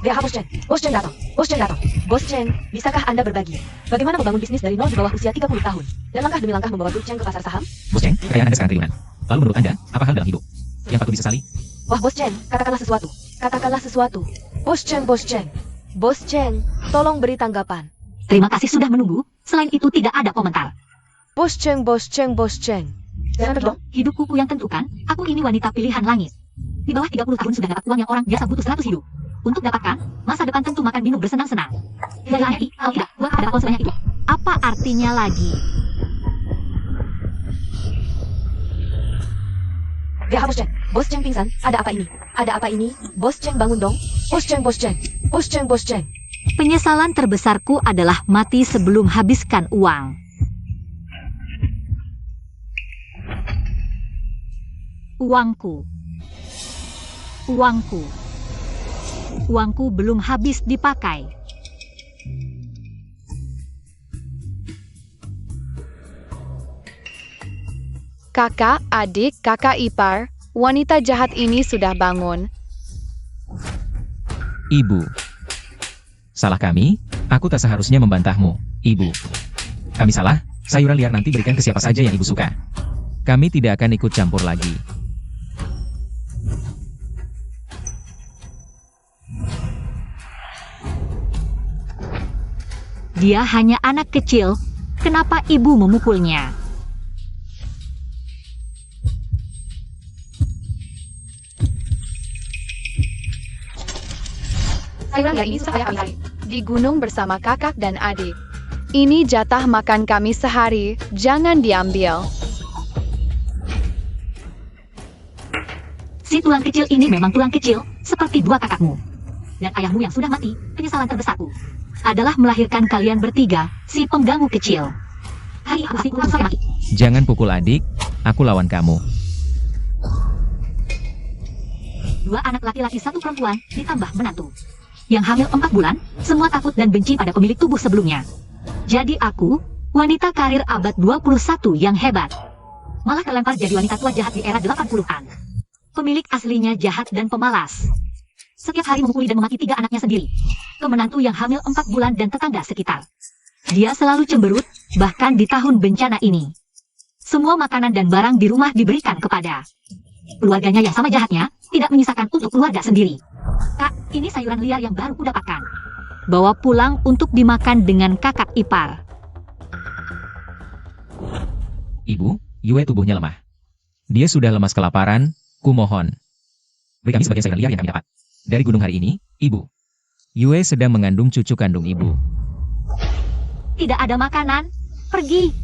Ya, Bos Chen. Bos Chen datang. Bos Chen datang. Bos Chen, bisakah Anda berbagi? Bagaimana membangun bisnis dari nol di bawah usia 30 tahun? Dan langkah demi langkah membawa Bos Chen ke pasar saham? Bos Chen, kekayaan Anda sekarang triliunan. Lalu menurut Anda, apa hal dalam hidup yang patut disesali? Wah, Bos Chen, katakanlah sesuatu. Katakanlah sesuatu. Bos Chen, Bos Chen. Bos Chen, tolong beri tanggapan. Terima kasih sudah menunggu. Selain itu tidak ada komentar. Bos Chen, Bos Chen, Bos Chen. Jangan dong. Hidupku yang tentukan. Aku ini wanita pilihan langit. Di bawah 30 tahun sudah dapat uang yang orang biasa butuh 100 hidup. Untuk dapatkan, masa depan tentu makan minum bersenang-senang. Kalau tidak, gua ada uang sebanyak itu. Apa artinya lagi? Ya, Bos Chen. Bos Chen pingsan. Ada apa ini? Ada apa ini? Bos Chen bangun dong. Bos Chen, Bos Chen. Bos Chen, Bos Chen. Penyesalan terbesarku adalah mati sebelum habiskan uang. Uangku. Uangku. Uangku belum habis dipakai. Kakak, adik, kakak ipar, wanita jahat ini sudah bangun. Ibu. Salah kami, aku tak seharusnya membantahmu, Ibu. Kami salah, sayuran liar nanti berikan ke siapa saja yang Ibu suka. Kami tidak akan ikut campur lagi. Dia hanya anak kecil, kenapa ibu memukulnya? Sayuran liar ini saya ambil di gunung bersama kakak dan adik. Ini jatah makan kami sehari, jangan diambil. Si tulang kecil ini memang tulang kecil, seperti dua kakakmu. Dan ayahmu yang sudah mati, penyesalan terbesarku adalah melahirkan kalian bertiga, si pengganggu kecil. Hari aku sampai mati. Jangan pukul adik, aku lawan kamu. Dua anak laki-laki, satu perempuan, ditambah menantu. Yang hamil 4 bulan, semua takut dan benci pada pemilik tubuh sebelumnya. Jadi aku, wanita karir abad 21 yang hebat. Malah terlempar jadi wanita tua jahat di era 80-an. Pemilik aslinya jahat dan pemalas. Setiap hari memukuli dan memaki 3 anaknya sendiri. Ke menantu yang hamil 4 bulan dan tetangga sekitar. Dia selalu cemberut, bahkan di tahun bencana ini. Semua makanan dan barang di rumah diberikan kepada keluarganya yang sama jahatnya, tidak menyisakan untuk keluarga sendiri. Kak, ini sayuran liar yang baru kudapatkan. Bawa pulang untuk dimakan dengan kakak ipar. Ibu, Yue tubuhnya lemah. Dia sudah lemas kelaparan, kumohon. Beri kami sebagian sayuran liar yang kami dapat. Dari gunung hari ini, Ibu. Yue sedang mengandung cucu kandung Ibu. Tidak ada makanan, pergi.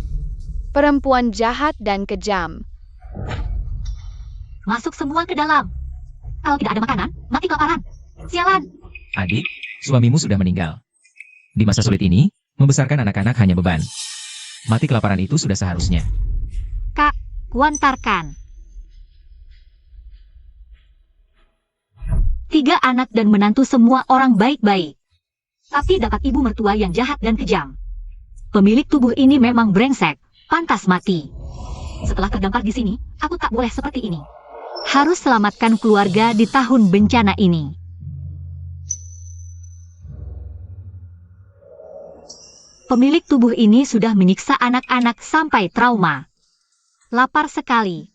Perempuan jahat dan kejam. Masuk semua ke dalam. Kalau tidak ada makanan, mati kelaparan. Sialan. Adik, suamimu sudah meninggal. Di masa sulit ini, membesarkan anak-anak hanya beban. Mati kelaparan itu sudah seharusnya. Kak, kuantarkan. 3 anak dan menantu semua orang baik-baik. Tapi dapat ibu mertua yang jahat dan kejam. Pemilik tubuh ini memang brengsek, pantas mati. Setelah terdampar di sini, aku tak boleh seperti ini. Harus selamatkan keluarga di tahun bencana ini. Pemilik tubuh ini sudah menyiksa anak-anak sampai trauma. Lapar sekali.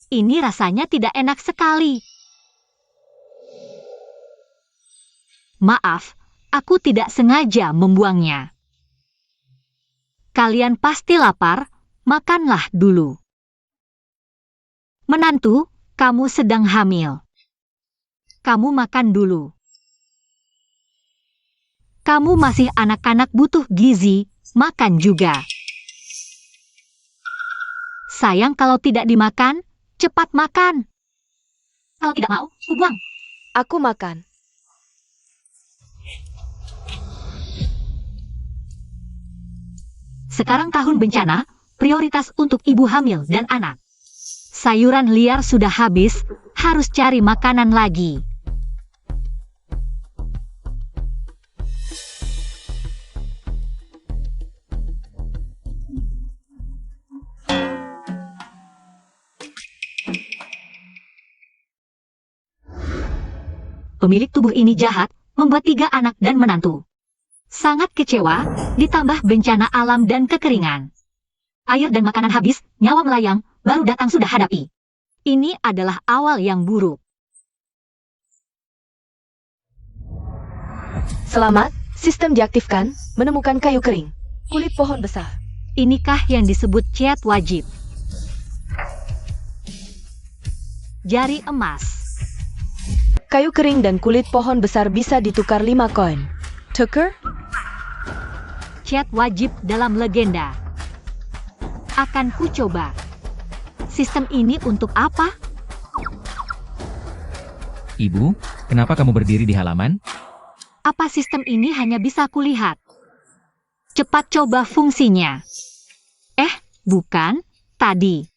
Ini rasanya tidak enak sekali. Maaf, aku tidak sengaja membuangnya. Kalian pasti lapar, makanlah dulu. Menantu, kamu sedang hamil. Kamu makan dulu. Kamu masih anak-anak butuh gizi, makan juga. Sayang kalau tidak dimakan, cepat makan. Kalau tidak mau, buang. Aku makan. Sekarang tahun bencana, prioritas untuk ibu hamil dan anak. Sayuran liar sudah habis, harus cari makanan lagi. pemilik tubuh ini jahat, membuat 3 anak dan menantu sangat kecewa, ditambah bencana alam dan kekeringan. Air dan makanan habis, nyawa melayang, baru datang sudah hadapi. Ini adalah awal yang buruk. Selamat, sistem diaktifkan, menemukan kayu kering. Kulit pohon besar. Inikah yang disebut chat wajib? Jari emas. Kayu kering dan kulit pohon besar bisa ditukar 5 koin. Tuker? Chat wajib dalam legenda. Akan ku coba. Sistem ini untuk apa? Ibu, kenapa kamu berdiri di halaman? Apa sistem ini hanya bisa kulihat? Cepat coba fungsinya. Bukan, tadi.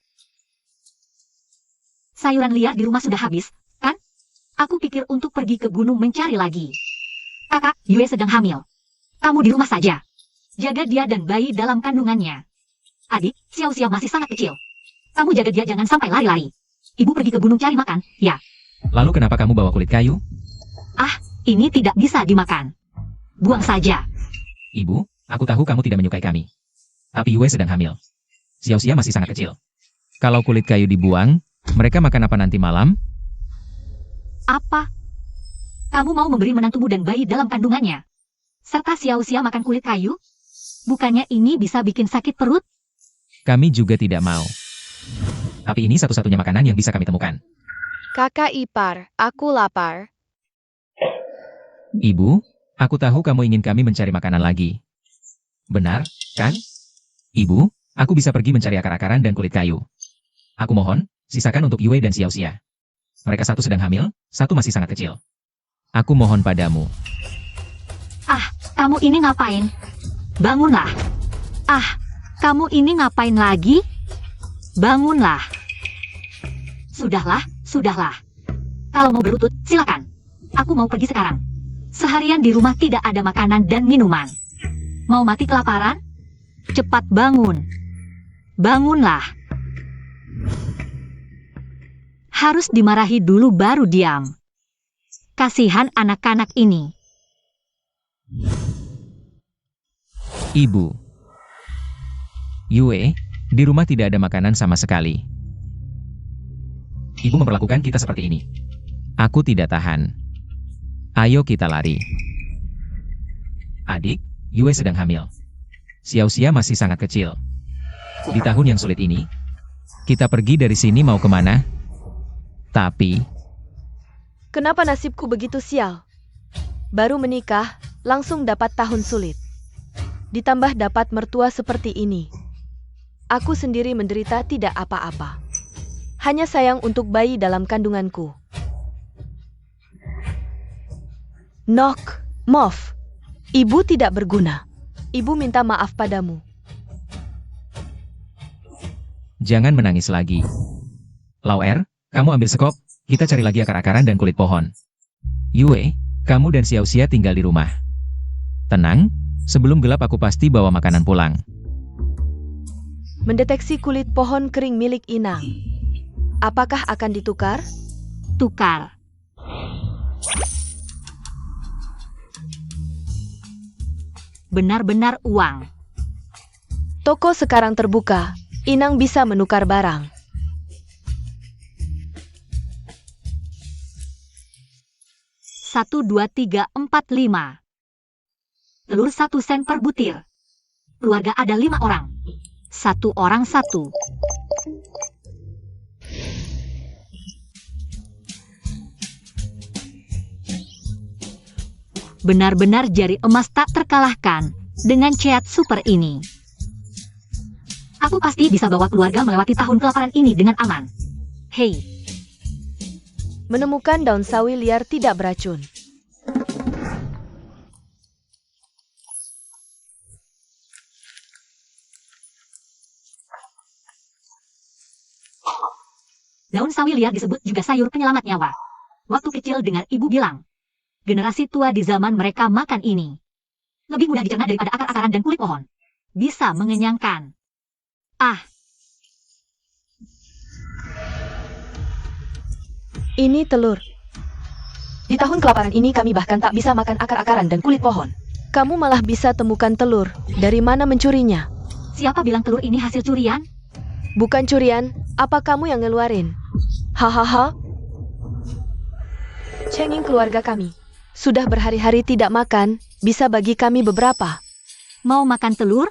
Sayuran liar di rumah sudah habis, kan? Aku pikir untuk pergi ke gunung mencari lagi. Kakak, Yue sedang hamil. Kamu di rumah saja. Jaga dia dan bayi dalam kandungannya. Adik, Xiao Xiao masih sangat kecil. Kamu jaga dia jangan sampai lari-lari. Ibu pergi ke gunung cari makan, ya. Lalu kenapa kamu bawa kulit kayu? Ini tidak bisa dimakan. Buang saja. Ibu, aku tahu kamu tidak menyukai kami. Tapi Yue sedang hamil. Xiao Xia masih sangat kecil. Kalau kulit kayu dibuang, mereka makan apa nanti malam? Apa? Kamu mau memberi menantumu dan bayi dalam kandungannya? Serta Xiao Xia makan kulit kayu? Bukannya ini bisa bikin sakit perut? Kami juga tidak mau. Tapi ini satu-satunya makanan yang bisa kami temukan. Kakak ipar, aku lapar. Ibu, aku tahu kamu ingin kami mencari makanan lagi. Benar, kan? Ibu, aku bisa pergi mencari akar-akaran dan kulit kayu. Aku mohon, sisakan untuk Yue dan Xiao Xia. Mereka satu sedang hamil, satu masih sangat kecil. Aku mohon padamu. Kamu ini ngapain? Bangunlah. Kamu ini ngapain lagi? Bangunlah. Sudahlah. Kalau mau berlutut, silakan. Aku mau pergi sekarang. Seharian di rumah tidak ada makanan dan minuman. Mau mati kelaparan? Cepat bangun. Bangunlah. Harus dimarahi dulu baru diam. Kasihan anak-anak ini. Ibu. Yue, di rumah tidak ada makanan sama sekali. Ibu memperlakukan kita seperti ini. Aku tidak tahan. Ayo kita lari. Adik, Yue sedang hamil. Xiao Xia masih sangat kecil. Di tahun yang sulit ini, kita pergi dari sini mau kemana? Tapi, Kenapa nasibku begitu sial? Baru menikah, langsung dapat tahun sulit. Ditambah dapat mertua seperti ini. Aku sendiri menderita tidak apa-apa. Hanya sayang untuk bayi dalam kandunganku. Nok, Mof. Ibu tidak berguna. Ibu minta maaf padamu. jangan menangis lagi. Lauer, kamu ambil sekop, kita cari lagi akar-akaran dan kulit pohon. Yue, kamu dan Xiao Xia tinggal di rumah. Tenang, sebelum gelap aku pasti bawa makanan pulang. Mendeteksi kulit pohon kering milik Inang. Apakah akan ditukar? Tukar. Benar-benar uang. Toko sekarang terbuka. Inang bisa menukar barang. Satu, 2, 3, 4, 5. Telur 1 sen per butir. Keluarga ada 5 orang. 1 orang 1. Benar-benar jari emas tak terkalahkan dengan ceat super ini. Aku pasti bisa bawa keluarga melewati tahun kelaparan ini dengan aman. Hei, Menemukan daun sawi liar tidak beracun. daun sawi liar disebut juga sayur penyelamat nyawa. Waktu kecil dengar ibu bilang, generasi tua di zaman mereka makan ini. Lebih mudah dicerna daripada akar-akaran dan kulit pohon. Bisa mengenyangkan. Ini telur. Di tahun kelaparan ini kami bahkan tak bisa makan akar-akaran dan kulit pohon. Kamu malah bisa temukan telur. Dari mana mencurinya? Siapa bilang telur ini hasil curian? Bukan curian, apa kamu yang ngeluarin? Hahaha. Cengeng keluarga kami. Sudah berhari-hari tidak makan, bisa bagi kami beberapa. Mau makan telur?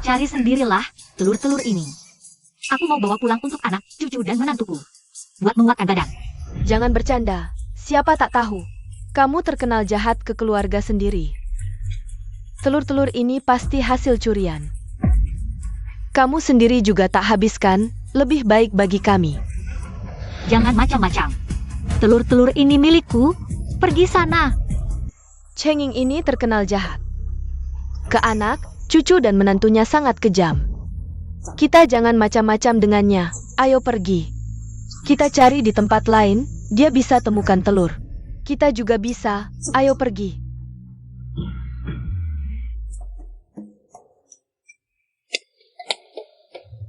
Cari sendirilah telur-telur ini. Aku mau bawa pulang untuk anak, cucu, dan menantuku. Buat menguatkan badan. Jangan bercanda. Siapa tak tahu, kamu terkenal jahat ke keluarga sendiri. Telur-telur ini pasti hasil curian. Kamu sendiri juga tak habiskan, lebih baik bagi kami. Jangan macam-macam. Telur-telur ini milikku. Pergi sana. Cengeng ini terkenal jahat. Ke anak, cucu dan menantunya sangat kejam. Kita jangan macam-macam dengannya. Ayo pergi. Kita cari di tempat lain, dia bisa temukan telur. Kita juga bisa. Ayo pergi.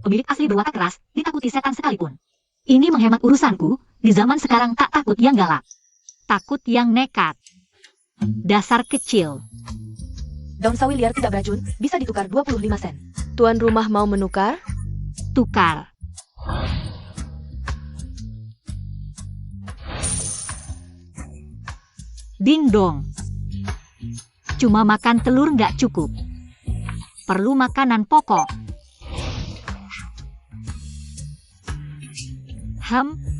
Pemilik asli berwatak keras, ditakuti setan sekalipun. Ini menghemat urusanku, di zaman sekarang tak takut yang galak. Takut yang nekat. Dasar kecil. Daun sawi liar tidak beracun, bisa ditukar 25 sen. Tuan rumah mau menukar? Tukar. Ding dong. Cuma makan telur nggak cukup. Perlu makanan pokok.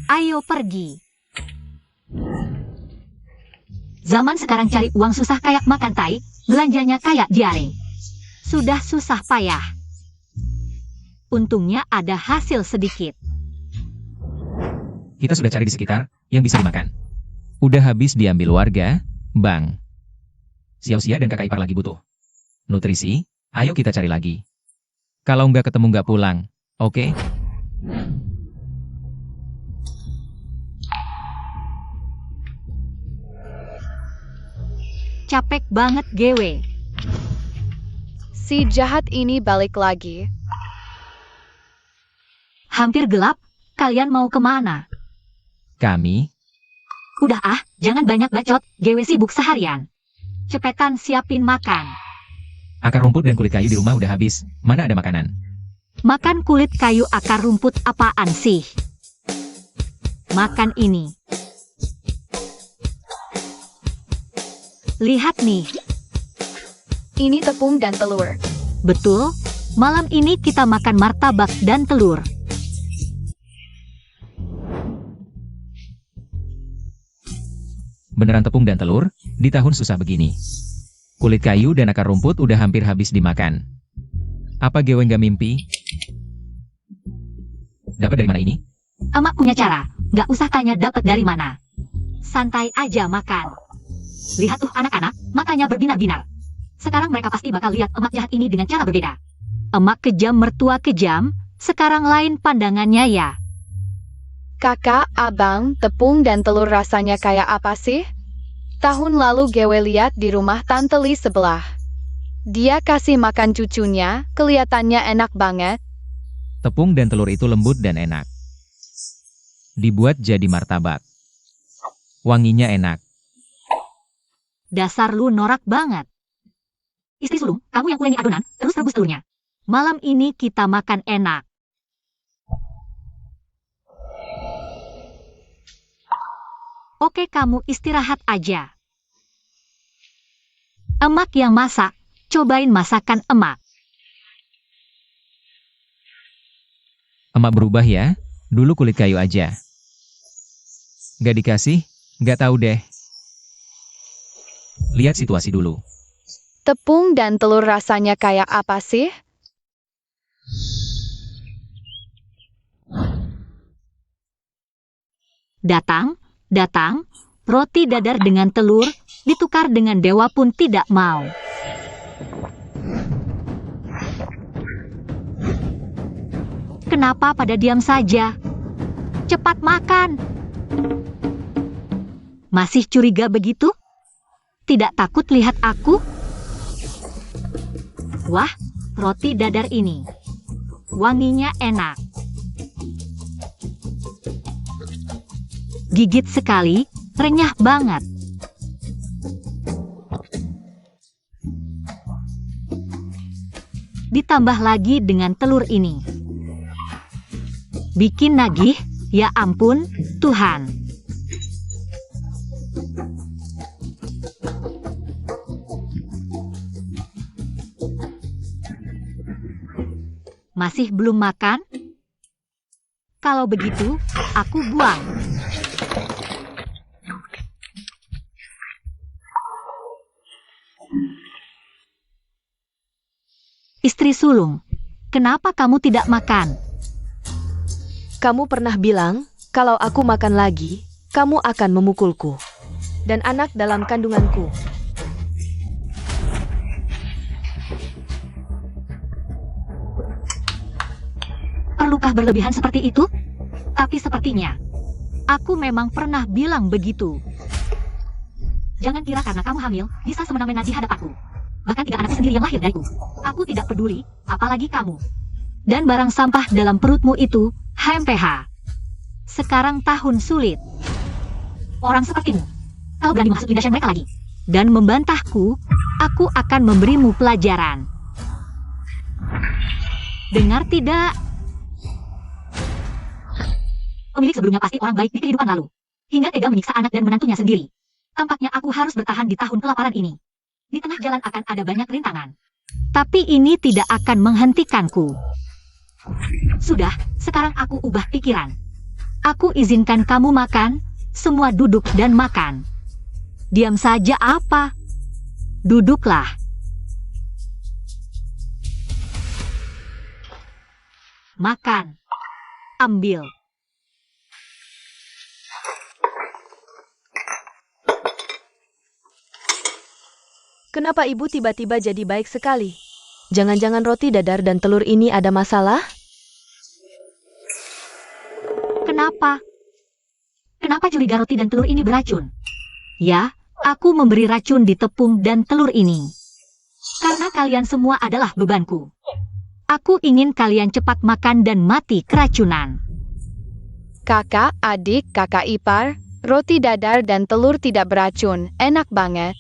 Ayo pergi. Zaman sekarang cari uang susah kayak makan tai, belanjanya kayak diare. Sudah susah payah. Untungnya ada hasil sedikit. Kita sudah cari di sekitar, yang bisa dimakan. Udah habis diambil warga, Bang. Xiao-Xia dan kakak ipar lagi butuh nutrisi, ayo kita cari lagi. Kalau nggak ketemu nggak pulang, oke? Capek banget gewe. Si jahat ini balik lagi. Hampir gelap, kalian mau kemana? Kami, Udah jangan banyak bacot, gewe sibuk seharian. Cepetan siapin makan. akar rumput dan kulit kayu di rumah udah habis, mana ada makanan? Makan kulit kayu akar rumput apaan sih? Makan ini. Lihat nih. Ini tepung dan telur. Betul, malam ini kita makan martabak dan telur. Beneran tepung dan telur, di tahun susah begini. Kulit kayu dan akar rumput udah hampir habis dimakan. Apa Gewe nggak mimpi? Dapat dari mana ini? Emak punya cara, nggak usah tanya dapat dari mana. Santai aja makan. Lihat tuh anak-anak, matanya berbinar-binar. Sekarang mereka pasti bakal lihat emak jahat ini dengan cara berbeda. Emak kejam mertua kejam, sekarang lain pandangannya ya. Kakak, abang, tepung dan telur rasanya kayak apa sih? Tahun lalu Gewe lihat di rumah Tante Li sebelah. Dia kasih makan cucunya, kelihatannya enak banget. Tepung dan telur itu lembut dan enak. Dibuat jadi martabak. Wanginya enak. Dasar lu norak banget. Istri sulung, kamu yang kulengi adonan, terus rebus telurnya. Malam ini kita makan enak. Oke, kamu istirahat aja. Emak yang masak, cobain masakan emak. Emak berubah ya, dulu kulit kayu aja. Gak dikasih, gak tahu deh. Lihat situasi dulu. Tepung dan telur rasanya kayak apa sih? Datang, roti dadar dengan telur, ditukar dengan dewa pun tidak mau. Kenapa pada diam saja? Cepat makan. Masih curiga begitu? Tidak takut lihat aku? Wah, roti dadar ini. Wanginya enak. Gigit sekali, renyah banget. Ditambah lagi dengan telur ini. Bikin nagih, ya ampun, Tuhan. Masih belum makan? Kalau begitu, aku buang. Istri sulung, kenapa kamu tidak makan? Kamu pernah bilang, kalau aku makan lagi, kamu akan memukulku. Dan anak dalam kandunganku. Perlukah berlebihan seperti itu? Tapi sepertinya, aku memang pernah bilang begitu. Jangan kira karena kamu hamil, bisa semena-mena di hadapanku. Bahkan 3 anakku sendiri yang lahir dariku. Aku tidak peduli, apalagi kamu. Dan barang sampah dalam perutmu itu, HMPH. Sekarang tahun sulit. Orang sepertimu, kau berani masuk lindasan mereka lagi. Dan membantahku, aku akan memberimu pelajaran. Dengar tidak? Pemilik sebelumnya pasti orang baik di kehidupan lalu. Hingga tega menyiksa anak dan menantunya sendiri. Tampaknya aku harus bertahan di tahun kelaparan ini. Di tengah jalan akan ada banyak rintangan. Tapi ini tidak akan menghentikanku. Sudah, sekarang aku ubah pikiran. Aku izinkan kamu makan, semua duduk dan makan. Diam saja apa? Duduklah. Makan. Ambil. Kenapa ibu tiba-tiba jadi baik sekali? Jangan-jangan roti dadar dan telur ini ada masalah? Kenapa? Kenapa curiga roti dan telur ini beracun? Ya, aku memberi racun di tepung dan telur ini. Karena kalian semua adalah bebanku. Aku ingin kalian cepat makan dan mati keracunan. Kakak, adik, kakak ipar, roti dadar dan telur tidak beracun, enak banget.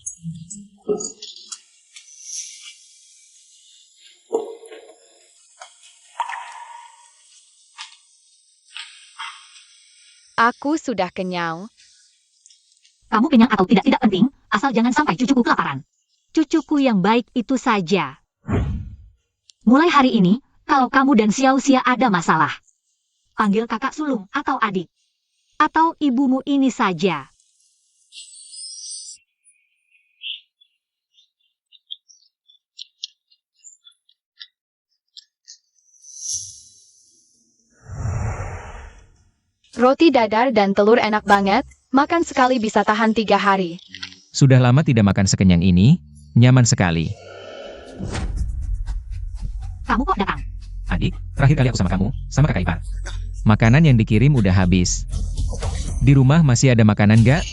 Aku sudah kenyang. Kamu kenyang atau tidak penting, asal jangan sampai cucuku kelaparan. Cucuku yang baik itu saja. Mulai hari ini, kalau kamu dan Xiao Xia ada masalah, panggil kakak sulung atau adik. Atau ibumu ini saja. Roti dadar dan telur enak banget, makan sekali bisa tahan 3 hari. Sudah lama tidak makan sekenyang ini, nyaman sekali. Kamu kok datang? Adik, terakhir kali aku sama kamu, sama kakak ipar. Makanan yang dikirim udah habis. Di rumah masih ada makanan nggak?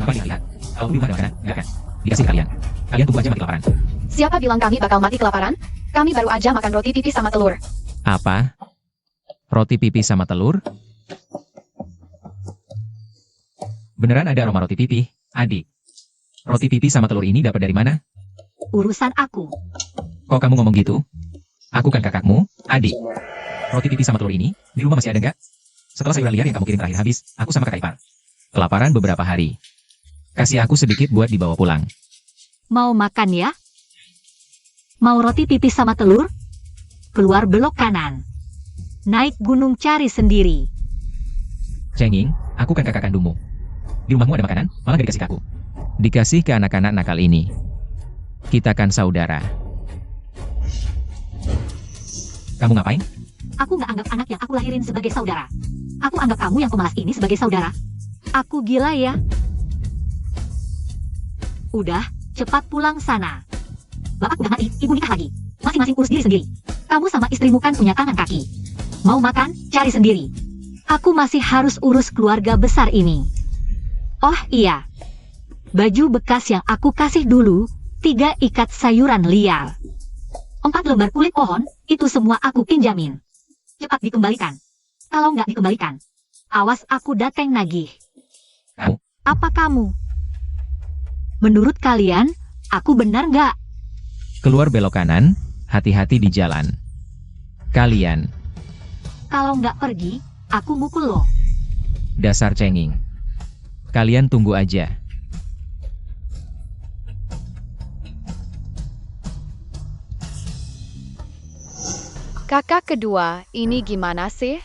Apa lihat? Kalau di rumah ada makanan, nggak kan? Dikasih kalian. Kalian tunggu aja mati kelaparan. Siapa bilang kami bakal mati kelaparan? Kami baru aja makan roti pipis sama telur. Apa? Roti pipih sama telur? Beneran ada aroma roti pipih, adik. Roti pipih sama telur ini dapat dari mana? Urusan aku. Kok kamu ngomong gitu? Aku kan kakakmu, adik. Roti pipih sama telur ini, di rumah masih ada nggak? Setelah sayuran liar yang kamu kirim terakhir habis, aku sama kakak ipar kelaparan beberapa hari. Kasih aku sedikit buat dibawa pulang. Mau makan ya? Mau roti pipis sama telur? Keluar belok kanan. Naik gunung cari sendiri. Cenging, aku kan kakak kandungmu. Di rumahmu ada makanan, malah gak dikasih ke aku. Dikasih ke anak-anak nakal ini. Kita kan saudara. Kamu ngapain? Aku nggak anggap anak yang aku lahirin sebagai saudara. Aku anggap kamu yang pemalas ini sebagai saudara. Aku gila ya? Udah, cepat pulang sana. Bapak udah mati, ibu nikah lagi. Masing-masing urus diri sendiri. Kamu sama istrimu kan punya tangan kaki. Mau makan, cari sendiri. Aku masih harus urus keluarga besar ini. Oh iya, baju bekas yang aku kasih dulu, 3 ikat sayuran liar. 4 lembar kulit pohon, itu semua aku pinjamin. Cepat dikembalikan. Kalau nggak dikembalikan, awas aku dateng nagih. Apa kamu? Menurut kalian, aku benar nggak? Keluar belok kanan, hati-hati di jalan. Kalian, Kalau nggak pergi, aku mukul lo. dasar cenging. Kalian tunggu aja. Kakak kedua, ini gimana sih?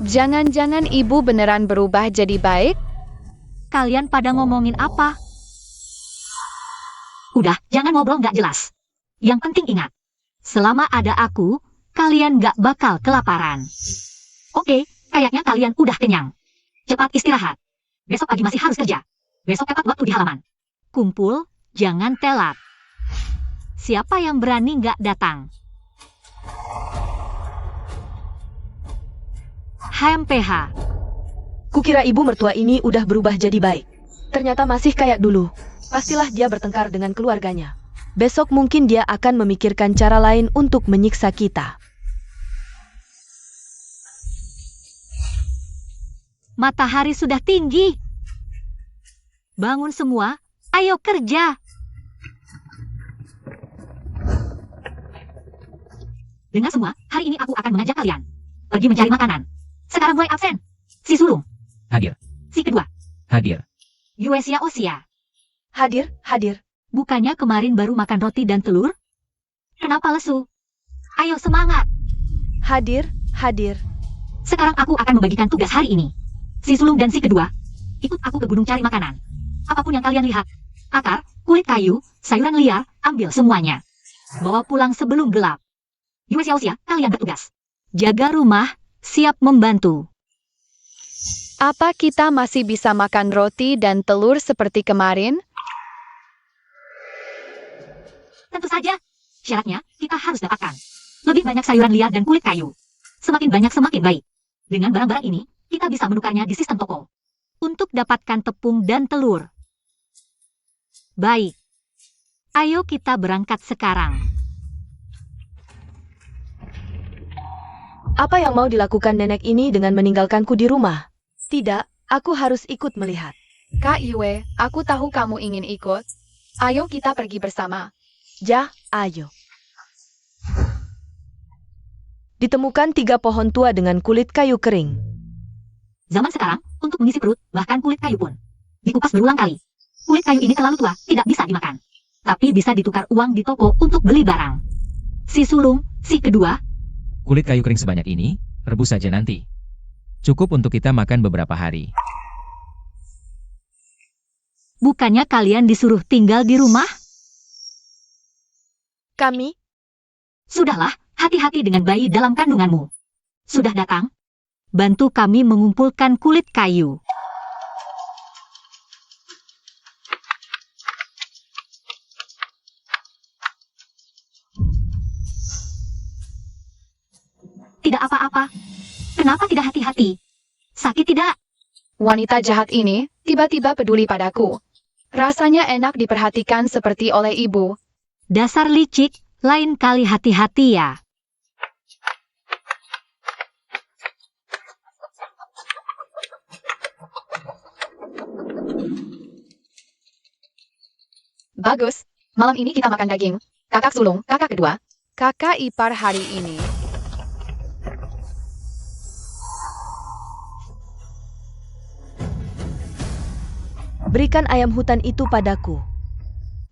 Jangan-jangan ibu beneran berubah jadi baik? Kalian pada ngomongin apa? Udah, jangan ngobrol nggak jelas. Yang penting ingat, selama ada aku, kalian nggak bakal kelaparan. Oke, kayaknya kalian udah kenyang. Cepat istirahat. Besok pagi masih harus kerja. Besok tepat waktu di halaman. Kumpul, jangan telat. Siapa yang berani nggak datang? HMPH. Kukira ibu mertua ini udah berubah jadi baik. Ternyata masih kayak dulu. Pastilah dia bertengkar dengan keluarganya. Besok mungkin dia akan memikirkan cara lain untuk menyiksa kita. Matahari sudah tinggi. Bangun semua, ayo kerja. Dengar semua, hari ini aku akan mengajak kalian pergi mencari makanan. Sekarang mulai absen. Si sulung, Hadir, si kedua, hadir. Yuesia Osia. Hadir, hadir. Bukannya kemarin baru makan roti dan telur? Kenapa lesu? Ayo semangat. Hadir, hadir. Sekarang aku akan membagikan tugas hari ini. Si sulung dan si kedua, ikut aku ke gunung cari makanan. Apapun yang kalian lihat, akar, kulit kayu, sayuran liar, ambil semuanya. Bawa pulang sebelum gelap. Yuesia, kalian bertugas. Jaga rumah, siap membantu. Apa kita masih bisa makan roti dan telur seperti kemarin? Tentu saja. Syaratnya, kita harus dapatkan lebih banyak sayuran liar dan kulit kayu. Semakin banyak semakin baik. Dengan barang-barang ini, kita bisa menukarnya di sistem toko. Untuk dapatkan tepung dan telur. Baik. Ayo kita berangkat sekarang. Apa yang mau dilakukan nenek ini dengan meninggalkanku di rumah? Tidak, aku harus ikut melihat. Kak Yue, aku tahu kamu ingin ikut. Ayo kita pergi bersama. Ja, ayo. Ditemukan 3 pohon tua dengan kulit kayu kering. Zaman sekarang, untuk mengisi perut, bahkan kulit kayu pun dikupas berulang kali. Kulit kayu ini terlalu tua, tidak bisa dimakan. Tapi bisa ditukar uang di toko untuk beli barang. Si sulung, si kedua, Kulit kayu kering sebanyak ini, rebus saja nanti. Cukup untuk kita makan beberapa hari. bukannya kalian disuruh tinggal di rumah? Kami, Sudahlah, hati-hati dengan bayi dalam kandunganmu. Sudah datang? Bantu kami mengumpulkan kulit kayu. Tidak apa-apa. Kenapa tidak hati-hati? Sakit tidak? Wanita jahat ini tiba-tiba peduli padaku. Rasanya enak diperhatikan seperti oleh ibu. Dasar licik, lain kali hati-hati ya. Bagus, malam ini kita makan daging. Kakak sulung, kakak kedua. Kakak ipar hari ini. berikan ayam hutan itu padaku.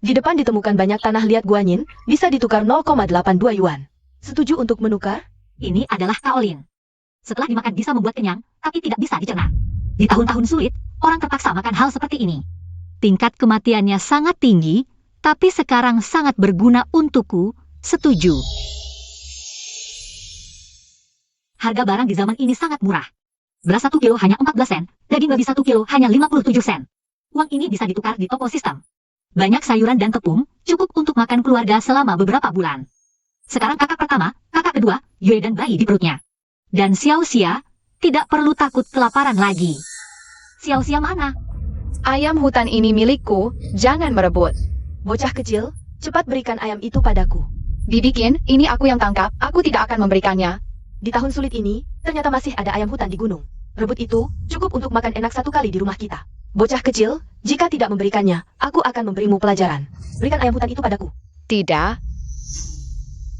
Di depan ditemukan banyak tanah liat guanyin, bisa ditukar 0,82 yuan. Setuju untuk menukar? Ini adalah kaolin. Setelah dimakan bisa membuat kenyang, tapi tidak bisa dicerna. Di tahun-tahun sulit, orang terpaksa makan hal seperti ini. Tingkat kematiannya sangat tinggi, tapi sekarang sangat berguna untukku. Setuju. Harga barang di zaman ini sangat murah. Beras 1 kilo hanya 14 sen, daging babi 1 kilo hanya 57 sen. Uang ini bisa ditukar di toko sistem. Banyak sayuran dan tepung, cukup untuk makan keluarga selama beberapa bulan. Sekarang kakak pertama, kakak kedua, Yue dan bayi di perutnya. Dan Xiao Xia, tidak perlu takut kelaparan lagi. Xiao Xia mana? Ayam hutan ini milikku, jangan merebut. Bocah kecil, cepat berikan ayam itu padaku. Dibikin, ini aku yang tangkap, aku tidak akan memberikannya. Di tahun sulit ini, ternyata masih ada ayam hutan di gunung. Rebut itu, cukup untuk makan enak 1 kali di rumah kita. Bocah kecil, jika tidak memberikannya, aku akan memberimu pelajaran. Berikan ayam hutan itu padaku. Tidak.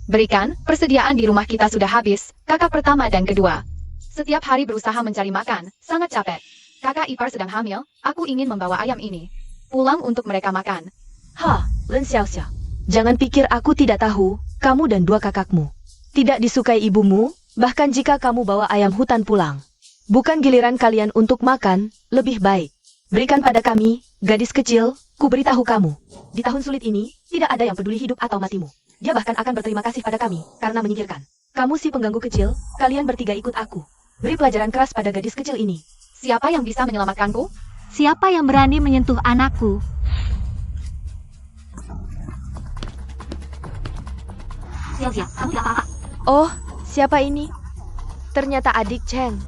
Berikan, persediaan di rumah kita sudah habis, kakak pertama dan kedua. Setiap hari berusaha mencari makan, sangat capek. Kakak ipar sedang hamil, aku ingin membawa ayam ini pulang untuk mereka makan. Len Xiaoxia. Jangan pikir aku tidak tahu, kamu dan dua kakakmu tidak disukai ibumu, bahkan jika kamu bawa ayam hutan pulang. Bukan giliran kalian untuk makan, lebih baik berikan pada kami, gadis kecil, ku beritahu kamu. Di tahun sulit ini, tidak ada yang peduli hidup atau matimu. Dia bahkan akan berterima kasih pada kami, karena menyingkirkan kamu si pengganggu kecil, kalian bertiga ikut aku. Beri pelajaran keras pada gadis kecil ini. Siapa yang bisa menyelamatkanku? Siapa yang berani menyentuh anakku? Xiaoxia, kamu tidak apa-apa. Oh, siapa ini? Ternyata adik Cheng.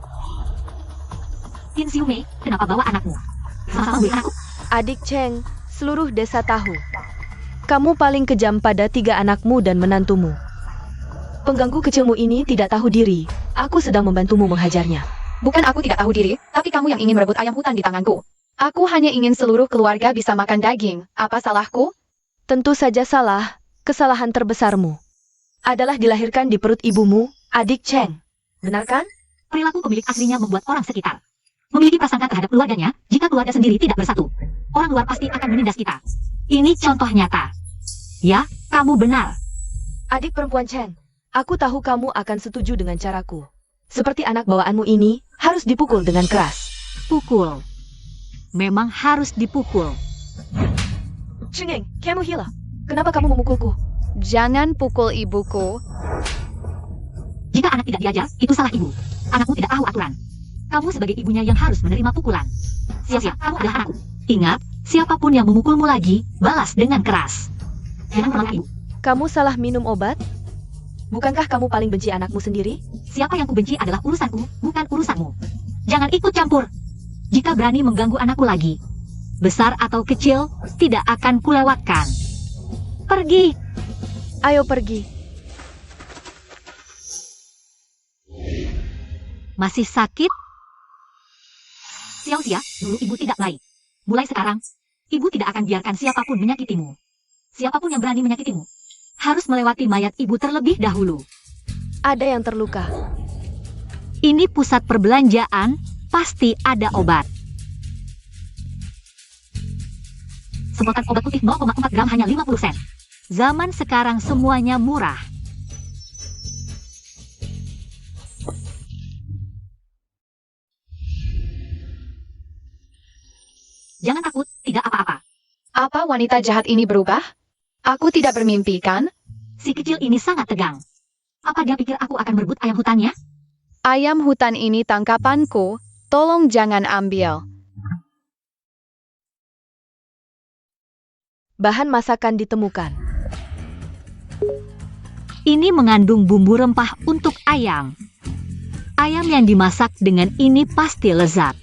Tin Xiumei, kenapa bawa anakmu? Sama-sama beli anakku. Adik Cheng, seluruh desa tahu. Kamu paling kejam pada 3 anakmu dan menantumu. Pengganggu kecilmu ini tidak tahu diri. Aku sedang membantumu menghajarnya. Bukan aku tidak tahu diri, tapi kamu yang ingin merebut ayam hutan di tanganku. Aku hanya ingin seluruh keluarga bisa makan daging. Apa salahku? Tentu saja salah. Kesalahan terbesarmu adalah dilahirkan di perut ibumu, adik Cheng. Benar kan? Perilaku pemilik aslinya membuat orang sekitar memiliki prasangka terhadap keluarganya. Jika keluarga sendiri tidak bersatu, orang luar pasti akan menindas kita. Ini contoh nyata. Ya, kamu benar. Adik perempuan Cheng, aku tahu kamu akan setuju dengan caraku. Seperti anak bawaanmu ini, harus dipukul dengan keras. Pukul. Memang harus dipukul. Chengeng, kamu gila. Kenapa kamu memukulku? Jangan pukul ibuku. Jika anak tidak diajar, itu salah ibu. Anakmu tidak tahu aturan. Kamu sebagai ibunya yang harus menerima pukulan. Xiaoxia, kamu adalah anakku. Ingat, siapapun yang memukulmu lagi, balas dengan keras. Jangan menolak ibu. Kamu salah minum obat? Bukankah kamu paling benci anakmu sendiri? Siapa yang kubenci adalah urusanku, bukan urusanmu. Jangan ikut campur. Jika berani mengganggu anakku lagi, besar atau kecil, tidak akan kulewatkan. Pergi. Ayo pergi. Masih sakit? Xiaoxia, dulu ibu tidak baik. Mulai sekarang, ibu tidak akan biarkan siapapun menyakitimu. Siapapun yang berani menyakitimu, harus melewati mayat ibu terlebih dahulu. Ada yang terluka. Ini pusat perbelanjaan, pasti ada obat. Sedotan obat putih 0,4 gram hanya 50 sen. Zaman sekarang semuanya murah. Jangan takut, tidak apa-apa. Apa wanita jahat ini berubah? Aku tidak bermimpi, kan? Si kecil ini sangat tegang. Apa dia pikir aku akan merebut ayam hutannya? Ayam hutan ini tangkapanku, tolong jangan ambil. Bahan masakan ditemukan. Ini mengandung bumbu rempah untuk ayam. Ayam yang dimasak dengan ini pasti lezat.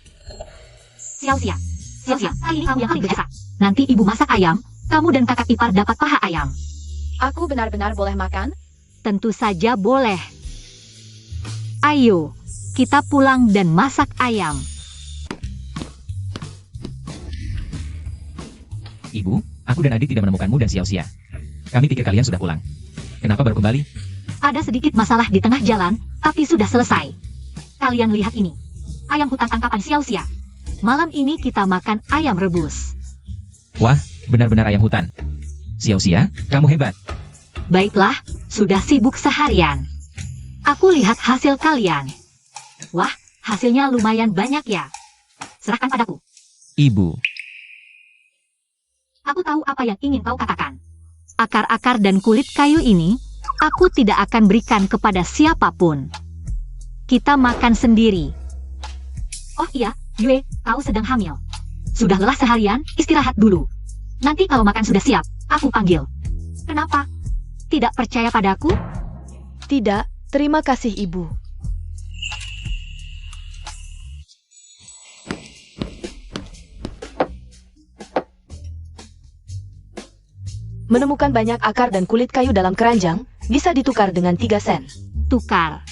Xiaoxia, kali ini kamu yang paling berjasa. Nanti ibu masak ayam, kamu dan kakak ipar dapat paha ayam. Aku benar-benar boleh makan? Tentu saja boleh. Ayo, kita pulang dan masak ayam. Ibu, aku dan adik tidak menemukanmu dan Xiaoxia. Kami pikir kalian sudah pulang. Kenapa baru kembali? Ada sedikit masalah di tengah jalan, tapi sudah selesai. Kalian lihat ini. Ayam hutan tangkapan Xiaoxia. Malam ini kita makan ayam rebus. Wah, benar-benar ayam hutan. Xiaoxia, kamu hebat. Baiklah, sudah sibuk seharian. Aku lihat hasil kalian. Wah, hasilnya lumayan banyak ya. Serahkan padaku. Ibu, Aku tahu apa yang ingin kau katakan. Akar-akar dan kulit kayu ini, aku tidak akan berikan kepada siapapun. Kita makan sendiri. Oh iya, Yue, kau sedang hamil. Sudah lelah seharian, istirahat dulu. Nanti kalau makan sudah siap, aku panggil. Kenapa? Tidak percaya padaku? Tidak, terima kasih ibu. Menemukan banyak akar dan kulit kayu dalam keranjang, bisa ditukar dengan 3 sen. Tukar.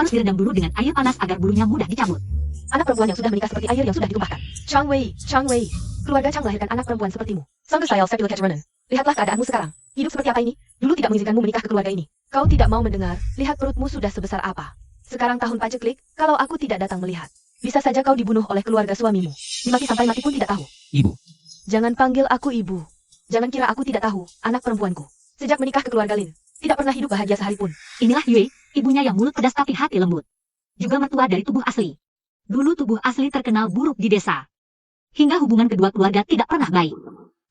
harus direndam dulu dengan air panas agar bulunya mudah dicabut. Anak perempuan yang sudah menikah seperti air yang sudah ditumpahkan. Chang Wei, keluarga Chang melahirkan anak perempuan sepertimu. Sangger sayal Fabula Catch Lihatlah keadaanmu sekarang. Hidup seperti apa ini? Dulu tidak mengizinkanmu menikah ke keluarga ini. Kau tidak mau mendengar, lihat perutmu sudah sebesar apa. Sekarang tahun paceklik, kalau aku tidak datang melihat. Bisa saja kau dibunuh oleh keluarga suamimu. Dimaki sampai mati pun tidak tahu. Ibu. Jangan panggil aku ibu. Jangan kira aku tidak tahu, anak perempuanku. Sejak menikah ke keluarga Lin, tidak pernah hidup bahagia sehalipun. Inilah Yue, ibunya yang mulut pedas tapi hati lembut. Juga mertua dari tubuh asli. Dulu tubuh asli terkenal buruk di desa. Hingga hubungan kedua keluarga tidak pernah baik.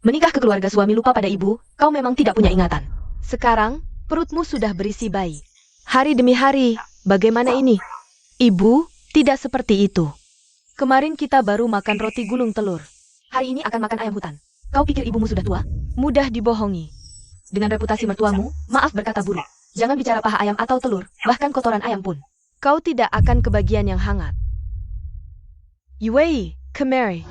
Menikah ke keluarga suami lupa pada ibu, kau memang tidak punya ingatan. Sekarang, perutmu sudah berisi bayi. Hari demi hari, bagaimana ini? Ibu, tidak seperti itu. Kemarin kita baru makan roti gulung telur. Hari ini akan makan ayam hutan. Kau pikir ibumu sudah tua? Mudah dibohongi. Dengan reputasi mertuamu, maaf berkata buruk. Jangan bicara paha ayam atau telur, bahkan kotoran ayam pun. Kau tidak akan kebagian yang hangat. Yue, kemari.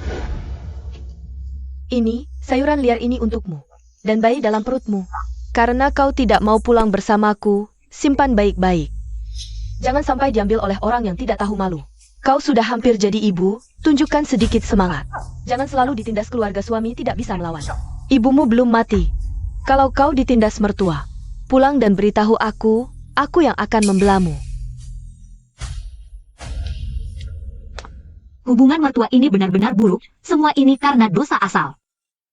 Ini, sayuran liar ini untukmu. Dan bayi dalam perutmu. Karena kau tidak mau pulang bersamaku, simpan baik-baik. Jangan sampai diambil oleh orang yang tidak tahu malu. Kau sudah hampir jadi ibu, tunjukkan sedikit semangat. Jangan selalu ditindas keluarga suami tidak bisa melawan. Ibumu belum mati. Kalau kau ditindas mertua, pulang dan beritahu aku yang akan membelamu. Hubungan mertua ini benar-benar buruk, semua ini karena dosa asal.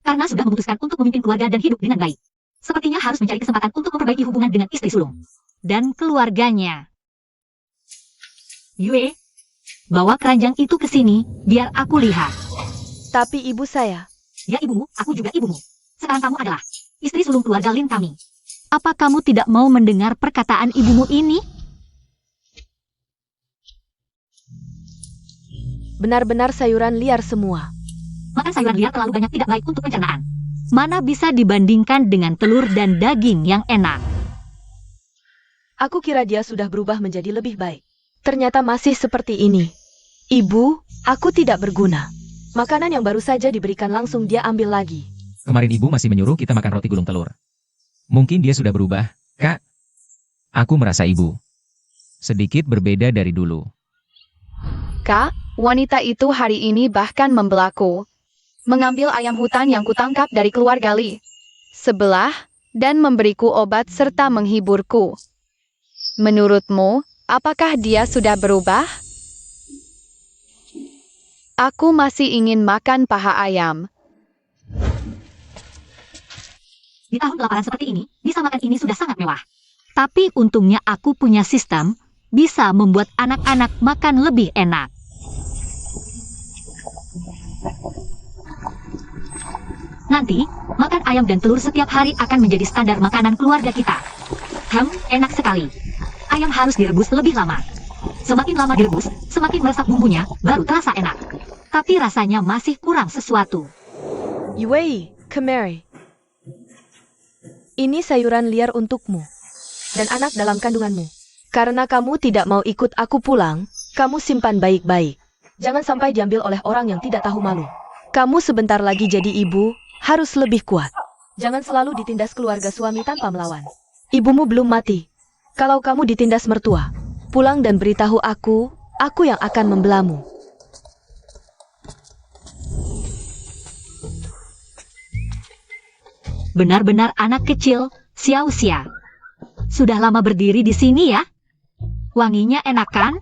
Karena sudah memutuskan untuk memimpin keluarga dan hidup dengan baik. Sepertinya harus mencari kesempatan untuk memperbaiki hubungan dengan istri sulung. Dan keluarganya. Yue, bawa keranjang itu ke sini, biar aku lihat. Tapi ibu saya, Ya ibumu, aku juga ibumu. Sekarang kamu adalah istri sulung keluarga Lin kami. Apa kamu tidak mau mendengar perkataan ibumu ini? benar-benar sayuran liar semua. Makan sayuran liar terlalu banyak tidak baik untuk pencernaan. Mana bisa dibandingkan dengan telur dan daging yang enak. Aku kira dia sudah berubah menjadi lebih baik. Ternyata masih seperti ini. Ibu, aku tidak berguna. Makanan yang baru saja diberikan langsung dia ambil lagi. Kemarin ibu masih menyuruh kita makan roti gulung telur. Mungkin dia sudah berubah, Kak. Aku merasa ibu sedikit berbeda dari dulu. Kak, wanita itu hari ini bahkan membelaku. Mengambil ayam hutan yang kutangkap dari keluarga Li sebelah, dan memberiku obat serta menghiburku. Menurutmu, apakah dia sudah berubah? Aku masih ingin makan paha ayam. Di tahun kelaparan seperti ini, bisa makan ini sudah sangat mewah. Tapi untungnya aku punya sistem, bisa membuat anak-anak makan lebih enak. Nanti, makan ayam dan telur setiap hari akan menjadi standar makanan keluarga kita. Enak sekali. Ayam harus direbus lebih lama. Semakin lama direbus, semakin meresap bumbunya, baru terasa enak. Tapi rasanya masih kurang sesuatu. Yue, kemari. Ini sayuran liar untukmu. Dan anak dalam kandunganmu. Karena kamu tidak mau ikut aku pulang, kamu simpan baik-baik. Jangan sampai diambil oleh orang yang tidak tahu malu. Kamu sebentar lagi jadi ibu, harus lebih kuat. Jangan selalu ditindas keluarga suami tanpa melawan. Ibumu belum mati. Kalau kamu ditindas mertua, pulang dan beritahu aku yang akan membelamu. Benar-benar anak kecil, Xiao Xia. Sudah lama berdiri di sini ya? Wanginya enak kan?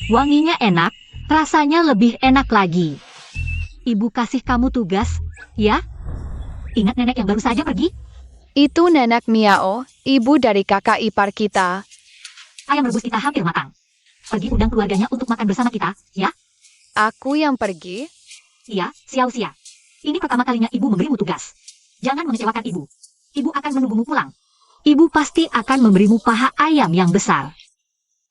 Wanginya enak, rasanya lebih enak lagi. Ibu kasih kamu tugas, ya? Ingat nenek yang baru saja pergi? Itu nenek Miao, ibu dari kakak ipar kita. Ayam rebus kita hampir matang. Pergi undang keluarganya untuk makan bersama kita, ya? Aku yang pergi? Iya, Xiao Xia. Ini pertama kalinya ibu memberimu tugas. Jangan mengecewakan ibu. Ibu akan menunggumu pulang. Ibu pasti akan memberimu paha ayam yang besar.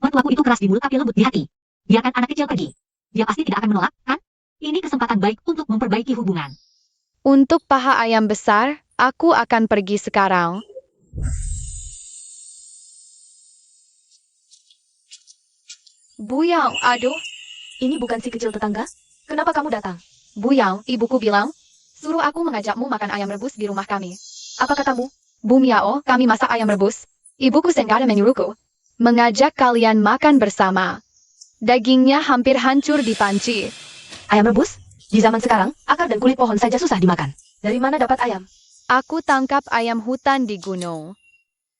Mertuaku itu keras di mulut tapi lembut di hati. Biarkan anak kecil pergi. Dia pasti tidak akan menolak, kan? Ini kesempatan baik untuk memperbaiki hubungan. Untuk paha ayam besar, aku akan pergi sekarang. Buyao, aduh. Ini bukan si kecil tetangga? Kenapa kamu datang? Buyao, ibuku bilang, suruh aku mengajakmu makan ayam rebus di rumah kami. Apa katamu? Bu Miao, kami masak ayam rebus. Ibuku sengaja menyuruhku. mengajak kalian makan bersama. Dagingnya hampir hancur di panci. Ayam rebus? Di zaman sekarang, akar dan kulit pohon saja susah dimakan. Dari mana dapat ayam? Aku tangkap ayam hutan di gunung.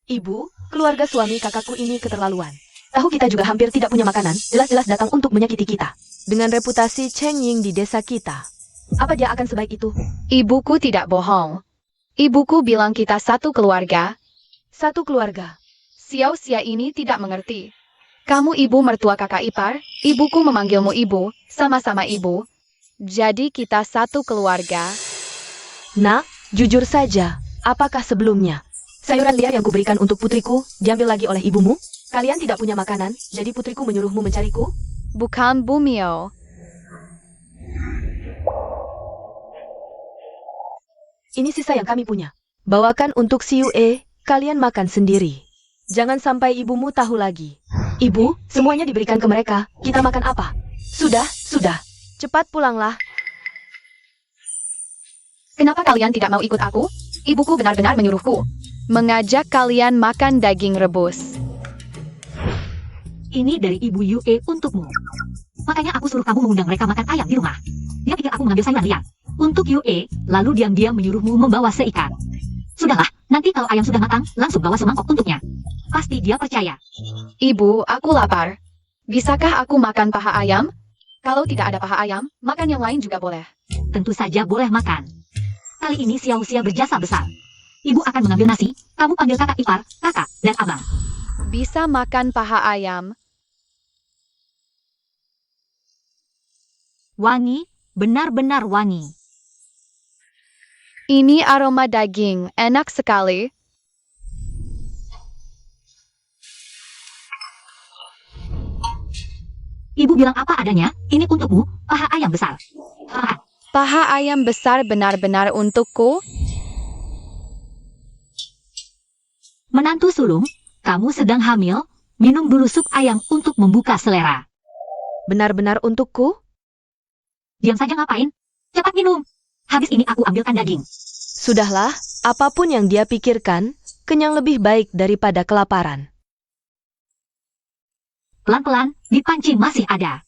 Ibu, keluarga suami kakakku ini keterlaluan. Tahu kita juga hampir tidak punya makanan, jelas-jelas datang untuk menyakiti kita. Dengan reputasi Cheng Ying di desa kita, apa dia akan sebaik itu? Ibuku tidak bohong. Ibuku bilang kita satu keluarga. Satu keluarga. Xiao Xia ini tidak mengerti. Kamu ibu mertua kakak ipar, ibuku memanggilmu ibu, sama-sama ibu. Jadi kita satu keluarga. Nak, jujur saja, apakah sebelumnya sayuran liar yang kuberikan untuk putriku diambil lagi oleh ibumu? Kalian tidak punya makanan, jadi putriku menyuruhmu mencariku? Bukan Bumio. Ini sisa yang kami punya. Bawakan untuk si Yue, kalian makan sendiri. Jangan sampai ibumu tahu lagi. Ibu, semuanya diberikan ke mereka, kita makan apa? Sudah. Cepat pulanglah. Kenapa kalian tidak mau ikut aku? Ibuku benar-benar menyuruhku. Mengajak kalian makan daging rebus. Ini dari Ibu Yue untukmu. Makanya aku suruh kamu mengundang mereka makan ayam di rumah. Dia pikir aku mengambil sayuran liar. Untuk Yue, lalu diam-diam menyuruhmu membawa seikat. Sudahlah, nanti kalau ayam sudah matang, langsung bawa semangkok untuknya. Pasti dia percaya. Ibu, aku lapar. Bisakah aku makan paha ayam? Kalau tidak ada paha ayam, makan yang lain juga boleh. Tentu saja boleh makan. Kali ini Xiao Xia berjasa besar. Ibu akan mengambil nasi, kamu panggil kakak ipar, kakak, dan abang. Bisa makan paha ayam. Wangi, benar-benar wangi. Ini aroma daging, enak sekali. Ibu bilang apa adanya, ini untukmu, paha ayam besar. Haha. Paha ayam besar benar-benar untukku. Menantu sulung, kamu sedang hamil, minum dulu sup ayam untuk membuka selera. Benar-benar untukku? Diam saja ngapain? Cepat minum. Habis ini aku ambilkan daging. Sudahlah, apapun yang dia pikirkan, kenyang lebih baik daripada kelaparan. Pelan-pelan, di panci masih ada.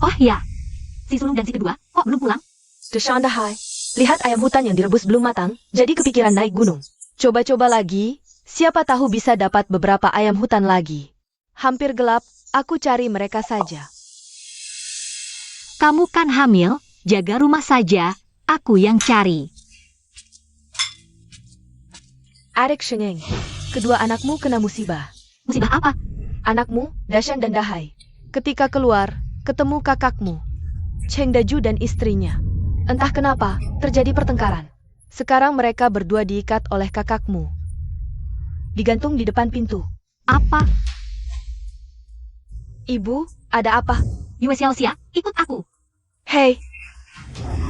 Oh ya, si sulung dan si kedua, kok belum pulang? Deshandahai, lihat ayam hutan yang direbus belum matang, jadi kepikiran naik gunung. Coba-coba lagi, siapa tahu bisa dapat beberapa ayam hutan lagi. Hampir gelap, aku cari mereka saja. Kamu kan hamil, jaga rumah saja, aku yang cari. Adik Shengeng, kedua anakmu kena musibah. Musibah apa? Anakmu, Dashan dan Dahai. Ketika keluar, ketemu kakakmu, Cheng Daju dan istrinya. Entah kenapa, terjadi pertengkaran. Sekarang mereka berdua diikat oleh kakakmu. Digantung di depan pintu. Apa? Ibu, ada apa? Yue Xiao Xia, ikut aku. Hei,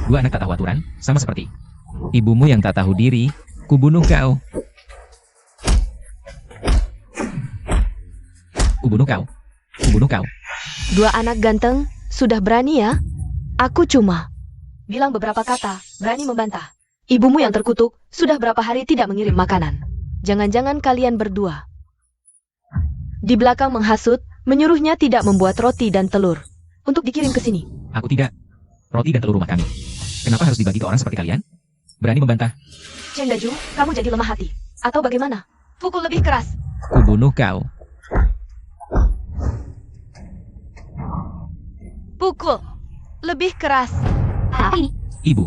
Dua anak tak tahu aturan, sama seperti ibumu yang tak tahu diri, kubunuh kau. Kubunuh kau. Kubunuh kau. dua anak ganteng, sudah berani ya? Aku cuma bilang beberapa kata, berani membantah. Ibumu yang terkutuk, sudah berapa hari tidak mengirim makanan. Jangan-jangan kalian berdua di belakang menghasut, menyuruhnya tidak membuat roti dan telur untuk dikirim ke sini. Aku tidak. Roti dan telur rumah kami. Kenapa harus dibagi ke orang seperti kalian? Berani membantah. Cheng Daju, kamu jadi lemah hati. Atau bagaimana? Pukul lebih keras. Kubunuh kau. Pukul lebih keras. Apa ini? Ibu.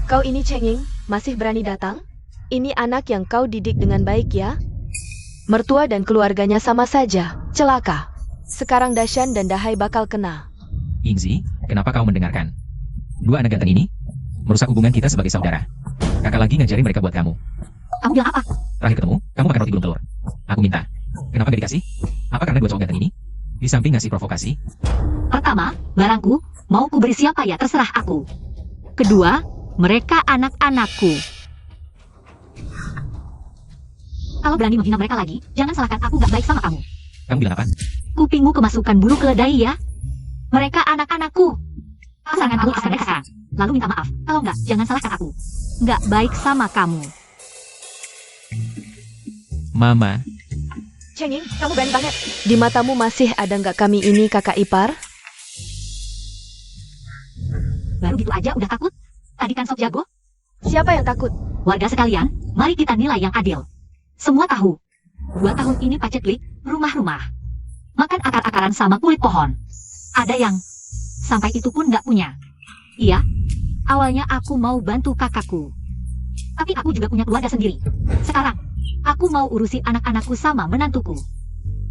Kau ini Cheng Ying, masih berani datang? Ini anak yang kau didik dengan baik ya? Mertua dan keluarganya sama saja, celaka. Sekarang Dashan dan Dahai bakal kena. Yingzi, kenapa kau mendengarkan? Dua anak ganteng ini merusak hubungan kita sebagai saudara. Kakak lagi ngajarin mereka buat kamu. Kamu bilang apa? Terakhir ketemu, kamu makan roti belum telur. Aku minta. Kenapa gak dikasih? Apa karena dua cowok ganteng ini? Di samping ngasih provokasi. Pertama, barangku, mau ku beri siapa ya terserah aku. Kedua, mereka anak-anakku. Kalau berani menghina mereka lagi, jangan salahkan aku gak baik sama kamu. Kamu bilang apa? Kupingmu kemasukan bulu keledai ya. Mereka anak-anakku. Pasangan aku istri mereka sekarang. Lalu minta maaf. Kalau enggak, jangan salahkan aku. Enggak baik sama kamu. Mama. Chenging, kamu berani banget. Di matamu masih ada nggak kami ini kakak ipar? Baru gitu aja udah takut? Tadi kan sok jago? Siapa yang takut? Warga sekalian, mari kita nilai yang adil. Semua tahu, 2 tahun ini paceklik rumah-rumah. Makan akar-akaran sama kulit pohon. Ada yang sampai itu pun nggak punya. Iya, awalnya aku mau bantu kakakku. Tapi aku juga punya keluarga sendiri. Sekarang, aku mau urusi anak-anakku sama menantuku.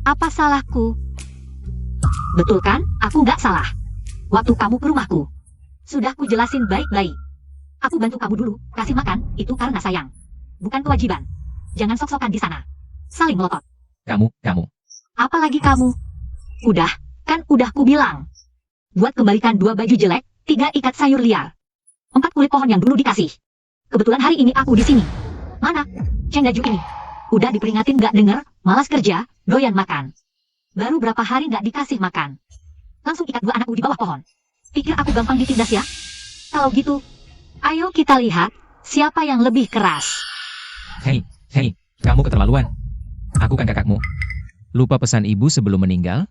Apa salahku? Betul kan? Aku nggak salah. Waktu kamu ke rumahku, sudah ku jelasin baik-baik. Aku bantu kamu dulu, kasih makan, itu karena sayang. Bukan kewajiban. Jangan sok-sokan di sana. Saling melotot. Kamu. Apalagi kamu? Udah, kan udah ku bilang. Buat kembalikan 2 baju jelek, 3 ikat sayur liar. 4 kulit pohon yang dulu dikasih. Kebetulan hari ini aku di sini. Mana? Cheng Daju ini. Udah diperingatin gak denger, malas kerja, doyan makan. Baru berapa hari gak dikasih makan. Langsung ikat 2 anakku di bawah pohon. Pikir aku gampang ditindas ya? Kalau gitu, ayo kita lihat siapa yang lebih keras. Hei, kamu keterlaluan. Aku kan kakakmu. Lupa pesan ibu sebelum meninggal?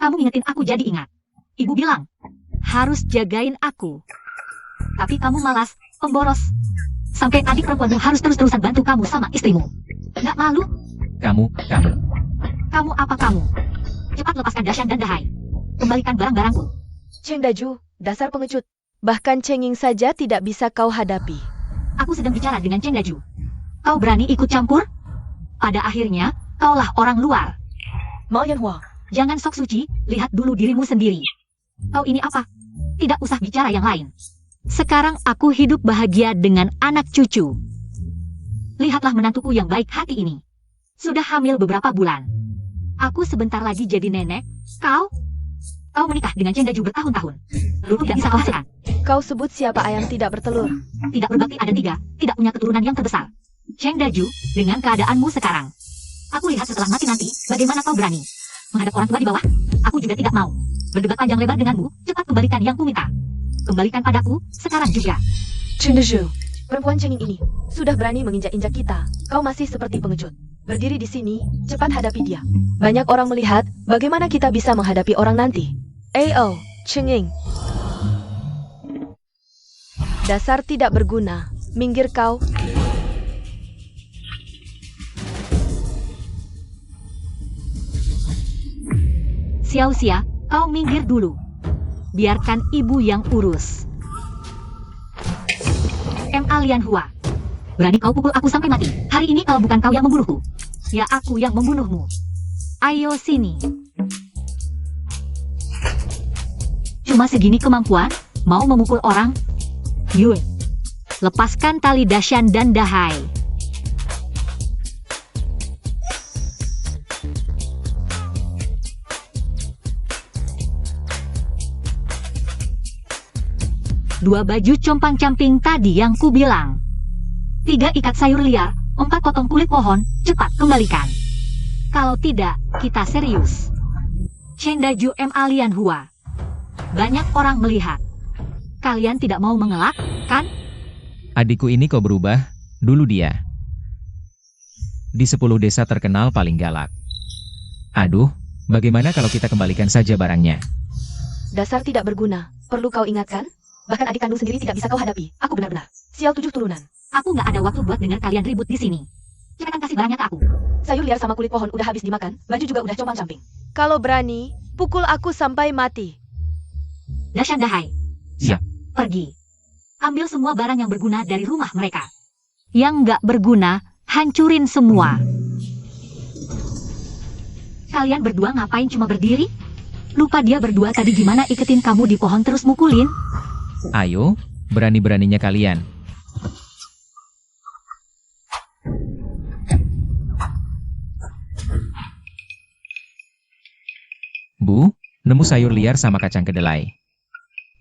Kamu ingetin aku jadi ingat. Ibu bilang, harus jagain aku. Tapi kamu malas, pemboros. Sampai adik perempuanmu harus terus-terusan bantu kamu sama istrimu. Nggak malu? Kamu. Kamu apa kamu? Cepat lepaskan Dashan dan Dahai. Kembalikan barang-barangku. Cheng Daju, dasar pengecut. Bahkan Chenging saja tidak bisa kau hadapi. Aku sedang bicara dengan Cheng Daju. Kau berani ikut campur? Pada akhirnya, kaulah orang luar. Mao Yanhua, Jangan sok suci, lihat dulu dirimu sendiri. Kau ini apa? Tidak usah bicara yang lain. Sekarang aku hidup bahagia dengan anak cucu. Lihatlah menantuku yang baik hati ini. Sudah hamil beberapa bulan. Aku sebentar lagi jadi nenek. Kau menikah dengan Cheng Daju bertahun-tahun. Dulu tidak bisa kau hasilkan. kau sebut siapa ayam tidak bertelur? Tidak berbakti ada 3, tidak punya keturunan yang terbesar. Cheng Daju, dengan keadaanmu sekarang. Aku lihat setelah mati nanti, bagaimana kau berani menghadap orang tua di bawah? Aku juga tidak mau berdebat panjang lebar denganmu. Cepat kembalikan yang kuminta. Kembalikan padaku, sekarang juga. Cheng Daju, perempuan Chenging ini sudah berani menginjak-injak kita. Kau masih seperti pengecut. Berdiri di sini, cepat hadapi dia. Banyak orang melihat bagaimana kita bisa menghadapi orang nanti. Chenging. Dasar tidak berguna. Minggir kau. Xiao Xia, kau minggir dulu. Biarkan ibu yang urus. M.A. Lianhua, berani kau pukul aku sampai mati. Hari ini kalau bukan kau yang membunuhku, ya aku yang membunuhmu. Ayo sini. Cuma segini kemampuan, mau memukul orang? Yue, lepaskan tali Dashan dan Dahai. Dua baju compang-camping tadi yang kubilang. 3 ikat sayur liar, 4 potong kulit pohon, cepat kembalikan. Kalau tidak, kita serius. Cheng Daju M.A. Lianhua. Banyak orang melihat. Kalian tidak mau mengelak, kan? Adikku ini kok berubah? Dulu dia di 10 desa terkenal paling galak. Aduh, bagaimana kalau kita kembalikan saja barangnya? Dasar tidak berguna. Perlu kau ingatkan? Bahkan adik kandung sendiri tidak bisa kau hadapi. Aku benar-benar sial 7 turunan. Aku nggak ada waktu buat dengar kalian ribut di sini. Cepetan kasih barangnya ke aku. Sayur liar sama kulit pohon udah habis dimakan. Baju juga udah compang-camping. Kalau berani, pukul aku sampai mati. Dashan Dahai. Siap. Pergi. Ambil semua barang yang berguna dari rumah mereka. Yang nggak berguna, hancurin semua. Kalian berdua ngapain cuma berdiri? Lupa dia berdua tadi gimana iketin kamu di pohon terus mukulin? Ayo, berani-beraninya kalian. Bu, nemu sayur liar sama kacang kedelai.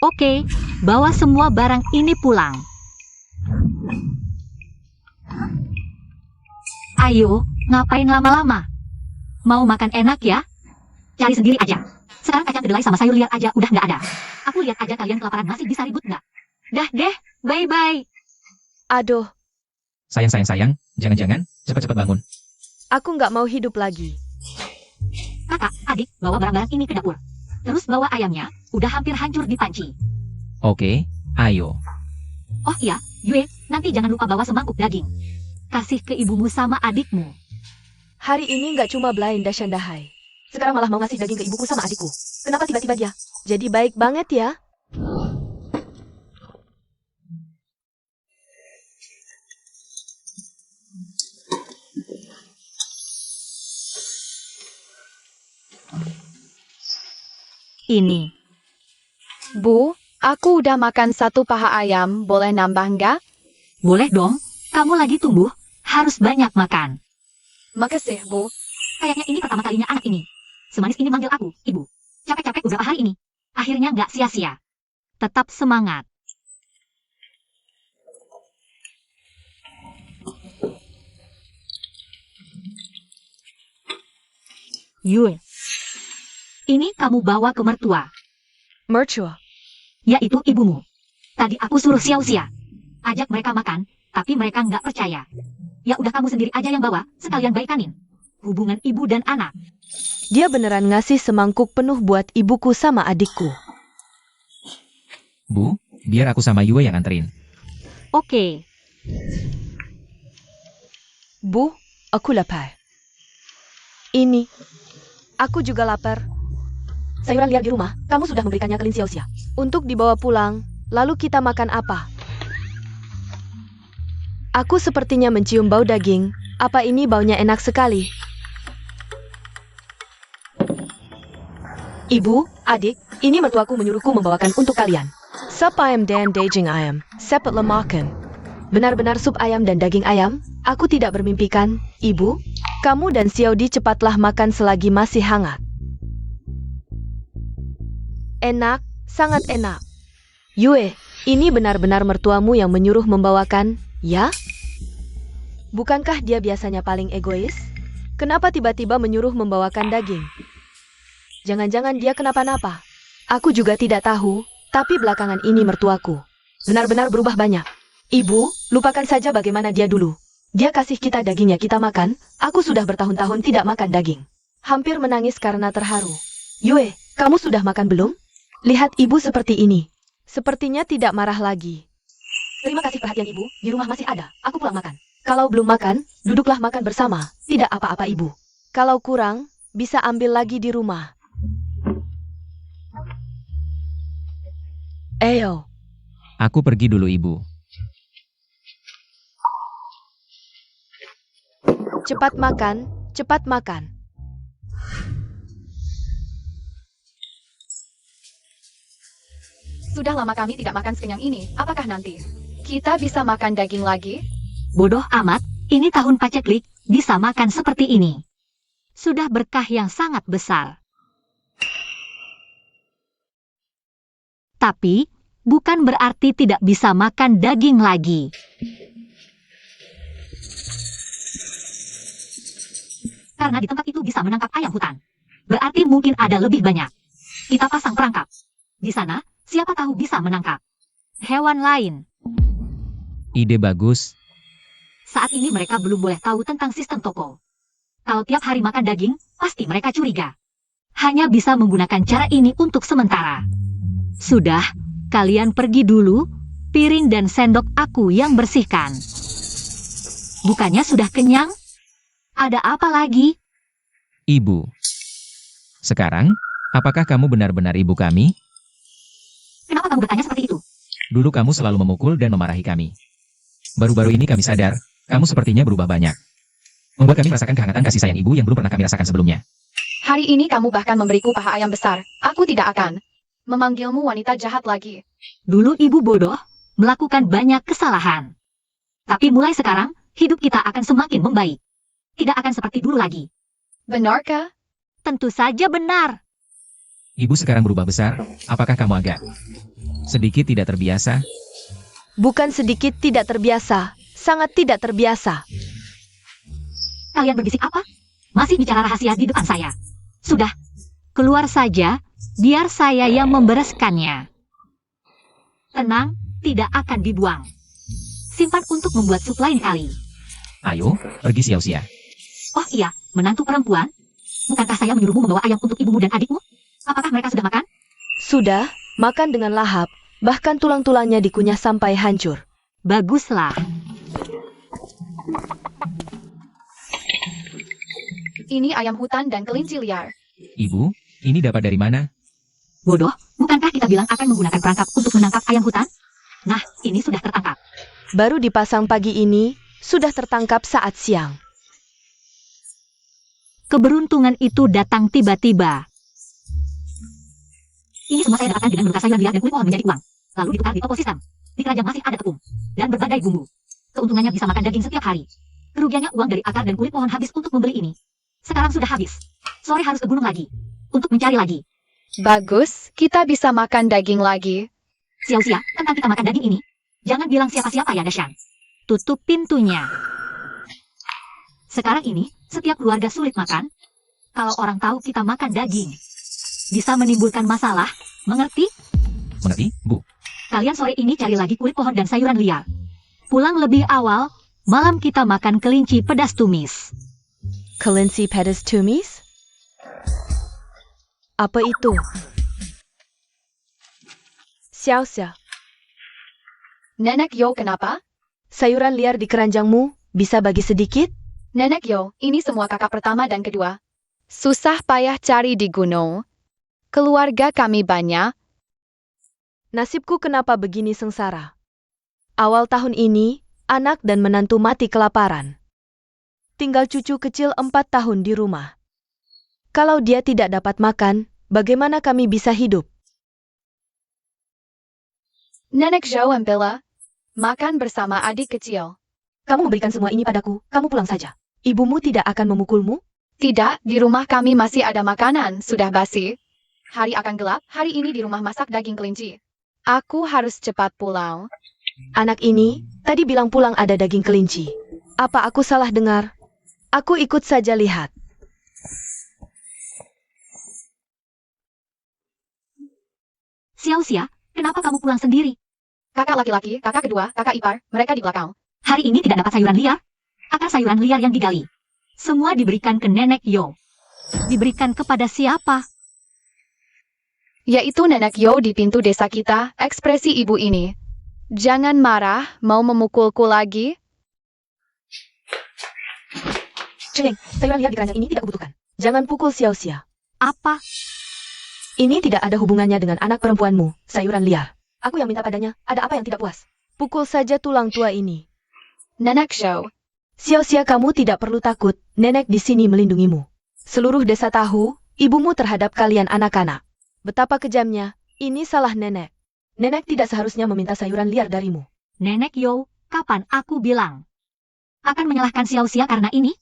Oke, bawa semua barang ini pulang. Ayo, ngapain lama-lama? Mau makan enak ya? Cari sendiri aja. Sekarang kacang kedelai sama sayur liar aja udah nggak ada. Aku lihat aja kalian kelaparan masih bisa ribut nggak? Dah deh, bye-bye. Aduh, Sayang, jangan-jangan, cepat-cepat bangun. Aku nggak mau hidup lagi. Kakak, adik, bawa barang-barang ini ke dapur. Terus bawa ayamnya, udah hampir hancur di panci. Oke, ayo. Oh iya, Yue, nanti jangan lupa bawa semangkuk daging. Kasih ke ibumu sama adikmu. Hari ini nggak cuma belain Dashandahai. Sekarang malah mau ngasih daging ke ibuku sama adikku. Kenapa tiba-tiba dia? Jadi baik banget ya. Ini. Bu, aku udah makan 1 paha ayam, boleh nambah nggak? Boleh dong, kamu lagi tumbuh, harus banyak makan. Makasih, Bu. Kayaknya ini pertama kalinya anak ini. Semanis ini manggil aku, ibu. Capek-capek beberapa hari ini. Akhirnya nggak sia-sia. Tetap semangat. Yue. Ini kamu bawa ke mertua, Mertua. yaitu ibumu. Tadi aku suruh Xiao-Xia. Ajak mereka makan, tapi mereka nggak percaya. Ya udah kamu sendiri aja yang bawa, sekalian baikanin. Hubungan ibu dan anak. Dia beneran ngasih semangkuk penuh buat ibuku sama adikku. Bu, biar aku sama Yue yang anterin. Oke. Bu, aku lapar. Ini. Aku juga lapar. Sayuran liar di rumah, kamu sudah memberikannya ke Lin Xiaoxia. Untuk dibawa pulang, lalu kita makan apa? Aku sepertinya mencium bau daging. Apa ini baunya enak sekali? Ibu, adik, ini mertuaku menyuruhku membawakan untuk kalian. Sup ayam dan daging ayam, sepet lemakan. Benar-benar sup ayam dan daging ayam? Aku tidak bermimpikan, ibu. Kamu dan Xiaodi cepatlah makan selagi masih hangat. Enak, sangat enak. Yue, ini benar-benar mertuamu yang menyuruh membawakan, ya? Bukankah dia biasanya paling egois? Kenapa tiba-tiba menyuruh membawakan daging? Jangan-jangan dia kenapa-napa? Aku juga tidak tahu, tapi belakangan ini mertuaku benar-benar berubah banyak. Ibu, lupakan saja bagaimana dia dulu. Dia kasih kita dagingnya kita makan, aku sudah bertahun-tahun tidak makan daging. Hampir menangis karena terharu. Yue, kamu sudah makan belum? Lihat ibu seperti ini. Sepertinya tidak marah lagi. Terima kasih perhatian ibu, di rumah masih ada, aku pulang makan. Kalau belum makan, duduklah makan bersama, tidak apa-apa ibu. Kalau kurang, bisa ambil lagi di rumah. Eyo. Aku pergi dulu, Ibu. Cepat makan, cepat makan. Sudah lama kami tidak makan sekenyang ini. Apakah nanti kita bisa makan daging lagi? Bodoh amat, ini tahun paceklik, bisa makan seperti ini. Sudah berkah yang sangat besar. Tapi, bukan berarti tidak bisa makan daging lagi. Karena di tempat itu bisa menangkap ayam hutan. Berarti mungkin ada lebih banyak. Kita pasang perangkap. Di sana, siapa tahu bisa menangkap hewan lain. Ide bagus. Saat ini mereka belum boleh tahu tentang sistem toko. Kalau tiap hari makan daging, pasti mereka curiga. Hanya bisa menggunakan cara ini untuk sementara. Sudah, kalian pergi dulu, piring dan sendok aku yang bersihkan. Bukannya sudah kenyang? Ada apa lagi? Ibu. Sekarang, apakah kamu benar-benar ibu kami? Kenapa kamu bertanya seperti itu? Dulu kamu selalu memukul dan memarahi kami. Baru-baru ini kami sadar, kamu sepertinya berubah banyak. Membuat kami merasakan kehangatan kasih sayang ibu yang belum pernah kami rasakan sebelumnya. Hari ini kamu bahkan memberiku paha ayam besar. Aku tidak akan memanggilmu wanita jahat lagi. Dulu ibu bodoh, melakukan banyak kesalahan. Tapi mulai sekarang, hidup kita akan semakin membaik. Tidak akan seperti dulu lagi. Benarkah? Tentu saja benar. Ibu sekarang berubah besar, apakah kamu agak sedikit tidak terbiasa? Bukan sedikit tidak terbiasa, sangat tidak terbiasa. Kalian berbisik apa? Masih bicara rahasia di depan saya. Sudah, keluar saja, biar saya yang membereskannya. Tenang, tidak akan dibuang. Simpan untuk membuat sup lain kali. Ayo, pergi Xiaoxia. Oh iya, menantu perempuan. Bukankah saya menyuruhmu membawa ayam untuk ibumu dan adikmu? Apakah mereka sudah makan? Sudah, makan dengan lahap, bahkan tulang-tulangnya dikunyah sampai hancur. Baguslah. Ini ayam hutan dan kelinci liar. Ibu, ini dapat dari mana? Bodoh, bukankah kita bilang akan menggunakan perangkap untuk menangkap ayam hutan? Nah, ini sudah tertangkap. Baru dipasang pagi ini, sudah tertangkap saat siang. Keberuntungan itu datang tiba-tiba. Ini semua saya dapatkan dengan menukar sayuran liar dan kulit pohon menjadi uang. Lalu ditukar di toko sistem. Di keranjang masih ada tepung dan berbagai bumbu. Keuntungannya bisa makan daging setiap hari. Kerugiannya uang dari akar dan kulit pohon habis untuk membeli ini. Sekarang sudah habis. Sore harus ke gunung lagi. Untuk mencari lagi. Bagus, kita bisa makan daging lagi. Xiao-Xia, tentang kita makan daging ini. Jangan bilang siapa-siapa ya, Dashan. Tutup pintunya. Sekarang ini, setiap keluarga sulit makan. Kalau orang tahu kita makan daging, bisa menimbulkan masalah. Mengerti? Mengerti, Bu? Kalian sore ini cari lagi kulit pohon dan sayuran liar. Pulang lebih awal, malam kita makan kelinci pedas tumis. Kelinci pedas tumis? Apa itu? Xiao-Xia, Nenek Yo, kenapa? sayuran liar di keranjangmu, bisa bagi sedikit? Nenek Yo, ini semua kakak pertama dan kedua. Susah payah cari di gunung. Keluarga kami banyak. Nasibku kenapa begini sengsara? Awal tahun ini, anak dan menantu mati kelaparan. Tinggal cucu kecil 4 tahun di rumah. Kalau dia tidak dapat makan, bagaimana kami bisa hidup? Nenek Zhou Ampela, makan bersama adik kecil. Kamu memberikan semua ini padaku, kamu pulang saja. Ibumu tidak akan memukulmu? Tidak, di rumah kami masih ada makanan, sudah basi. Hari akan gelap, hari ini di rumah masak daging kelinci. Aku harus cepat pulang. Anak ini, tadi bilang pulang ada daging kelinci. Apa aku salah dengar? Aku ikut saja lihat. Xiao-Xia, kenapa kamu pulang sendiri? Kakak laki-laki, kakak kedua, kakak ipar, mereka di belakang. Hari ini tidak dapat sayuran liar. Akar sayuran liar yang digali. Semua diberikan ke Nenek Yo. Diberikan kepada siapa? Yaitu Nenek Yo di pintu desa kita, ekspresi ibu ini. Jangan marah, mau memukulku lagi? Ceng, sayuran liar di keranjang ini tidak kubutuhkan. Jangan pukul Xiao-Xia. Apa? Ini tidak ada hubungannya dengan anak perempuanmu, sayuran liar. Aku yang minta padanya, ada apa yang tidak puas? Pukul saja tulang tua ini. Nenek Zhou, Xiao-Xia, kamu tidak perlu takut, nenek di sini melindungimu. Seluruh desa tahu, ibumu terhadap kalian anak-anak. Betapa kejamnya, ini salah nenek. Nenek tidak seharusnya meminta sayuran liar darimu. Nenek Yo, kapan aku bilang? Akan menyalahkan Xiao-Xia karena ini?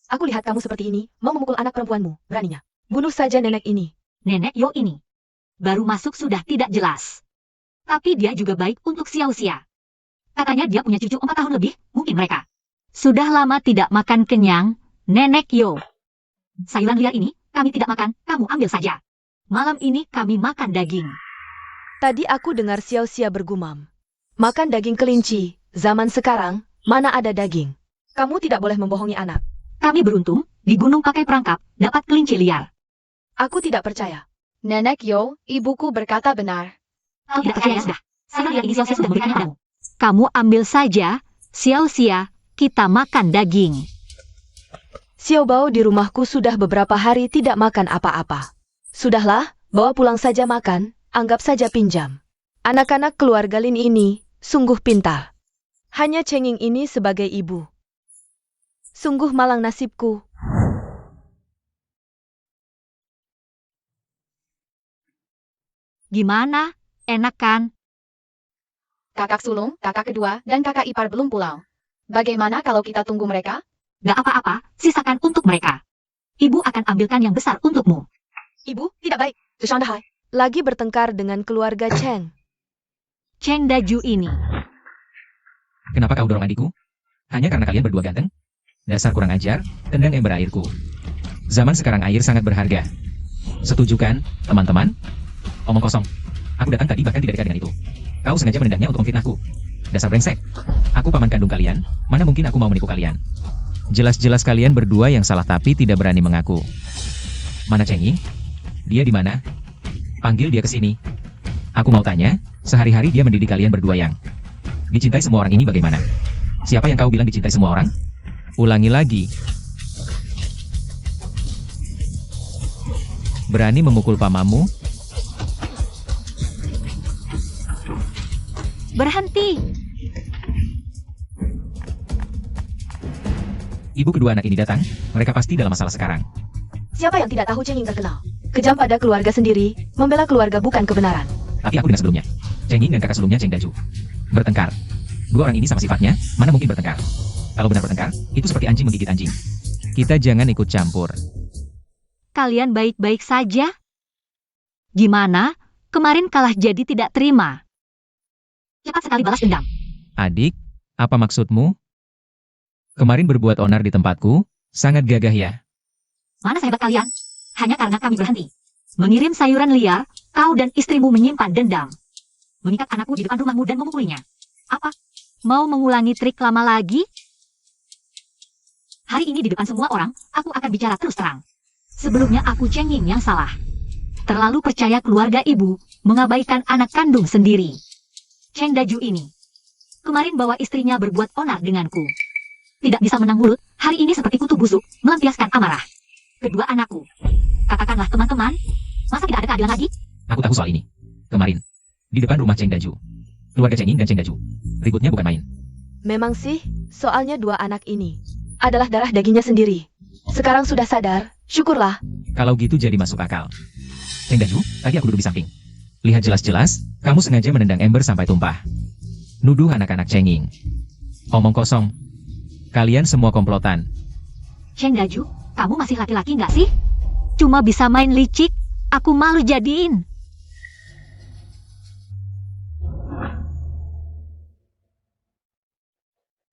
Aku lihat kamu seperti ini, mau memukul anak perempuanmu, beraninya. Bunuh saja nenek ini. Nenek Yo ini. Baru masuk sudah tidak jelas. Tapi dia juga baik untuk Xiao-Xia. Katanya dia punya cucu 4 tahun lebih, mungkin mereka. Sudah lama tidak makan kenyang, Nenek Yo. Sayuran liar ini, kami tidak makan, kamu ambil saja. Malam ini kami makan daging. Tadi aku dengar Xiao-Xia bergumam. Makan daging kelinci, zaman sekarang, mana ada daging? Kamu tidak boleh membohongi anak. Kami beruntung, di gunung pakai perangkap, dapat kelinci liar. Aku tidak percaya. Nenek Yo, ibuku berkata benar. Kalau tidak percaya sudah. Sayuran liar ini Xiao-Xia sudah memberikannya padamu. Kamu ambil saja, Xiao-Xia, kita makan daging. Xiao Bao di rumahku sudah beberapa hari tidak makan apa-apa. Sudahlah, bawa pulang saja makan, anggap saja pinjam. Anak-anak keluarga Lin ini, sungguh pintar. Hanya cenging ini sebagai ibu. Sungguh malang nasibku. Gimana? Enak kan? Kakak sulung, kakak kedua, dan kakak ipar belum pulang. Bagaimana kalau kita tunggu mereka? Gak apa-apa, sisakan untuk mereka. Ibu akan ambilkan yang besar untukmu. Ibu, tidak baik. Hai. Lagi bertengkar dengan keluarga Cheng. Cheng Daju ini. Kenapa kau dorong adikku? Hanya karena kalian berdua ganteng? Dasar kurang ajar, tendang ember airku. Zaman sekarang air sangat berharga. Setuju kan, teman-teman? Omong kosong. Aku datang tadi bahkan tidak dekat dengan itu. Kau sengaja menendangnya untuk memfitnahku. Dasar brengsek. Aku paman kandung kalian, mana mungkin aku mau menipu kalian. Jelas-jelas kalian berdua yang salah tapi tidak berani mengaku. Mana Cheng Ying? Dia di mana? Panggil dia ke sini. Aku mau tanya, sehari-hari dia mendidik kalian berdua yang dicintai semua orang ini bagaimana? Siapa yang kau bilang dicintai semua orang? Ulangi lagi. Berani memukul pamamu? Berhenti. Ibu kedua anak ini datang, mereka pasti dalam masalah sekarang. Siapa yang tidak tahu Cheng Ying terkenal? Kejam pada keluarga sendiri, membela keluarga bukan kebenaran. Tapi aku dengar sebelumnya, Cheng Ying dan kakak sebelumnya Cheng Daju bertengkar. Dua orang ini sama sifatnya, mana mungkin bertengkar? Kalau benar bertengkar, itu seperti anjing menggigit anjing. Kita jangan ikut campur. Kalian baik-baik saja? Gimana? Kemarin kalah jadi tidak terima. Cepat sekali balas dendam. Adik, apa maksudmu? Kemarin berbuat onar di tempatku, sangat gagah ya. Mana hebat kalian? Hanya karena kami berhenti mengirim sayuran liar, kau dan istrimu menyimpan dendam. Mengikat anakku di depan rumahmu dan memukulinya. Apa? Mau mengulangi trik lama lagi? Hari ini di depan semua orang, aku akan bicara terus terang. Sebelumnya aku Cheng Ying yang salah. Terlalu percaya keluarga ibu, mengabaikan anak kandung sendiri. Cheng Daju ini kemarin bawa istrinya berbuat onar denganku. Tidak bisa menang mulut, hari ini seperti kutu busuk, melampiaskan amarah. Kedua anakku, katakanlah teman-teman, masa tidak ada keadilan lagi? Aku tahu soal ini. Kemarin, di depan rumah Cheng Daju. Keluarga Cheng Ying dan Cheng Daju. Ributnya bukan main. Memang sih, soalnya dua anak ini adalah darah dagingnya sendiri. Sekarang sudah sadar, syukurlah. Kalau gitu jadi masuk akal. Cheng Daju, tadi aku duduk di samping. Lihat jelas-jelas, kamu sengaja menendang ember sampai tumpah. Nuduh anak-anak Cheng Ying. Omong kosong. Kalian semua komplotan. Cheng Daju, kamu masih laki-laki nggak sih? Cuma bisa main licik, aku malu jadiin.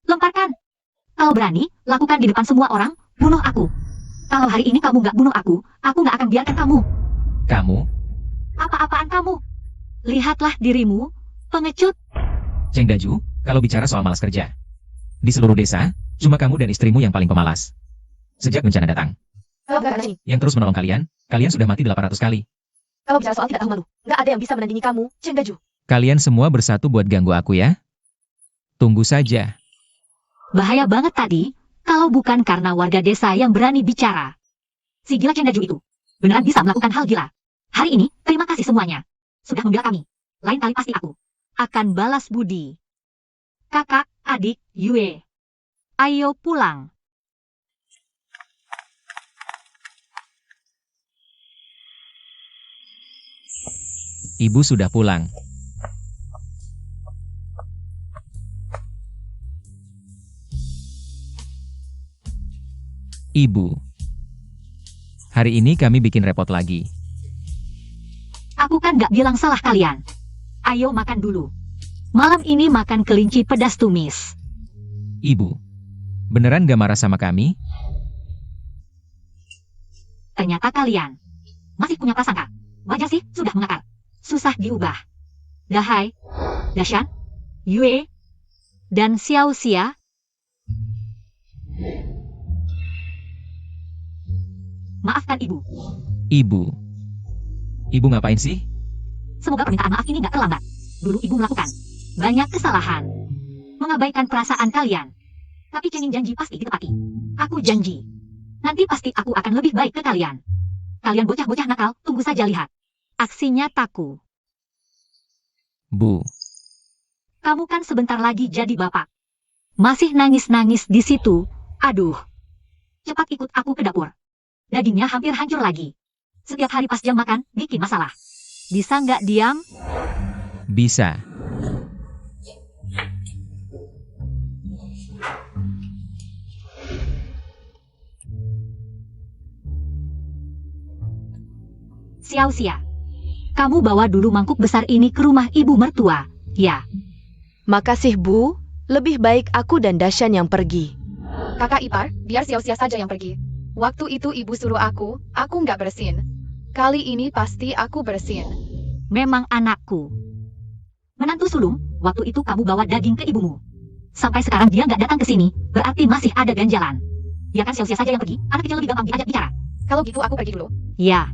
Lemparkan. Kalau berani, lakukan di depan semua orang, bunuh aku. Kalau hari ini kamu nggak bunuh aku nggak akan biarkan kamu. Kamu, Apa-apaan kamu? Lihatlah dirimu, pengecut. Cheng Daju, kalau bicara soal malas kerja. Di seluruh desa, cuma kamu dan istrimu yang paling pemalas. Sejak bencana datang, Kalau bukan ini, yang terus menolong kalian, kalian sudah mati 800 kali. kalau bicara soal tidak tahu malu, nggak ada yang bisa menandingi kamu, Cheng Daju. Kalian semua bersatu buat ganggu aku ya. Tunggu saja. Bahaya banget tadi, kalau bukan karena warga desa yang berani bicara. Si gila Cheng Daju itu, beneran bisa melakukan hal gila. Hari ini, terima kasih semuanya. Sudah membela kami. Lain kali pasti aku akan balas budi. Kakak, adik, Yue. Ayo pulang. Ibu sudah pulang. Ibu, hari ini kami bikin repot lagi. Aku kan gak bilang salah kalian. Ayo makan dulu. Malam ini makan kelinci pedas tumis. Ibu, beneran gak marah sama kami? Ternyata kalian masih punya prasangka. Wajar sih, sudah mengakar. Susah diubah. Dahai, Dashan, Yue, dan Xiao Xia. Maafkan ibu. Ibu ngapain sih? Semoga permintaan maaf ini gak terlambat. Dulu ibu melakukan banyak kesalahan. Mengabaikan perasaan kalian. Tapi Cheng Ying janji pasti ditepati. Aku janji. Nanti pasti aku akan lebih baik ke kalian. Kalian bocah-bocah nakal, tunggu saja lihat. Aksi nyataku. Bu, Kamu kan sebentar lagi jadi bapak. Masih nangis-nangis di situ. Aduh. Cepat ikut aku ke dapur. Dagingnya hampir hancur lagi. Setiap hari pas jam makan, bikin masalah. Bisa nggak diam? bisa. Xiao Xia. Kamu bawa dulu mangkuk besar ini ke rumah ibu mertua, ya. Makasih Bu, lebih baik aku dan Dashan yang pergi. Kakak ipar, biar Xiao-Xia saja yang pergi. Waktu itu ibu suruh aku nggak bersin. Kali ini pasti aku bersin. Memang anakku. Menantu sulung, waktu itu kamu bawa daging ke ibumu. Sampai sekarang dia nggak datang ke sini, berarti masih ada ganjalan. Biarkan Xiao-Xia saja yang pergi, anak kecil lebih gampang diajak bicara. Kalau gitu aku pergi dulu. Ya.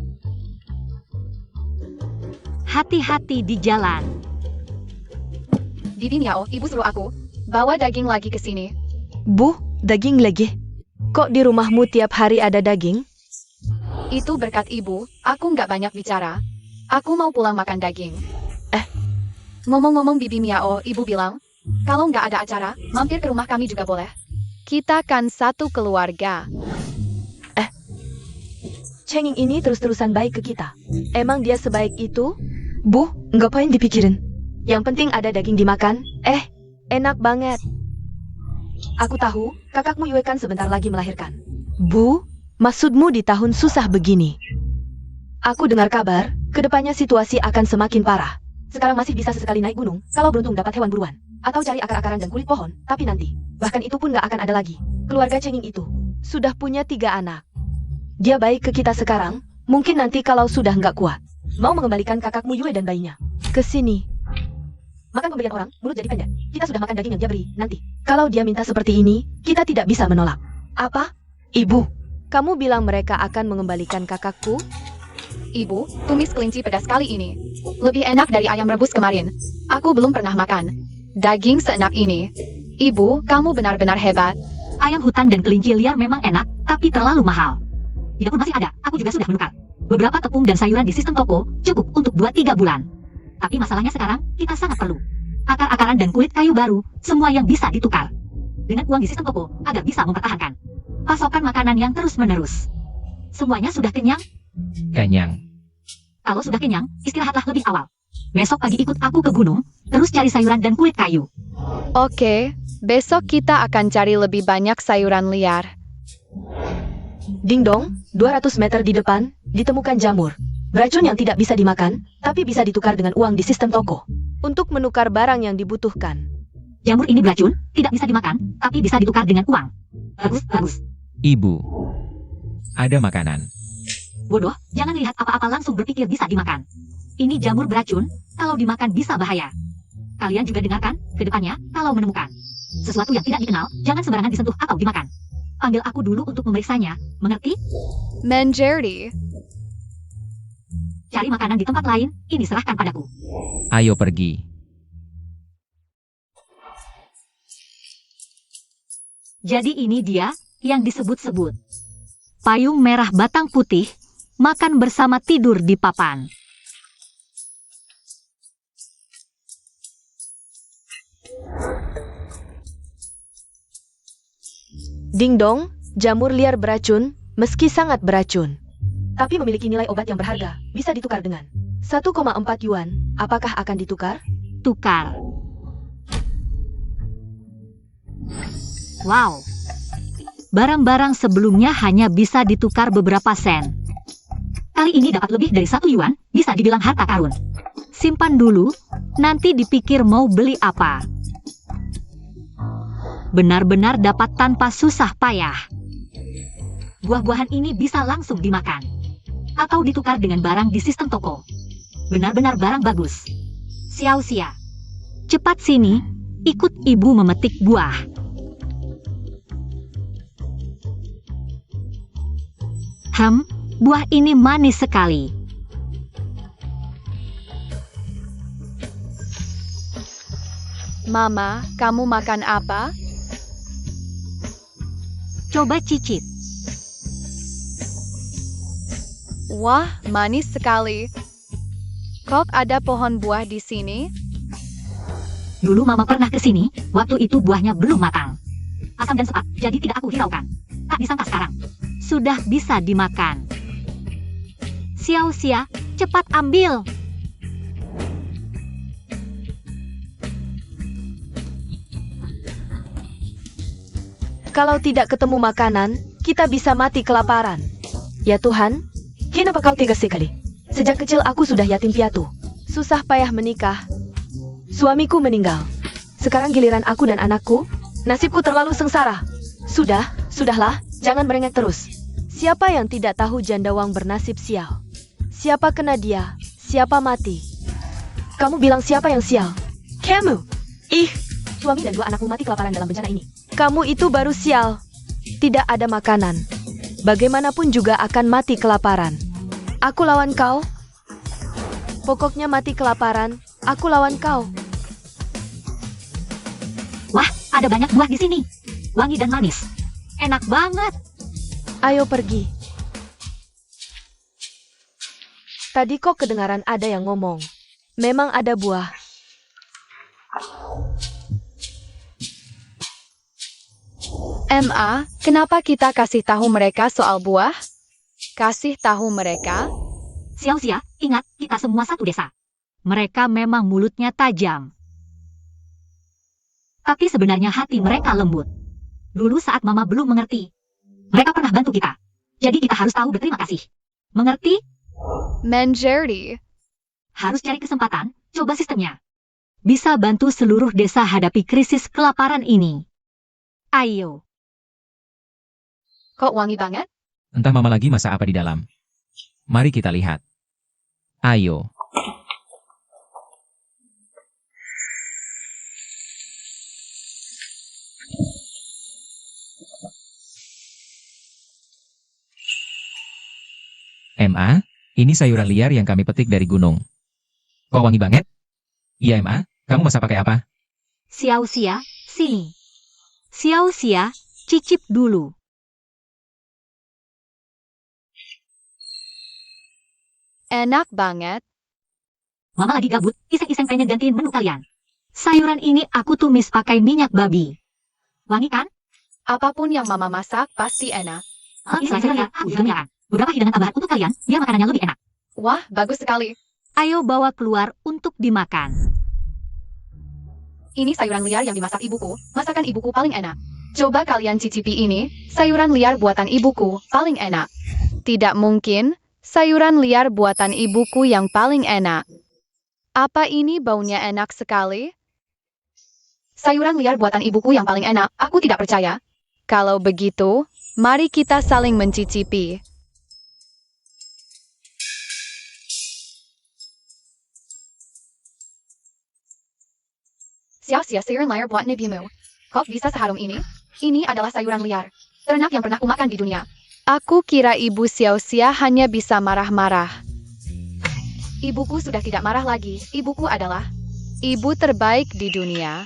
Hati-hati di jalan. Bibi Miao, ibu suruh aku bawa daging lagi ke sini. Bu, daging lagi? Kok di rumahmu tiap hari ada daging? Itu berkat ibu, aku nggak banyak bicara. Aku mau pulang makan daging. Ngomong-ngomong Bibi Miao, ibu bilang, kalau nggak ada acara, mampir ke rumah kami juga boleh. Kita kan satu keluarga. Chenging ini terus-terusan baik ke kita. Emang dia sebaik itu? Bu, ngapain dipikirin? Yang penting ada daging dimakan. Enak banget. Aku tahu, kakakmu Yue kan sebentar lagi melahirkan. Bu, maksudmu di tahun susah begini? Aku dengar kabar, kedepannya situasi akan semakin parah. Sekarang masih bisa sesekali naik gunung, kalau beruntung dapat hewan buruan. Atau cari akar-akaran dan kulit pohon, tapi nanti. Bahkan itu pun gak akan ada lagi. Keluarga Chenging itu sudah punya 3 anak. Dia baik ke kita sekarang, mungkin nanti kalau sudah nggak kuat, mau mengembalikan kakakmu Yue dan bayinya ke sini. Makan pemberian orang, mulut jadi pendek. Kita sudah makan daging yang dia beri, nanti. Kalau dia minta seperti ini, kita tidak bisa menolak. Apa? Ibu, kamu bilang mereka akan mengembalikan kakakku? Ibu, tumis kelinci pedas kali ini lebih enak dari ayam rebus kemarin. Aku belum pernah makan daging seenak ini. Ibu, kamu benar-benar hebat. Ayam hutan dan kelinci liar memang enak, tapi terlalu mahal. Tidak pun masih ada, aku juga sudah menukar. Beberapa tepung dan sayuran di sistem toko cukup untuk 2-3 bulan. Tapi masalahnya sekarang, kita sangat perlu akar-akaran dan kulit kayu baru, semua yang bisa ditukar dengan uang di sistem toko agar bisa mempertahankan pasokan makanan yang terus-menerus. Semuanya sudah kenyang? Kenyang. Kalau sudah kenyang, istirahatlah lebih awal. Besok pagi ikut aku ke gunung, terus cari sayuran dan kulit kayu. Oke, besok kita akan cari lebih banyak sayuran liar. Ding dong, 200 meter di depan, ditemukan jamur. Beracun yang tidak bisa dimakan, tapi bisa ditukar dengan uang di sistem toko. Untuk menukar barang yang dibutuhkan. Jamur ini beracun, tidak bisa dimakan, tapi bisa ditukar dengan uang. Bagus, bagus. Ibu. Ada makanan. Bodoh, jangan lihat apa-apa langsung berpikir bisa dimakan. Ini jamur beracun, kalau dimakan bisa bahaya. Kalian juga dengarkan, ke depannya, kalau menemukan sesuatu yang tidak dikenal, jangan sembarangan disentuh atau dimakan. Panggil aku dulu untuk memeriksanya, mengerti? Menjadi. Cari makanan di tempat lain, ini serahkan padaku. Ayo pergi. Jadi ini dia, yang disebut-sebut payung merah batang putih, makan bersama tidur di papan. Ding dong, jamur liar beracun, meski sangat beracun. Tapi memiliki nilai obat yang berharga, bisa ditukar dengan 1,4 yuan. Apakah akan ditukar? Tukar. Wow. Barang-barang sebelumnya hanya bisa ditukar beberapa sen. Kali ini dapat lebih dari 1 yuan, bisa dibilang harta karun. Simpan dulu, nanti dipikir mau beli apa. Benar-benar dapat tanpa susah payah. Buah-buahan ini bisa langsung dimakan atau ditukar dengan barang di sistem toko. Benar-benar barang bagus. Xiao-Xia, cepat sini, ikut ibu memetik buah. Buah ini manis sekali. Mama, kamu makan apa? Coba cicip. Wah, manis sekali. Kok ada pohon buah di sini? Dulu Mama pernah ke sini, waktu itu buahnya belum matang. Asam dan sepat, jadi tidak aku hiraukan. Tak disangka sekarang sudah bisa dimakan. Xiao-Xia, cepat ambil. Kalau tidak ketemu makanan, kita bisa mati kelaparan. Ya Tuhan, kenapa kau tega sekali? Sejak kecil aku sudah yatim piatu. Susah payah menikah. Suamiku meninggal. Sekarang giliran aku dan anakku. Nasibku terlalu sengsara. Sudahlah, jangan merengek terus. Siapa yang tidak tahu Jandawang bernasib sial? Siapa kena dia? Siapa mati? Kamu bilang siapa yang sial? Kamu! Suami dan 2 anakmu mati kelaparan dalam bencana ini. Kamu itu baru sial. Tidak ada makanan. Bagaimanapun juga akan mati kelaparan. Aku lawan kau. Pokoknya mati kelaparan, aku lawan kau. Wah, ada banyak buah di sini. Wangi dan manis. Enak banget. Ayo pergi. Tadi kok kedengaran ada yang ngomong. Memang ada buah. MA, kenapa kita kasih tahu mereka soal buah? Kasih tahu mereka? Xiao Xia, ingat, kita semua satu desa. Mereka memang mulutnya tajam. Tapi sebenarnya hati mereka lembut. Dulu saat Mama belum mengerti, mereka pernah bantu kita. Jadi kita harus tahu berterima kasih. Mengerti? Menjadi. Harus cari kesempatan, coba sistemnya. Bisa bantu seluruh desa hadapi krisis kelaparan ini. Ayo. Kok wangi banget? Entah Mama lagi masak apa di dalam. Mari kita lihat. Ayo. MA, ini sayuran liar yang kami petik dari gunung. Kok wangi banget? Iya MA, kamu masak pakai apa? Xiao Xia, sini. Xiao Xia, cicip dulu. Enak banget. Mama lagi gabut, iseng-iseng pengen gantiin menu kalian. Sayuran ini aku tumis pakai minyak babi. Wangi kan? Apapun yang Mama masak pasti enak. Ini sayuran liar, kan? Beberapa hidangan tambahan untuk kalian, biar makanannya lebih enak. Wah, bagus sekali. Ayo bawa keluar untuk dimakan. Ini sayuran liar yang dimasak ibuku. Masakan ibuku paling enak. Coba kalian cicipi ini, sayuran liar buatan ibuku paling enak. Tidak mungkin, sayuran liar buatan ibuku yang paling enak. Apa ini baunya enak sekali? Sayuran liar buatan ibuku yang paling enak, aku tidak percaya. Kalau begitu, mari kita saling mencicipi. Xiao Xia, sayuran liar buatan ibumu. Kok bisa seharum ini? Ini adalah sayuran liar. Ternak yang pernah kumakan di dunia. Aku kira ibu Xiao Xia hanya bisa marah-marah. Ibuku sudah tidak marah lagi. Ibuku adalah ibu terbaik di dunia.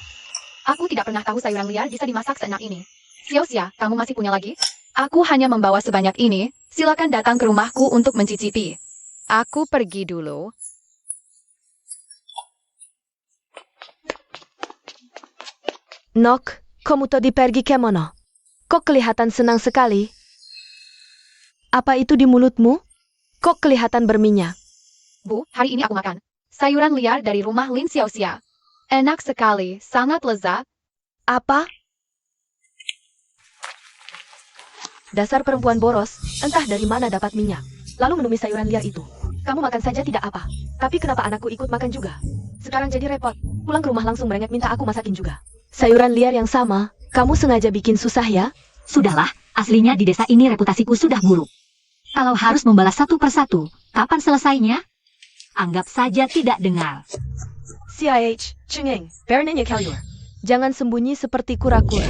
Aku tidak pernah tahu sayuran liar bisa dimasak seenak ini. Xiao Xia, kamu masih punya lagi? Aku hanya membawa sebanyak ini. Silakan datang ke rumahku untuk mencicipi. Aku pergi dulu. Nok, kamu tadi pergi kemana? Kok kelihatan senang sekali? Apa itu di mulutmu? Kok kelihatan berminyak? Bu, hari ini aku makan sayuran liar dari rumah Lin Xiao Xia. Enak sekali, sangat lezat. Apa? Dasar perempuan boros, entah dari mana dapat minyak. Lalu menumis sayuran liar itu. Kamu makan saja tidak apa. Tapi kenapa anakku ikut makan juga? Sekarang jadi repot. Pulang ke rumah langsung merengek minta aku masakin juga. Sayuran liar yang sama, kamu sengaja bikin susah ya? Sudahlah, aslinya di desa ini reputasiku sudah buruk. Kalau harus membalas satu persatu, kapan selesainya? Anggap saja tidak dengar. CIH, Chengeng, Bernenya Kalyur. Jangan sembunyi seperti kura-kura.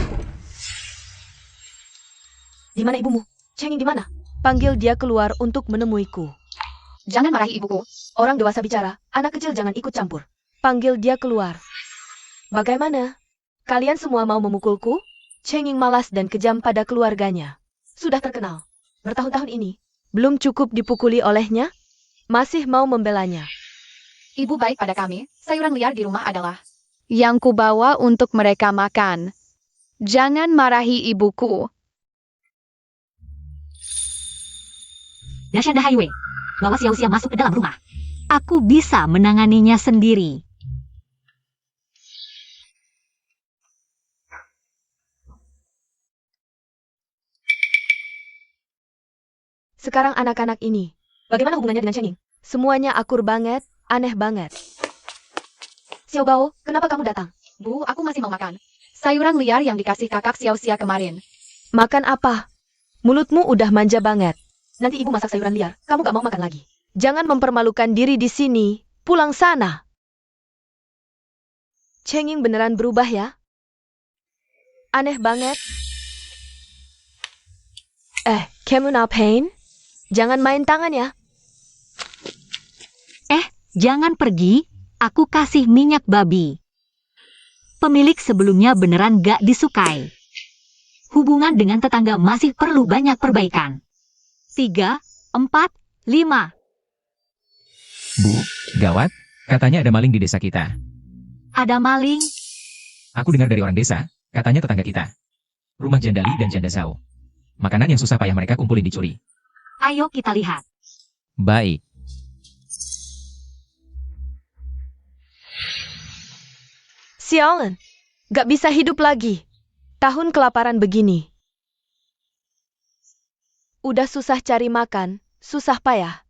Di mana ibumu? Chengeng di mana? Panggil dia keluar untuk menemuiku. Jangan marahi ibuku. Orang dewasa bicara, anak kecil jangan ikut campur. Panggil dia keluar. Bagaimana? Kalian semua mau memukulku? Chengeng malas dan kejam pada keluarganya. Sudah terkenal. Bertahun-tahun ini, belum cukup dipukuli olehnya? Masih mau membelanya. Ibu baik pada kami. Sayuran liar di rumah adalah yang kubawa untuk mereka makan. Jangan marahi ibuku. Dasyat Dahaiwe, bawa Xiao Xia masuk ke dalam rumah. Aku bisa menanganinya sendiri. Sekarang anak-anak ini, bagaimana hubungannya dengan Chengeng? Semuanya akur banget, aneh banget. Xiao Bao, kenapa kamu datang? Bu, aku masih mau makan sayuran liar yang dikasih kakak Xiao Xia kemarin. Makan apa? Mulutmu udah manja banget. Nanti ibu masak sayuran liar, kamu gak mau makan lagi. Jangan mempermalukan diri di sini. Pulang sana. Chengeng beneran berubah ya? Aneh banget. Kamu ngapain? Jangan main tangan ya. Jangan pergi, aku kasih minyak babi. Pemilik sebelumnya beneran gak disukai. Hubungan dengan tetangga masih perlu banyak perbaikan. 3, 4, 5. Bu, gawat, katanya ada maling di desa kita. Ada maling? Aku dengar dari orang desa, katanya tetangga kita. Rumah Jandali dan Janda Zhao. Makanan yang susah payah mereka kumpulin dicuri. Ayo kita lihat. Baik. Sialan, gak bisa hidup lagi. Tahun kelaparan begini. Udah susah cari makan, susah payah.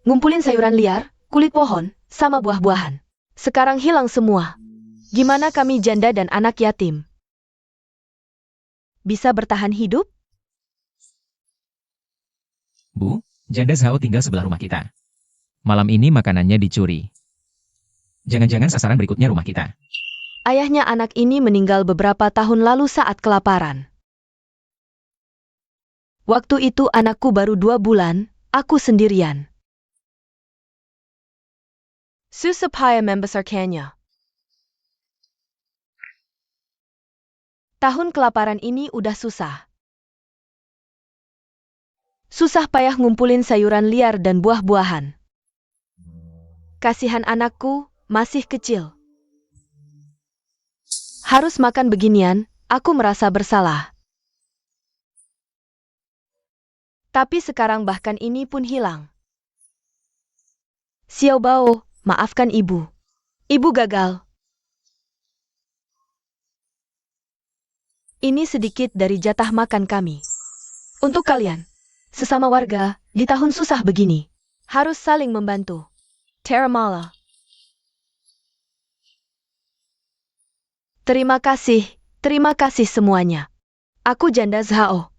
Ngumpulin sayuran liar, kulit pohon, sama buah-buahan. Sekarang hilang semua. Gimana kami janda dan anak yatim? Bisa bertahan hidup? Bu, Janda Zhao tinggal sebelah rumah kita. Malam ini makanannya dicuri. Jangan-jangan sasaran berikutnya rumah kita. Ayahnya anak ini meninggal beberapa tahun lalu saat kelaparan. Waktu itu anakku baru 2 bulan, aku sendirian. Susah payah membesarkannya. Tahun kelaparan ini udah susah. Susah payah ngumpulin sayuran liar dan buah-buahan. Kasihan anakku, masih kecil. Harus makan beginian, aku merasa bersalah. Tapi sekarang bahkan ini pun hilang. Xiao Bao, maafkan ibu. Ibu gagal. Ini sedikit dari jatah makan kami. Untuk kalian, sesama warga, di tahun susah begini, harus saling membantu. Teramala. Terima kasih semuanya. Aku Janda Zhao.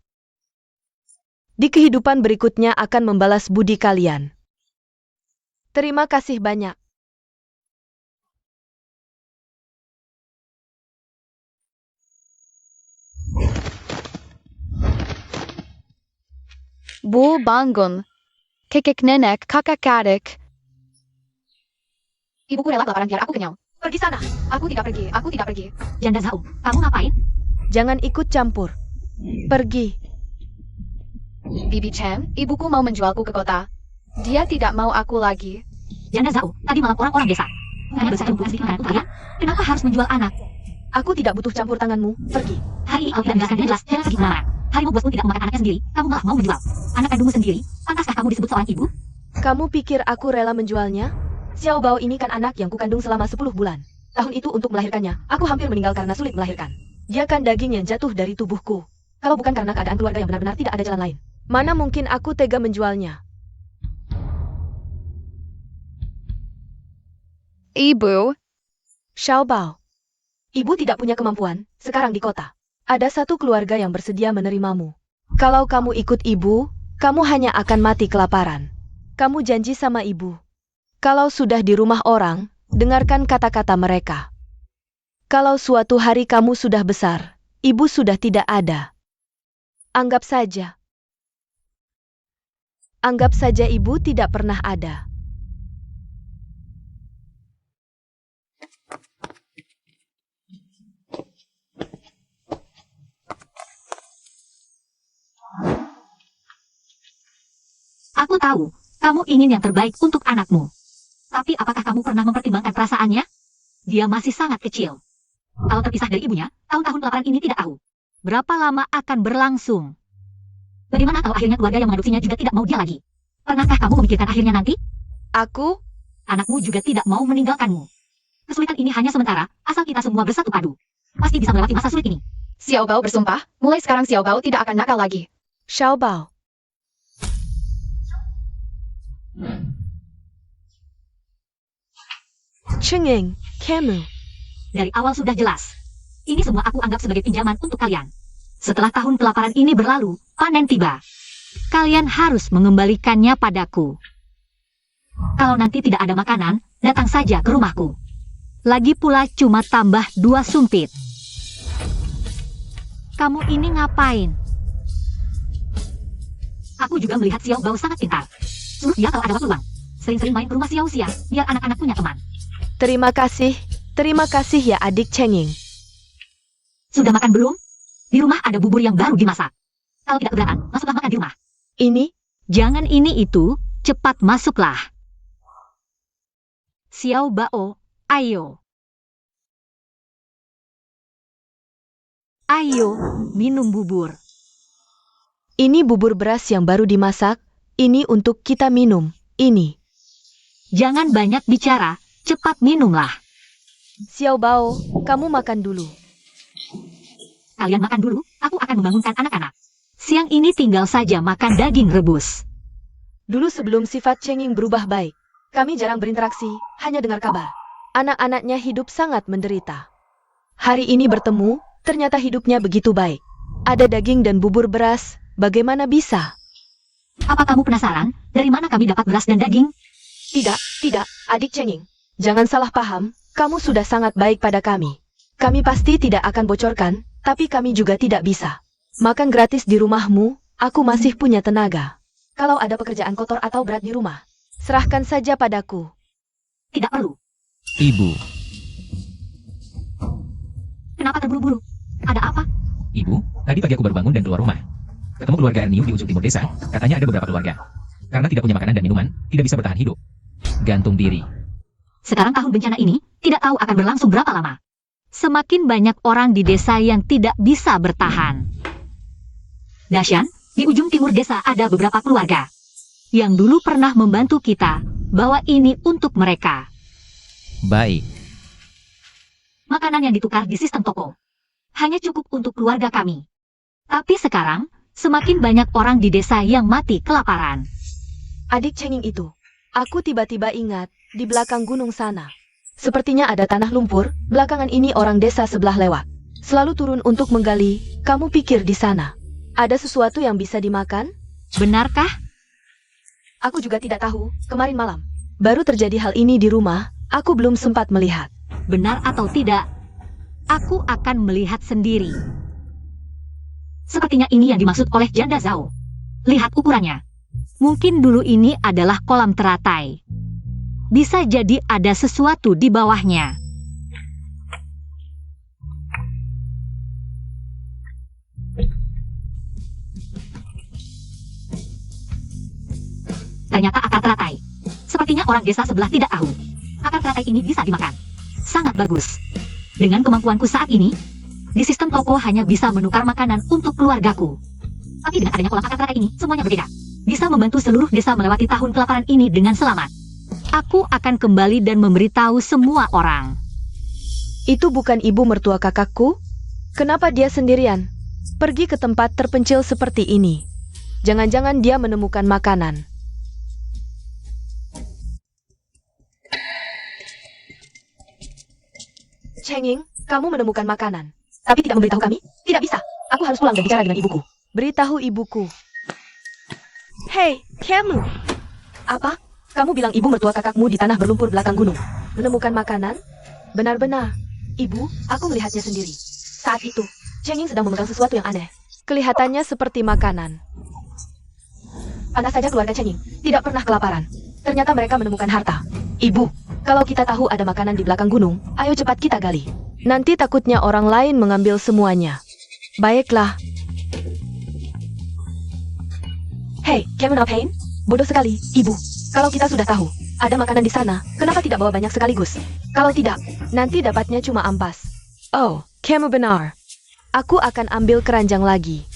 Di kehidupan berikutnya akan membalas budi kalian. Terima kasih banyak. Bu bangun. Kakek nenek kakak adik. Ibuku rela kelaparan biar aku kenyang. Pergi sana. Aku tidak pergi. Janda Zhao, kamu ngapain? Jangan ikut campur. Pergi. Bibi Chen, ibuku mau menjualku ke kota. Dia tidak mau aku lagi. Janda Zhao, tadi malam orang-orang desa. Kalian bersaing sedikit dengan kalian? Kenapa harus menjual anak? Aku tidak butuh campur tanganmu. Pergi. Hari ini kau tidak menjelaskan dengan jelas jangan pergi kemana. Harimau bosmu tidak memakan anaknya sendiri, kamu malah mau menjual. Anak kandungmu sendiri, pantaskah kamu disebut seorang ibu? Kamu pikir aku rela menjualnya? Xiao Bao ini kan anak yang kukandung selama 10 bulan. Tahun itu untuk melahirkannya, aku hampir meninggal karena sulit melahirkan. Dia kan daging yang jatuh dari tubuhku. Kalau bukan karena keadaan keluarga yang benar-benar tidak ada jalan lain, mana mungkin aku tega menjualnya? Ibu, Xiao Bao. Ibu tidak punya kemampuan, sekarang di kota. Ada satu keluarga yang bersedia menerimamu. Kalau kamu ikut ibu, kamu hanya akan mati kelaparan. Kamu janji sama ibu. Kalau sudah di rumah orang, dengarkan kata-kata mereka. Kalau suatu hari kamu sudah besar, ibu sudah tidak ada. Anggap saja. Anggap saja ibu tidak pernah ada. Aku tahu, kamu ingin yang terbaik untuk anakmu. Tapi apakah kamu pernah mempertimbangkan perasaannya? Dia masih sangat kecil. Kalau terpisah dari ibunya, tahun-tahun kelaparan ini tidak tahu. Berapa lama akan berlangsung? Bagaimana kalau akhirnya keluarga yang mengadopsinya juga tidak mau dia lagi? Pernahkah kamu memikirkan akhirnya nanti? Aku? Anakmu juga tidak mau meninggalkanmu. Kesulitan ini hanya sementara, asal kita semua bersatu padu. Pasti bisa melewati masa sulit ini. Xiao Bao bersumpah, mulai sekarang Xiao Bao tidak akan nakal lagi. Xiao Bao. Chengeng, kamu. Dari awal sudah jelas. Ini semua aku anggap sebagai pinjaman untuk kalian. Setelah tahun kelaparan ini berlalu, panen tiba. Kalian harus mengembalikannya padaku. Kalau nanti tidak ada makanan, datang saja ke rumahku. Lagi pula cuma tambah 2 sumpit. Kamu ini ngapain? Aku juga melihat Xiao Bao sangat pintar. Suruh dia kalau ada waktu luang. Sering-sering main ke rumah Xiao Xia, biar anak-anak punya teman. Terima kasih ya adik Cheng Ying. Sudah makan belum? Di rumah ada bubur yang baru dimasak. Kalau tidak keberatan, masuklah makan di rumah. Ini, Jangan ini itu, cepat masuklah. Xiao Bao, ayo. Ayo, minum bubur. ini bubur beras yang baru dimasak, ini untuk kita minum, ini. Jangan banyak bicara, cepat minumlah. Xiao Bao, kamu makan dulu. Kalian makan dulu, aku akan membangunkan anak-anak. Siang ini tinggal saja makan daging rebus. Dulu sebelum sifat Cheng Ying berubah baik, kami jarang berinteraksi, hanya dengar kabar. Anak-anaknya hidup sangat menderita. Hari ini bertemu, ternyata hidupnya begitu baik. Ada daging dan bubur beras, bagaimana bisa? Apa kamu penasaran, dari mana kami dapat beras dan daging? Tidak, adik Cheng Ying. Jangan salah paham, kamu sudah sangat baik pada kami. Kami pasti tidak akan bocorkan, tapi kami juga tidak bisa. Makan gratis di rumahmu, aku masih punya tenaga. Kalau ada pekerjaan kotor atau berat di rumah, serahkan saja padaku. Tidak perlu. Ibu. Kenapa terburu-buru? Ada apa? Ibu, tadi pagi aku baru bangun dan keluar rumah. Ketemu keluarga Erniu di ujung timur desa, katanya ada beberapa keluarga. Karena tidak punya makanan dan minuman, tidak bisa bertahan hidup. Gantung diri. Sekarang tahun bencana ini, tidak tahu akan berlangsung berapa lama. Semakin banyak orang di desa yang tidak bisa bertahan. Dasyan, di ujung timur desa ada beberapa keluarga yang dulu pernah membantu kita, bawa ini untuk mereka. Baik. Makanan yang ditukar di sistem toko. Hanya cukup untuk keluarga kami. Tapi sekarang, semakin banyak orang di desa yang mati kelaparan. Adik Cheng Ying itu, aku tiba-tiba ingat, di belakang gunung sana. Sepertinya ada tanah lumpur, belakangan ini orang desa sebelah lewat. Selalu turun untuk menggali, kamu pikir di sana ada sesuatu yang bisa dimakan? Benarkah? Aku juga tidak tahu, kemarin malam. Baru terjadi hal ini di rumah, aku belum sempat melihat. Benar atau tidak, aku akan melihat sendiri. Sepertinya ini yang dimaksud oleh janda Zhao. Lihat ukurannya. Mungkin dulu ini adalah kolam teratai. Bisa jadi ada sesuatu di bawahnya. Ternyata akar teratai. Sepertinya orang desa sebelah tidak tahu. Akar teratai ini bisa dimakan. Sangat bagus. Dengan kemampuanku saat ini, di sistem toko hanya bisa menukar makanan untuk keluargaku. Tapi dengan adanya kolam akar teratai ini, semuanya berbeda. Bisa membantu seluruh desa melewati tahun kelaparan ini dengan selamat. Aku akan kembali dan memberitahu semua orang. Itu bukan ibu mertua kakakku? Kenapa dia sendirian? Pergi ke tempat terpencil seperti ini. Jangan-jangan dia menemukan makanan. Cheng Ying, kamu menemukan makanan. Tapi tidak memberitahu kami? Tidak bisa. Aku harus pulang dan bicara dengan ibuku. Beritahu ibuku. Hei, kamu. Apa? Kamu bilang ibu mertua kakakmu di tanah berlumpur belakang gunung. Menemukan makanan? Benar-benar. Ibu, aku melihatnya sendiri. Saat itu, Cheng Ying sedang memegang sesuatu yang aneh. Kelihatannya seperti makanan. Pantas saja keluarga Cheng Ying. Tidak pernah kelaparan. Ternyata mereka menemukan harta. Ibu, kalau kita tahu ada makanan di belakang gunung, ayo cepat kita gali. Nanti takutnya orang lain mengambil semuanya. Baiklah. Hei, kamu ngapain? Bodoh sekali, ibu. Kalau kita sudah tahu, ada makanan di sana, kenapa tidak bawa banyak sekaligus? Kalau tidak, nanti dapatnya cuma ampas. Oh, kamu benar. Aku akan ambil keranjang lagi.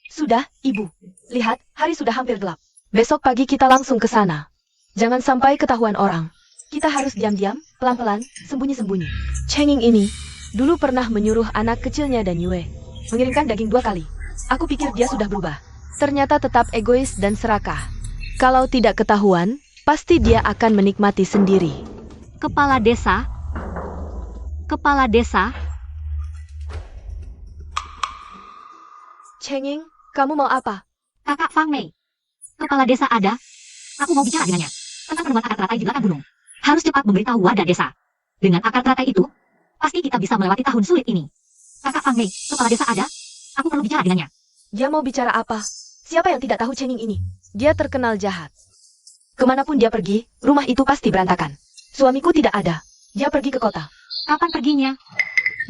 Sudah, ibu. Lihat, hari sudah hampir gelap. Besok pagi kita langsung ke sana. Jangan sampai ketahuan orang. Kita harus diam-diam, pelan-pelan, sembunyi-sembunyi. Cheng Ying ini, dulu pernah menyuruh anak kecilnya dan Yue mengirimkan daging 2 kali. Aku pikir dia sudah berubah. Ternyata tetap egois dan serakah. Kalau tidak ketahuan, pasti dia akan menikmati sendiri. Kepala desa. Kepala desa. Cheng Ying, kamu mau apa? Kakak Fang Mei. Kepala desa ada. Aku mau bicara dengannya. Tentang penemuan akar teratai di belakang gunung. Harus cepat memberitahu warga desa. Dengan akar teratai itu, pasti kita bisa melewati tahun sulit ini. Kakak Fang Mei, kepala desa ada? Aku perlu bicara dengannya. Dia mau bicara apa? Siapa yang tidak tahu Chenging ini? Dia terkenal jahat. Kemanapun dia pergi, rumah itu pasti berantakan. Suamiku tidak ada. Dia pergi ke kota. Kapan perginya?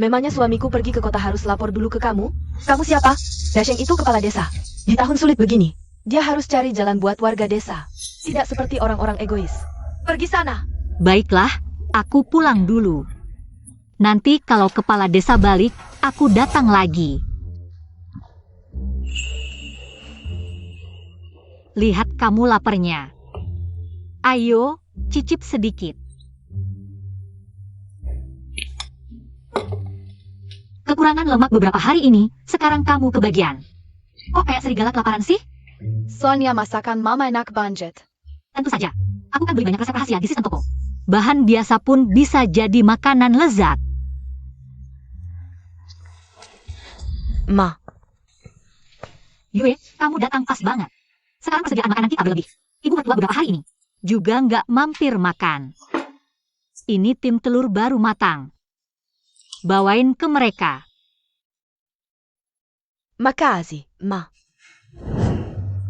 Memangnya suamiku pergi ke kota harus lapor dulu ke kamu? Kamu siapa? Dasheng itu kepala desa. Di tahun sulit begini, dia harus cari jalan buat warga desa. Tidak seperti orang-orang egois. Pergi sana. Baiklah, aku pulang dulu. Nanti kalau kepala desa balik, aku datang lagi. Lihat kamu laparnya. Ayo, cicip sedikit. Kekurangan lemak beberapa hari ini, sekarang kamu kebagian. Kok kayak serigala kelaparan sih? Sonia masakan mama enak banget. Tentu saja, aku kan beli banyak resep rahasia di sistem toko. Bahan biasa pun bisa jadi makanan lezat. Ma, Yue, kamu datang pas banget. Sekarang persediaan makanan kita berlebih. Ibu mertua beberapa hari ini juga nggak mampir makan. Ini tim telur baru matang. Bawain ke mereka. makasih, Ma.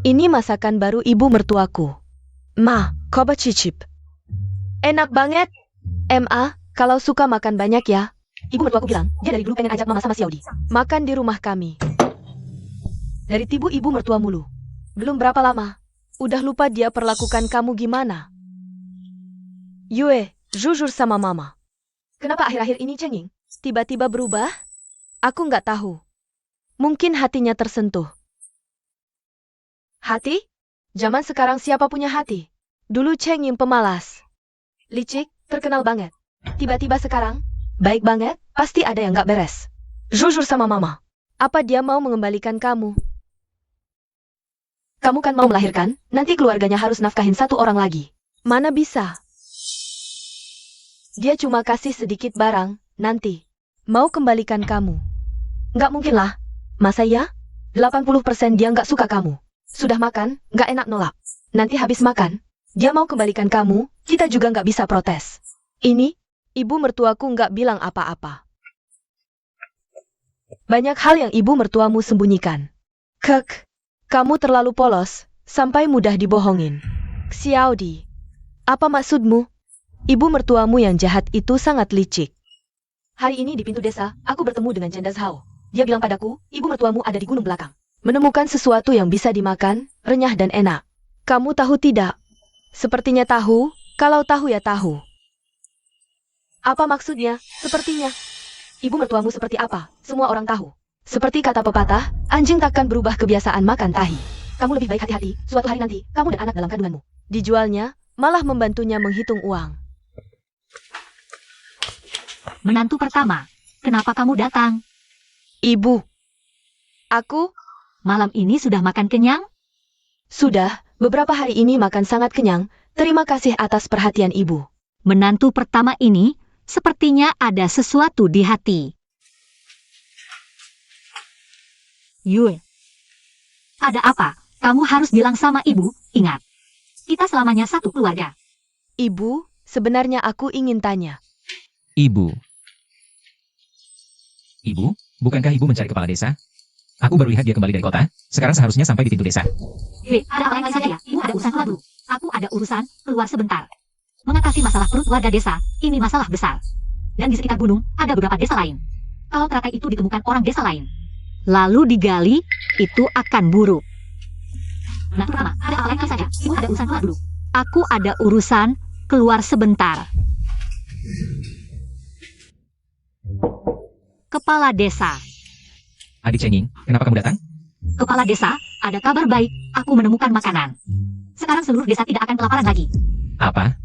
Ini masakan baru ibu mertuaku. Ma, coba cicip. Enak banget. Ma, kalau suka makan banyak ya. Ibu mertuaku bilang, dia dari dulu pengen ajak mama sama si Audi makan di rumah kami. Dari tibu ibu mertua mulu. Belum berapa lama, udah lupa dia perlakukan kamu gimana. Yue, jujur sama mama. Kenapa akhir-akhir ini Chenging tiba-tiba berubah? Aku nggak tahu. Mungkin hatinya tersentuh. Hati? Zaman sekarang siapa punya hati? Dulu Chenging pemalas. Licik, terkenal banget. Tiba-tiba sekarang, baik banget, pasti ada yang nggak beres. Jujur sama mama. Apa dia mau mengembalikan kamu? Kamu kan mau melahirkan, nanti keluarganya harus nafkahin satu orang lagi. Mana bisa? Dia cuma kasih sedikit barang, nanti. Mau kembalikan kamu. Nggak mungkin lah. Masa ya? 80% dia nggak suka kamu. Sudah makan, nggak enak nolak. Nanti habis makan, dia mau kembalikan kamu, kita juga nggak bisa protes. Ini, ibu mertuaku nggak bilang apa-apa. Banyak hal yang ibu mertuamu sembunyikan. Kek. Kamu terlalu polos, sampai mudah dibohongin. Xiaodi, apa maksudmu? Ibu mertuamu yang jahat itu sangat licik. Hari ini di pintu desa, aku bertemu dengan Jendas Hao. Dia bilang padaku, ibu mertuamu ada di gunung belakang. Menemukan sesuatu yang bisa dimakan, renyah dan enak. Kamu tahu tidak? Sepertinya tahu, kalau tahu ya tahu. Apa maksudnya? Sepertinya. Ibu mertuamu seperti apa? Semua orang tahu. Seperti kata pepatah, anjing takkan berubah kebiasaan makan tahi. Kamu lebih baik hati-hati, suatu hari nanti, kamu dan anak dalam kandunganmu. Dijualnya, malah membantunya menghitung uang. Menantu pertama, kenapa kamu datang? Ibu. Aku? Malam ini sudah makan kenyang? Sudah, beberapa hari ini makan sangat kenyang. Terima kasih atas perhatian ibu. Menantu pertama ini, sepertinya ada sesuatu di hati. Yue, ada apa? Kamu harus bilang sama ibu, ingat. Kita selamanya satu keluarga. Ibu, sebenarnya aku ingin tanya. Ibu. Ibu, bukankah ibu mencari kepala desa? Aku baru lihat dia kembali dari kota, sekarang seharusnya sampai di pintu desa. Yue, ada apa lain saja ya? Ibu ada urusan keluar dulu. Aku ada urusan, keluar sebentar. Mengatasi masalah perut warga desa, ini masalah besar. Dan di sekitar gunung, ada beberapa desa lain. Kalau teratai itu ditemukan orang desa lain, lalu digali, itu akan buruk. Nah, pertama, ada apa lain saja? Ibu ada urusan keluar dulu. Aku ada urusan, keluar sebentar. Kepala desa. Adik Chenging, kenapa kamu datang? Kepala desa, ada kabar baik, aku menemukan makanan. Sekarang seluruh desa tidak akan kelaparan lagi. Apa?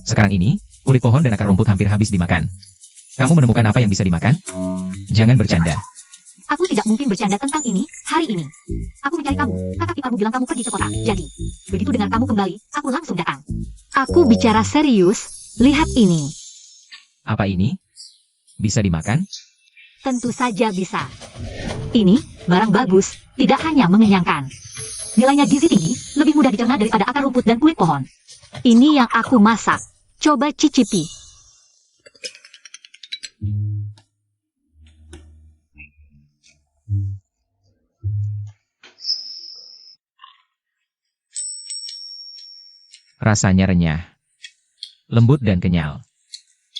Sekarang ini, kulit pohon dan akar rumput hampir habis dimakan. Kamu menemukan apa yang bisa dimakan? Jangan bercanda. Aku tidak mungkin bercanda tentang ini, hari ini. Aku mencari kamu, kakak iparmu bilang kamu pergi ke kota. Jadi, begitu dengar kamu kembali, aku langsung datang. Aku bicara serius, lihat ini. Apa ini? Bisa dimakan? Tentu saja bisa. Ini, barang bagus, tidak hanya mengenyangkan. Nilainya gizi tinggi, lebih mudah dicerna daripada akar rumput dan kulit pohon. Ini yang aku masak. Coba cicipi. Rasanya renyah, lembut dan kenyal.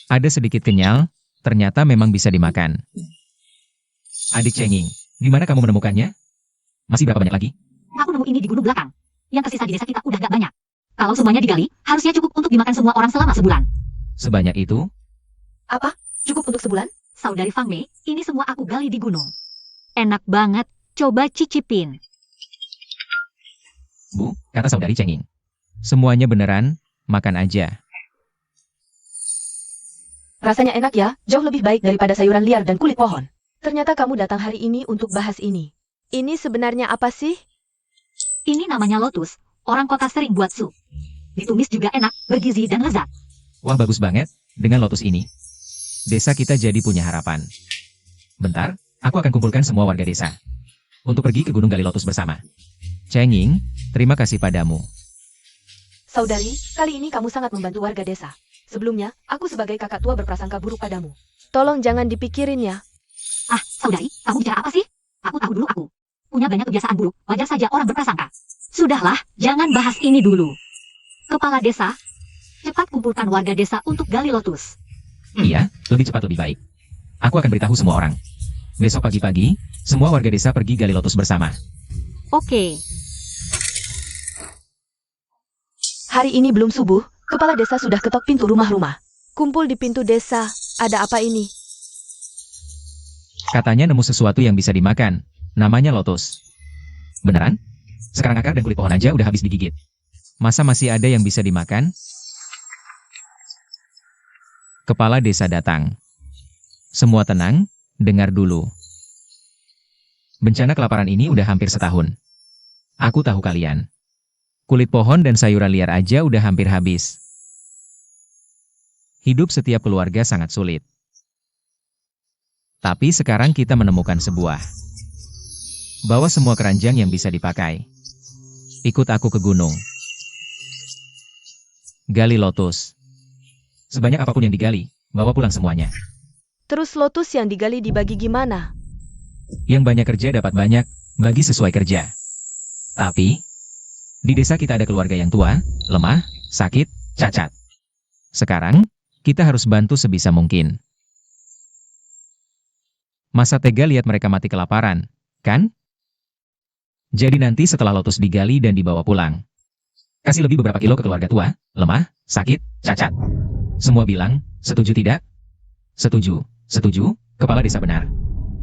Ada sedikit kenyal, ternyata memang bisa dimakan. Adik cenging, di mana kamu menemukannya? Masih berapa banyak lagi? Aku nemu ini di gunung belakang. Yang tersisa di desa kita udah gak banyak. Kalau semuanya digali, harusnya cukup untuk dimakan semua orang selama sebulan. Sebanyak itu? Apa? Cukup untuk sebulan? Saudari Fang Mei, ini semua aku gali di gunung. Enak banget, coba cicipin. Bu, kata saudari cenging. Semuanya beneran, makan aja. Rasanya enak ya, jauh lebih baik daripada sayuran liar dan kulit pohon. Ternyata kamu datang hari ini untuk bahas ini. Ini sebenarnya apa sih? Ini namanya lotus. Orang kota sering buat sup. Ditumis juga enak, bergizi dan lezat. Wah bagus banget, dengan lotus ini. Desa kita jadi punya harapan. Bentar, aku akan kumpulkan semua warga desa. Untuk pergi ke Gunung Gali Lotus bersama. Cenging, terima kasih padamu. Saudari, kali ini kamu sangat membantu warga desa. Sebelumnya, aku sebagai kakak tua berprasangka buruk padamu. Tolong jangan dipikirin ya. Ah, saudari, kamu bicara apa sih? Aku tahu dulu aku punya banyak kebiasaan buruk, wajar saja orang berprasangka. Sudahlah, jangan bahas ini dulu. Kepala desa, cepat kumpulkan warga desa untuk gali lotus. Iya, lebih cepat lebih baik. Aku akan beritahu semua orang. Besok pagi-pagi, semua warga desa pergi gali lotus bersama. Oke. Hari ini belum subuh, kepala desa sudah ketok pintu rumah-rumah. Kumpul di pintu desa, ada apa ini? Katanya nemu sesuatu yang bisa dimakan. Namanya lotus. Beneran? Sekarang akar dan kulit pohon aja udah habis digigit. Masa masih ada yang bisa dimakan? Kepala desa datang. Semua tenang, dengar dulu. Bencana kelaparan ini udah hampir setahun. Aku tahu kalian. Kulit pohon dan sayuran liar aja udah hampir habis. Hidup setiap keluarga sangat sulit. Tapi sekarang kita menemukan sebuah. Bawa semua keranjang yang bisa dipakai. Ikut aku ke gunung. Gali lotus. Sebanyak apapun yang digali, bawa pulang semuanya. Terus lotus yang digali dibagi gimana? Yang banyak kerja dapat banyak, bagi sesuai kerja. Tapi, di desa kita ada keluarga yang tua, lemah, sakit, cacat. Sekarang, kita harus bantu sebisa mungkin. Masa tega lihat mereka mati kelaparan, kan? Jadi nanti setelah lotus digali dan dibawa pulang, kasih lebih beberapa kilo ke keluarga tua, lemah, sakit, cacat. Semua bilang, setuju tidak? Setuju, setuju, kepala desa benar.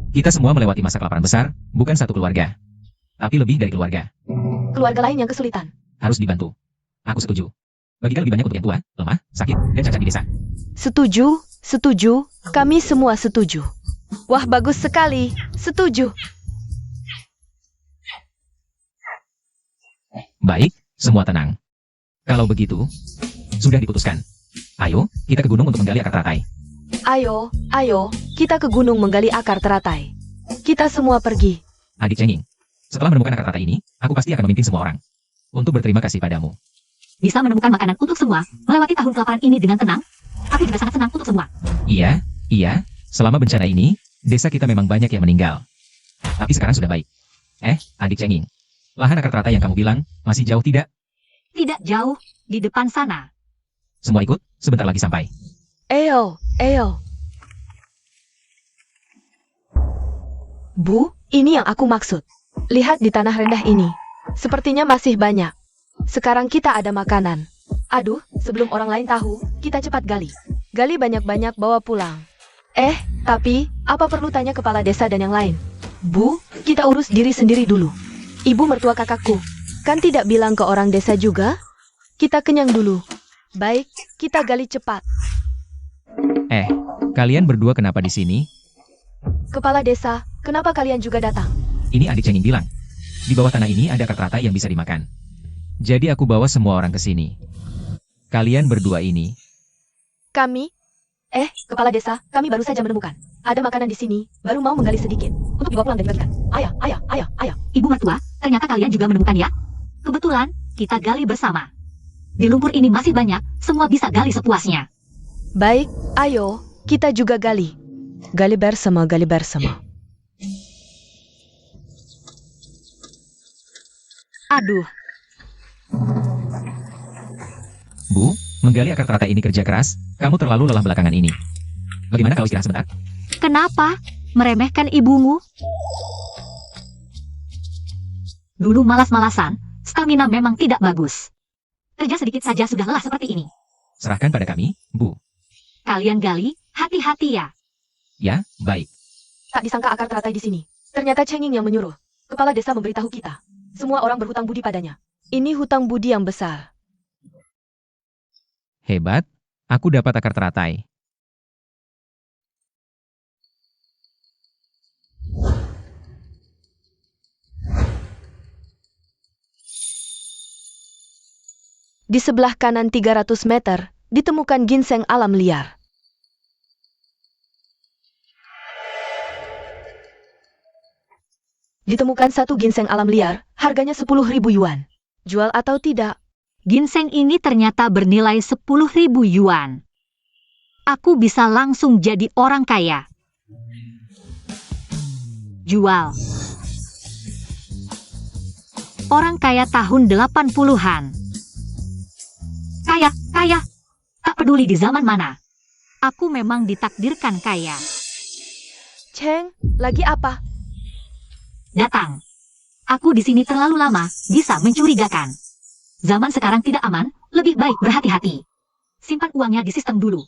Kita semua melewati masa kelaparan besar, bukan satu keluarga. Tapi lebih dari keluarga. Keluarga lain yang kesulitan. Harus dibantu. Aku setuju. Bagikan lebih banyak untuk yang tua, lemah, sakit, dan cacat di desa. Setuju, setuju, kami semua setuju. Wah, bagus sekali, setuju. Baik, semua tenang. Kalau begitu, sudah diputuskan. Ayo, kita ke gunung untuk menggali akar teratai. Ayo, kita ke gunung menggali akar teratai. Kita semua pergi. Adik cenging. Setelah menemukan akar teratai ini, aku pasti akan memimpin semua orang. Untuk berterima kasih padamu. Bisa menemukan makanan untuk semua, melewati tahun kelaparan ini dengan tenang. Aku juga sangat senang untuk semua. Iya, selama bencana ini, desa kita memang banyak yang meninggal. Tapi sekarang sudah baik. Adik cenging. Lahan akar teratai yang kamu bilang, masih jauh tidak? Tidak jauh, di depan sana. Semua ikut, sebentar lagi sampai. Eyo. Bu, ini yang aku maksud. Lihat di tanah rendah ini. Sepertinya masih banyak. Sekarang kita ada makanan. Aduh, sebelum orang lain tahu, kita cepat gali. Gali banyak-banyak bawa pulang. Tapi, apa perlu tanya kepala desa dan yang lain? Bu, kita urus diri sendiri dulu. Ibu mertua kakakku, kan tidak bilang ke orang desa juga? Kita kenyang dulu. Baik, kita gali cepat. Kalian berdua kenapa di sini? Kepala desa, kenapa kalian juga datang? Ini adik cenging bilang. Di bawah tanah ini ada akar teratai yang bisa dimakan. Jadi aku bawa semua orang ke sini. Kalian berdua ini. Kami? Kepala desa, kami baru saja menemukan. Ada makanan di sini, baru mau menggali sedikit. Untuk dibawa pulang dan dibagikan. Ayah. Ibu mertua, ternyata kalian juga menemukan ya? Kebetulan, kita gali bersama. Di lumpur ini masih banyak, semua bisa gali sepuasnya. Baik, ayo, kita juga gali. Gali bersama. Aduh. Bu, menggali akar teratai ini kerja keras, kamu terlalu lelah belakangan ini. Bagaimana kalau istirahat sebentar? Kenapa? Meremehkan ibumu? Dulu malas-malasan, stamina memang tidak bagus. Kerja sedikit saja sudah lelah seperti ini. Serahkan pada kami, Bu. Kalian gali, hati-hati ya. Ya, baik. Tak disangka akar teratai di sini. Ternyata Chenging yang menyuruh. Kepala desa memberitahu kita. Semua orang berhutang budi padanya. Ini hutang budi yang besar. Hebat, aku dapat akar teratai. Di sebelah kanan 300 meter, ditemukan ginseng alam liar. Ditemukan satu ginseng alam liar, harganya 10.000 yuan. Jual atau tidak? Ginseng ini ternyata bernilai 10.000 yuan. Aku bisa langsung jadi orang kaya. Jual. Orang kaya tahun 80-an. Kaya, kaya. Tak peduli di zaman mana. Aku memang ditakdirkan kaya. Cheng, lagi apa? Datang. Aku di sini terlalu lama, bisa mencurigakan. Zaman sekarang tidak aman, lebih baik berhati-hati. Simpan uangnya di sistem dulu.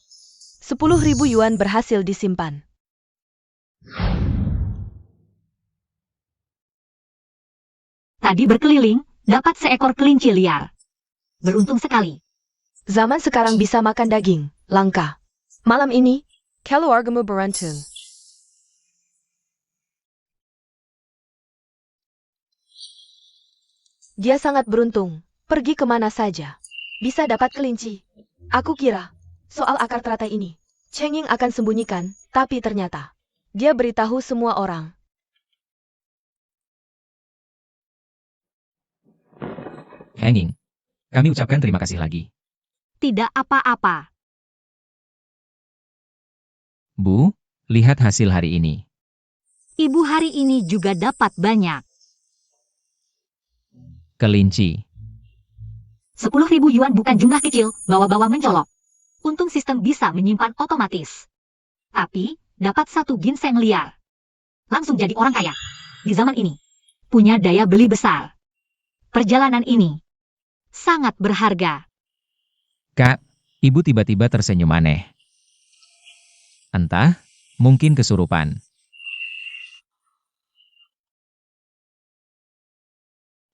10.000 yuan berhasil disimpan. Tadi berkeliling, dapat seekor kelinci liar. Beruntung sekali. Zaman sekarang bisa makan daging, langka. Malam ini, keluargamu beruntung. Dia sangat beruntung, pergi kemana saja. Bisa dapat kelinci. Aku kira, soal akar teratai ini, Chenging akan sembunyikan, tapi ternyata, dia beritahu semua orang. Hanging. Kami ucapkan terima kasih lagi. Tidak apa-apa. Bu, lihat hasil hari ini. Ibu hari ini juga dapat banyak. Kelinci. 10.000 yuan bukan jumlah kecil, bawa-bawa mencolok. Untung sistem bisa menyimpan otomatis. Tapi, dapat satu ginseng liar. Langsung jadi orang kaya. Di zaman ini, punya daya beli besar. Perjalanan ini sangat berharga. Kak, ibu tiba-tiba tersenyum aneh. Entah, mungkin kesurupan.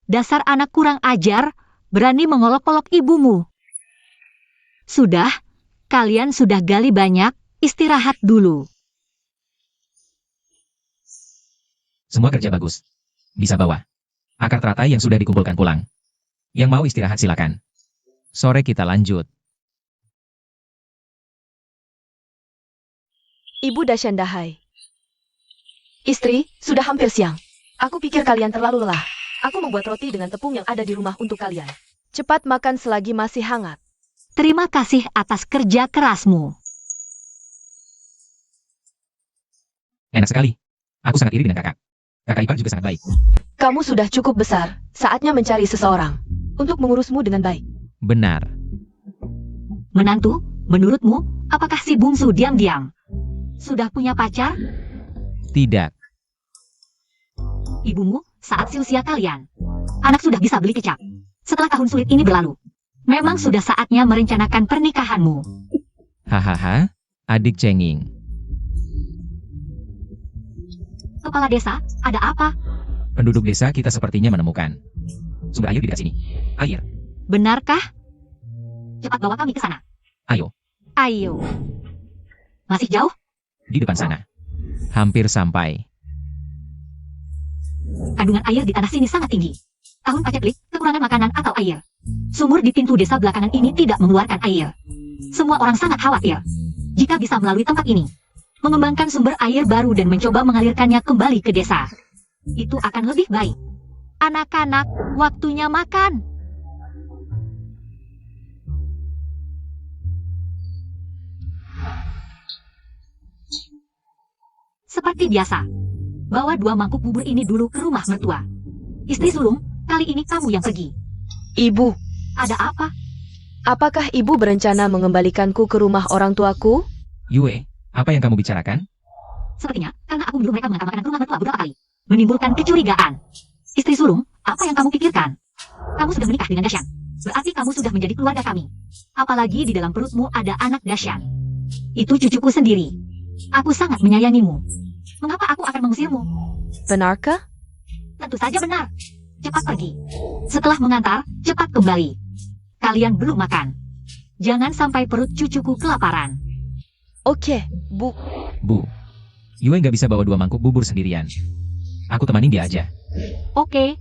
Dasar anak kurang ajar, berani mengolok-olok ibumu. Sudah, kalian sudah gali banyak, istirahat dulu. Semua kerja bagus. Bisa bawa akar teratai yang sudah dikumpulkan pulang. Yang mau istirahat silakan. Sore kita lanjut. Ibu Dashandahai. Istri, sudah hampir siang. Aku pikir kalian terlalu lelah. Aku membuat roti dengan tepung yang ada di rumah untuk kalian. Cepat makan selagi masih hangat. Terima kasih atas kerja kerasmu. Enak sekali. Aku sangat iri dengan kakak. Kakak ipar juga sangat baik. Kamu sudah cukup besar, saatnya mencari seseorang untuk mengurusmu dengan baik. Benar. Menantu, menurutmu, apakah si bungsu diam-diam sudah punya pacar? Tidak. Ibumu, saat seusia kalian. Anak sudah bisa beli kecap. Setelah tahun sulit ini berlalu, memang sudah saatnya merencanakan pernikahanmu. Hahaha, adik Chenging. Kepala desa, ada apa? Penduduk desa kita sepertinya menemukan sumber air di dekat sini. Air. Benarkah? Cepat bawa kami ke sana. Ayo. Ayo. Masih jauh? Di depan sana. Hampir sampai. Kandungan air di tanah sini sangat tinggi. Tahun paceklik, kekurangan makanan atau air. Sumur di pintu desa belakangan ini tidak mengeluarkan air. Semua orang sangat khawatir. Jika bisa melalui tempat ini, mengembangkan sumber air baru dan mencoba mengalirkannya kembali ke desa, itu akan lebih baik. Anak-anak, waktunya makan. Seperti biasa, bawa 2 mangkuk bubur ini dulu ke rumah mertua. Istri sulung, kali ini kamu yang pergi. Ibu, Ada apa? Apakah ibu berencana mengembalikanku ke rumah orang tuaku? Yue, apa yang kamu bicarakan? Sepertinya, karena aku menyuruh mereka mengantar makanan ke rumah mertua beberapa kali. Menimbulkan kecurigaan. Istri sulung, apa yang kamu pikirkan? Kamu sudah menikah dengan Dasyan. Berarti kamu sudah menjadi keluarga kami. Apalagi di dalam perutmu ada anak Dasyan. Itu cucuku sendiri. Aku sangat menyayangimu. Mengapa aku akan mengusirmu? Benarkah? Tentu saja benar. Cepat pergi. Setelah mengantar, cepat kembali. Kalian belum makan. Jangan sampai perut cucuku kelaparan. Oke, Bu. Bu, Yue nggak bisa bawa 2 mangkuk bubur sendirian. Aku temanin dia aja. Oke,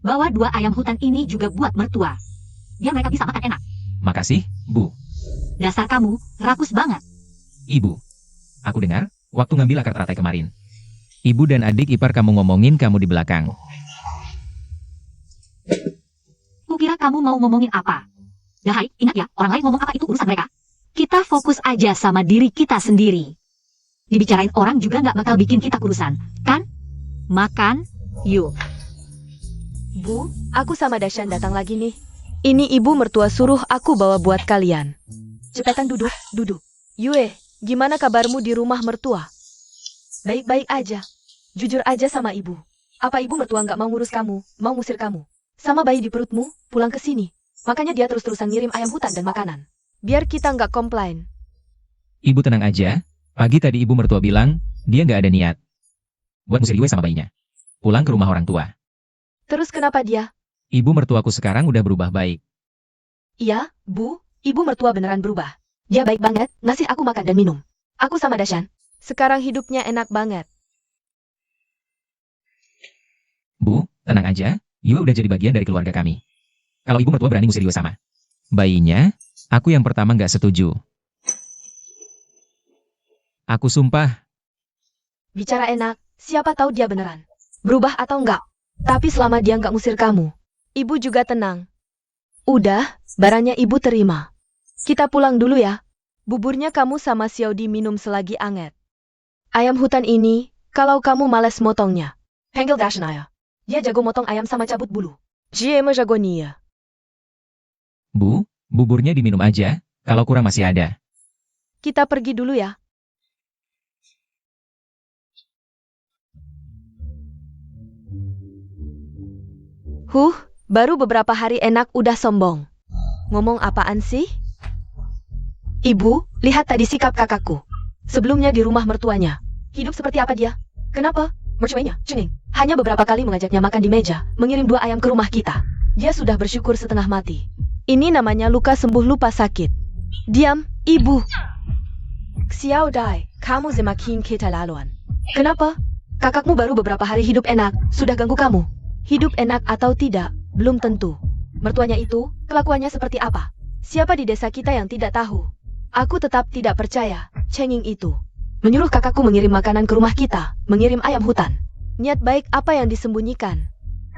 bawa 2 ayam hutan ini juga buat mertua. Biar mereka bisa makan enak. Makasih, Bu. Dasar kamu, rakus banget. Ibu, aku dengar, waktu ngambil akar teratai kemarin. Ibu dan adik ipar kamu ngomongin kamu di belakang. Kukira kamu mau ngomongin apa? Dahai, ingat ya, orang lain ngomong apa itu urusan mereka. Kita fokus aja sama diri kita sendiri. Dibicarain orang juga nggak bakal bikin kita kurusan, kan? Makan, yuk. Bu, aku sama Dasyan datang lagi nih. Ini ibu mertua suruh aku bawa buat kalian. Cepetan duduk, duduk. Yue, gimana kabarmu di rumah mertua? Baik-baik aja. Jujur aja sama ibu. Apa ibu mertua nggak mau ngurus kamu, mau ngusir kamu? Sama bayi di perutmu, pulang ke sini. Makanya dia terus-terusan ngirim ayam hutan dan makanan. Biar kita nggak komplain. Ibu tenang aja, pagi tadi ibu mertua bilang, dia nggak ada niat buat ngusir Yue sama bayinya. Pulang ke rumah orang tua. Terus kenapa dia? Ibu mertuaku sekarang udah berubah baik. Iya, Bu, ibu mertua beneran berubah. Dia baik banget, ngasih aku makan dan minum. Aku sama Dasyan. Sekarang hidupnya enak banget. Bu, tenang aja, Yue udah jadi bagian dari keluarga kami. Kalau ibu mertua berani ngusir Yue sama bayinya, aku yang pertama nggak setuju. Aku sumpah. Bicara enak, siapa tahu dia beneran berubah atau enggak. Tapi selama dia nggak ngusir kamu, ibu juga tenang. Udah, barangnya ibu terima. Kita pulang dulu ya. Buburnya kamu sama Xiaodi minum selagi anget. Ayam hutan ini, kalau kamu males motongnya, panggil Dashnaya. Dia jago motong ayam sama cabut bulu. Jie jago nia. Bu, buburnya diminum aja, kalau kurang masih ada. Kita pergi dulu ya. Baru beberapa hari enak udah sombong. Ngomong apaan sih? Ibu, lihat tadi sikap kakakku. Sebelumnya di rumah mertuanya. Hidup seperti apa dia? Kenapa? Mercuainya, Cening, hanya beberapa kali mengajaknya makan di meja, mengirim 2 ayam ke rumah kita. Dia sudah bersyukur setengah mati. Ini namanya luka sembuh lupa sakit. Diam, ibu. Xiao Dai, kamu semakin keterlaluan. Kenapa? Kakakmu baru beberapa hari hidup enak, sudah ganggu kamu. Hidup enak atau tidak, belum tentu. Mertuanya itu, kelakuannya seperti apa? Siapa di desa kita yang tidak tahu? Aku tetap tidak percaya, cengeng itu. Menyuruh kakakku mengirim makanan ke rumah kita, mengirim ayam hutan. Niat baik apa yang disembunyikan?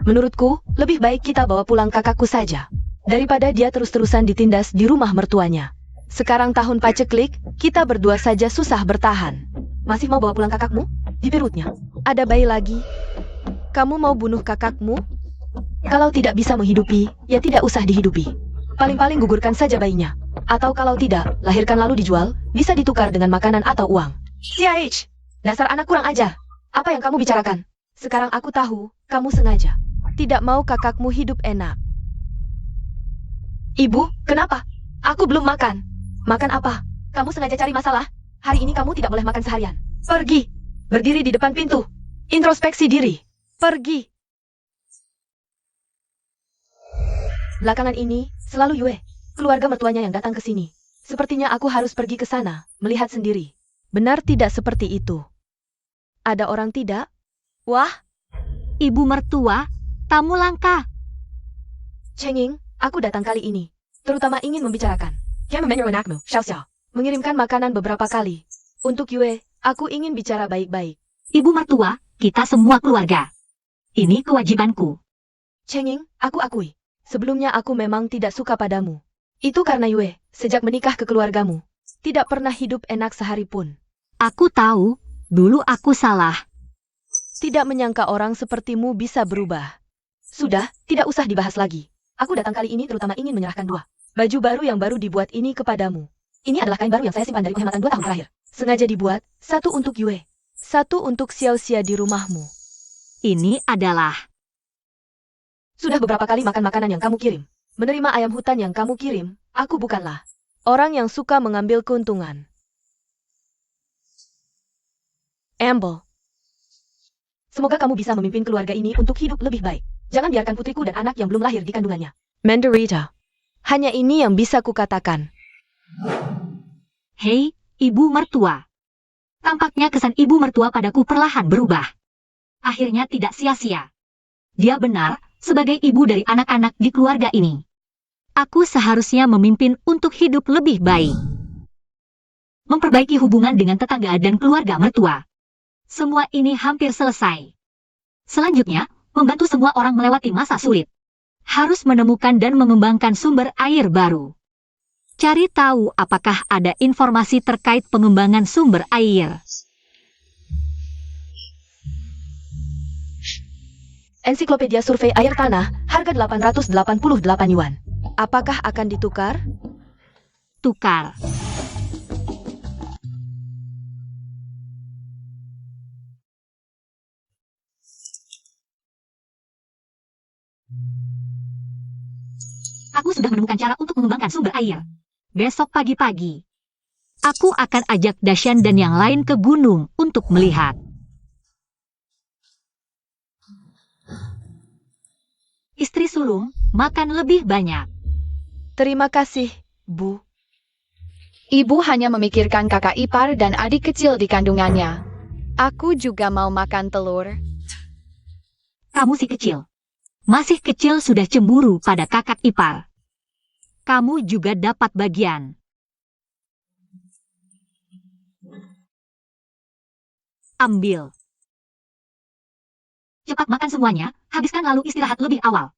Menurutku, lebih baik kita bawa pulang kakakku saja. Daripada dia terus-terusan ditindas di rumah mertuanya. Sekarang tahun paceklik, kita berdua saja susah bertahan. Masih mau bawa pulang kakakmu? Di perutnya ada bayi lagi. Kamu mau bunuh kakakmu? Kalau tidak bisa menghidupi, ya tidak usah dihidupi. Paling-paling gugurkan saja bayinya. Atau kalau tidak, lahirkan lalu dijual, bisa ditukar dengan makanan atau uang. CIH, dasar anak kurang ajar. Apa yang kamu bicarakan? Sekarang aku tahu, kamu sengaja tidak mau kakakmu hidup enak. Ibu, kenapa? Aku belum makan. Makan apa? Kamu sengaja cari masalah? Hari ini kamu tidak boleh makan seharian. Pergi. Berdiri di depan pintu. Introspeksi diri. Pergi. Belakangan ini, selalu Yue, keluarga mertuanya yang datang ke sini. Sepertinya aku harus pergi ke sana, melihat sendiri. Benar tidak seperti itu? Ada orang tidak? Wah, Ibu mertua, tamu langka. Cengeng, aku datang kali ini, terutama ingin membicarakan. Mengirimkan makanan beberapa kali. Untuk Yue, aku ingin bicara baik-baik. Ibu mertua, kita semua keluarga. Ini kewajibanku. Cengeng, aku akui. Sebelumnya aku memang tidak suka padamu. Itu karena Yue, sejak menikah ke keluargamu, tidak pernah hidup enak sehari pun. Aku tahu, dulu aku salah. Tidak menyangka orang sepertimu bisa berubah. Sudah, tidak usah dibahas lagi. Aku datang kali ini terutama ingin menyerahkan 2 Baju baru yang baru dibuat ini kepadamu. Ini adalah kain baru yang saya simpan dari penghematan 2 tahun terakhir. Sengaja dibuat, satu untuk Yue, satu untuk Xiao-Xia di rumahmu. Ini adalah... Sudah beberapa kali makan makanan yang kamu kirim. Menerima ayam hutan yang kamu kirim, aku bukanlah orang yang suka mengambil keuntungan. Amble. Semoga kamu bisa memimpin keluarga ini untuk hidup lebih baik. Jangan biarkan putriku dan anak yang belum lahir di kandungannya. Mandarita. Hanya ini yang bisa kukatakan. Hei, ibu mertua. Tampaknya kesan ibu mertua padaku perlahan berubah. Akhirnya tidak sia-sia. Dia benar, sebagai ibu dari anak-anak di keluarga ini. Aku seharusnya memimpin untuk hidup lebih baik. Memperbaiki hubungan dengan tetangga dan keluarga mertua. Semua ini hampir selesai. Selanjutnya, membantu semua orang melewati masa sulit. Harus menemukan dan mengembangkan sumber air baru. Cari tahu apakah ada informasi terkait pengembangan sumber air. Ensiklopedia Survei Air Tanah, harga 888 yuan. Apakah akan ditukar? Tukar. Aku sudah menemukan cara untuk mengembangkan sumber air. Besok pagi-pagi, aku akan ajak Dashan dan yang lain ke gunung untuk melihat. Istri sulung, makan lebih banyak. Terima kasih, Bu. Ibu hanya memikirkan kakak ipar dan adik kecil di kandungannya. Aku juga mau makan telur. Kamu si kecil. Masih kecil sudah cemburu pada kakak ipar. Kamu juga dapat bagian. Ambil. Cepat makan semuanya, habiskan lalu istirahat lebih awal.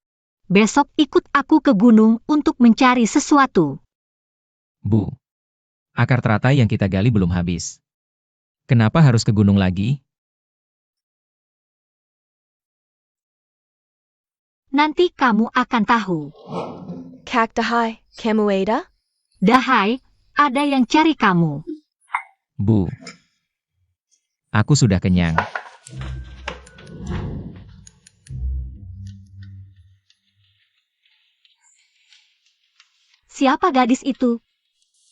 Besok ikut aku ke gunung untuk mencari sesuatu. Bu. Akar teratai yang kita gali belum habis. Kenapa harus ke gunung lagi? Nanti kamu akan tahu. Cacti Camueda? Dahai, ada yang cari kamu. Bu. Aku sudah kenyang. Siapa gadis itu?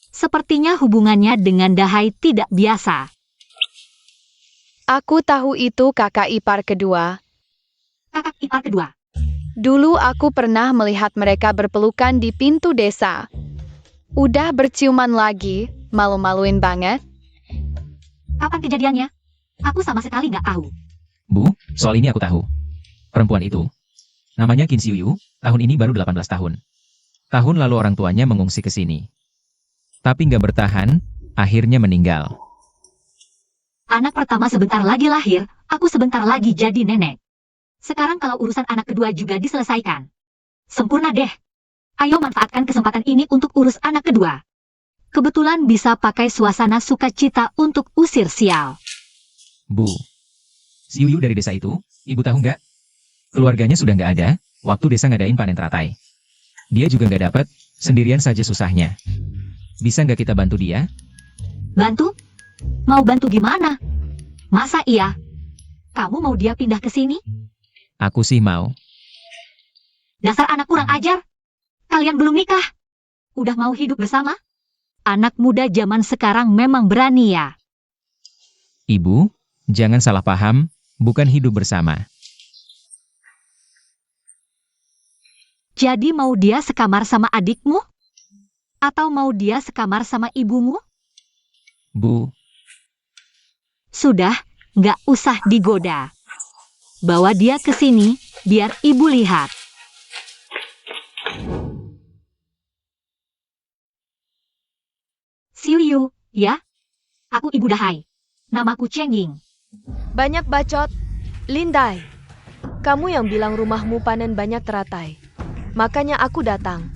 Sepertinya hubungannya dengan Dahai tidak biasa. Aku tahu itu kakak ipar kedua. Kakak ipar kedua. Dulu aku pernah melihat mereka berpelukan di pintu desa. Udah berciuman lagi, malu-maluin banget. Kapan kejadiannya? Aku sama sekali nggak tahu. Bu, soal ini aku tahu. Perempuan itu, namanya Qin Xiuyu, tahun ini baru 18 tahun. Tahun lalu orang tuanya mengungsi ke sini. Tapi nggak bertahan, akhirnya meninggal. Anak pertama sebentar lagi lahir, aku sebentar lagi jadi nenek. Sekarang kalau urusan anak kedua juga diselesaikan. Sempurna deh. Ayo manfaatkan kesempatan ini untuk urus anak kedua. Kebetulan bisa pakai suasana sukacita untuk usir sial. Bu. Xiuyu dari desa itu, ibu tahu nggak? Keluarganya sudah nggak ada, waktu desa ngadain panen teratai. Dia juga nggak dapat, sendirian saja susahnya. Bisa nggak kita bantu dia? Bantu? Mau bantu gimana? Masa iya? Kamu mau dia pindah ke sini? Aku sih mau. Dasar anak kurang ajar. Kalian belum nikah. Udah mau hidup bersama? Anak muda zaman sekarang memang berani ya. Ibu, jangan salah paham, bukan hidup bersama. Jadi mau dia sekamar sama adikmu? Atau mau dia sekamar sama ibumu? Bu. Sudah, nggak usah digoda. Bawa dia ke sini, biar ibu lihat. Xiuyu, ya? Aku ibu Dahai. Namaku Cheng Ying. Banyak bacot. Lindai. Kamu yang bilang rumahmu panen banyak teratai. Makanya aku datang.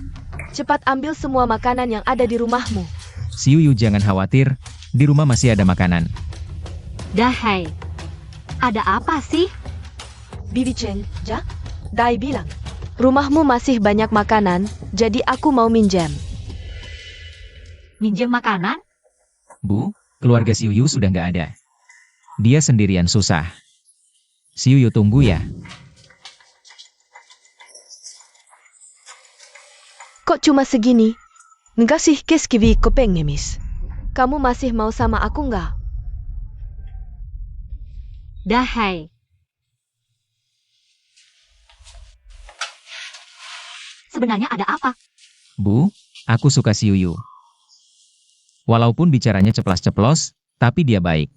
Cepat ambil semua makanan yang ada di rumahmu. Xiuyu jangan khawatir, di rumah masih ada makanan. Dahai, ada apa sih? Bibi Cheng, ja? Dai bilang, Rumahmu masih banyak makanan, jadi aku mau minjam. Minjem makanan? Bu, keluarga si Yuyu sudah nggak ada. Dia sendirian susah. Si Yuyu tunggu ya. Kok cuma segini? Nggak sih keskivi kopeng ngemis. Kamu masih mau sama aku nggak? Dahai. Sebenarnya ada apa? Bu, aku suka si Yuyu. Walaupun bicaranya ceplas-ceplos, tapi dia baik.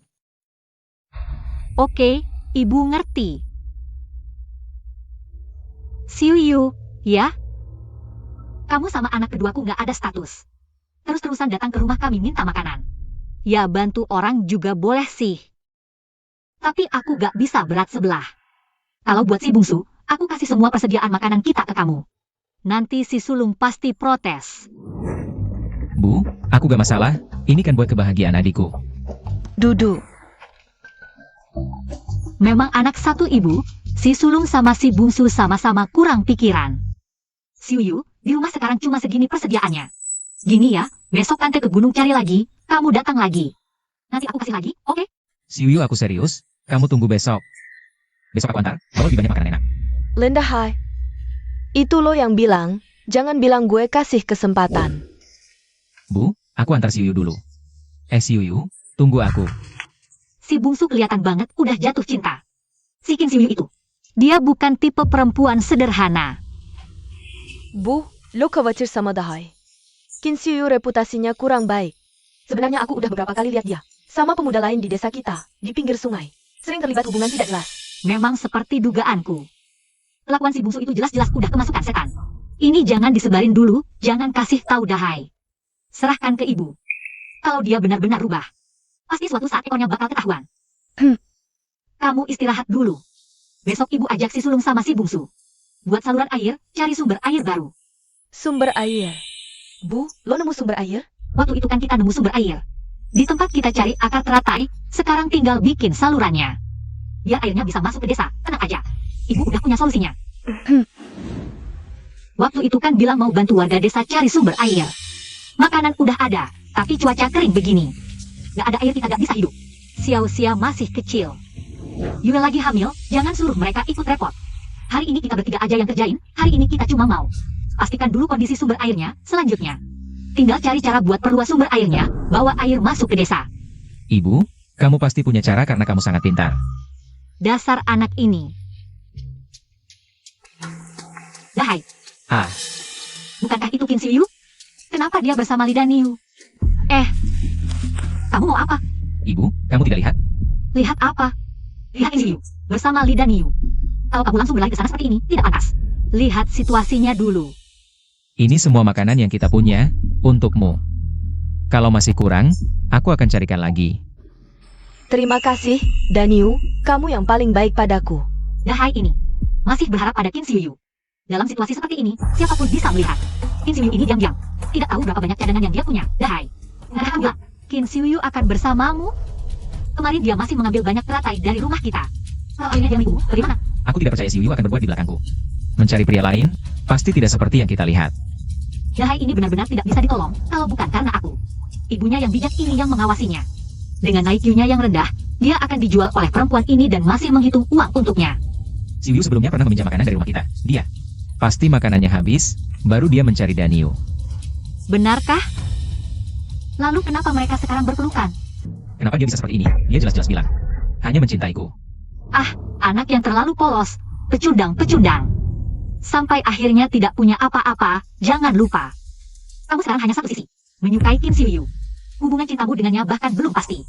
Oke, ibu ngerti. Siuyu, ya? Kamu sama anak keduaku nggak ada status. Terus-terusan datang ke rumah kami minta makanan. Ya bantu orang juga boleh sih. Tapi aku nggak bisa berat sebelah. Kalau buat si bungsu, aku kasih semua persediaan makanan kita ke kamu. Nanti si sulung pasti protes. Bu, aku gak masalah. Ini kan buat kebahagiaan adikku. Duduk. Memang anak satu ibu, si sulung sama si bungsu sama-sama kurang pikiran. Siuyu, di rumah sekarang cuma segini persediaannya. Gini ya, besok tante ke gunung cari lagi, kamu datang lagi. Nanti aku kasih lagi, oke? Si Yuyu aku serius, kamu tunggu besok. Besok aku antar, bawa lebih banyak makanan enak. Linda hai. Itu lo yang bilang, jangan bilang gue kasih kesempatan. Bu, aku antar si Yuyu dulu. Si Yuyu, tunggu aku. Si bungsu kelihatan banget udah jatuh cinta. Si Kim Siuyu itu. Dia bukan tipe perempuan sederhana. Bu, lo khawatir sama Dahai. Kim Siuyu reputasinya kurang baik. Sebenarnya aku udah beberapa kali lihat dia sama pemuda lain di desa kita, di pinggir sungai. Sering terlibat hubungan tidak jelas. Memang seperti dugaanku. Kelakuan si bungsu itu jelas-jelas udah kemasukan setan. Ini jangan disebarin dulu, jangan kasih tahu Dahai. Serahkan ke ibu. Kalau dia benar-benar rubah, pasti suatu saat ekornya bakal ketahuan. Kamu istirahat dulu. Besok ibu ajak si sulung sama si bungsu. Buat saluran air, cari sumber air baru. Sumber air. Bu, lo nemu sumber air? Waktu itu kan kita nemu sumber air. Di tempat kita cari akar teratai, sekarang tinggal bikin salurannya. Biar airnya bisa masuk ke desa, tenang aja. Ibu udah punya solusinya. Waktu itu kan bilang mau bantu warga desa cari sumber air. Makanan udah ada, tapi cuaca kering begini. Gak ada air kita gak bisa hidup. Xiao-Xia masih kecil. Yue lagi hamil, jangan suruh mereka ikut repot. Hari ini kita bertiga aja yang kerjain, hari ini kita cuma mau pastikan dulu kondisi sumber airnya, selanjutnya tinggal cari cara buat perluas sumber airnya, bawa air masuk ke desa. Ibu, kamu pasti punya cara karena kamu sangat pintar. Dasar anak ini. Dahai, Ah, bukankah itu Kim Siuyu? Kenapa dia bersama Li Daniu? Kamu mau apa? Ibu, kamu tidak lihat? Lihat apa? Lihat Kim Siuyu bersama Li Daniu. Kalau kamu langsung berlari ke sana seperti ini, tidak pantas. Lihat situasinya dulu. Ini semua makanan yang kita punya, untukmu. Kalau masih kurang, aku akan carikan lagi. Terima kasih, Daniu. Kamu yang paling baik padaku. Dahai ini masih berharap pada Kim Siuyu. Dalam situasi seperti ini, siapapun bisa melihat. Kim Siuyu ini diam-diam. Tidak tahu berapa banyak cadangan yang dia punya. Dahai. Ada enggak? Kim Siuyu akan bersamamu? Kemarin dia masih mengambil banyak teratai dari rumah kita. Kalau akhirnya dia menipu, bagaimana? Aku tidak percaya si Yuyu akan berbuat di belakangku. Mencari pria lain, pasti tidak seperti yang kita lihat. Dahai ini benar-benar tidak bisa ditolong, kalau bukan karena aku. Ibunya yang bijak ini yang mengawasinya. Dengan IQ-nya yang rendah, dia akan dijual oleh perempuan ini dan masih menghitung uang untuknya. Si Yuyu sebelumnya pernah meminjam makanan dari rumah kita. Dia pasti makanannya habis, baru dia mencari Daniu. Benarkah? Lalu kenapa mereka sekarang berpelukan? Kenapa dia bisa seperti ini? Dia jelas-jelas bilang, hanya mencintaiku. Ah, anak yang terlalu polos, pecundang-pecundang. Sampai akhirnya tidak punya apa-apa, jangan lupa. Kamu sekarang hanya satu sisi, menyukai Kim Siuyu. Hubungan cintamu dengannya bahkan belum pasti.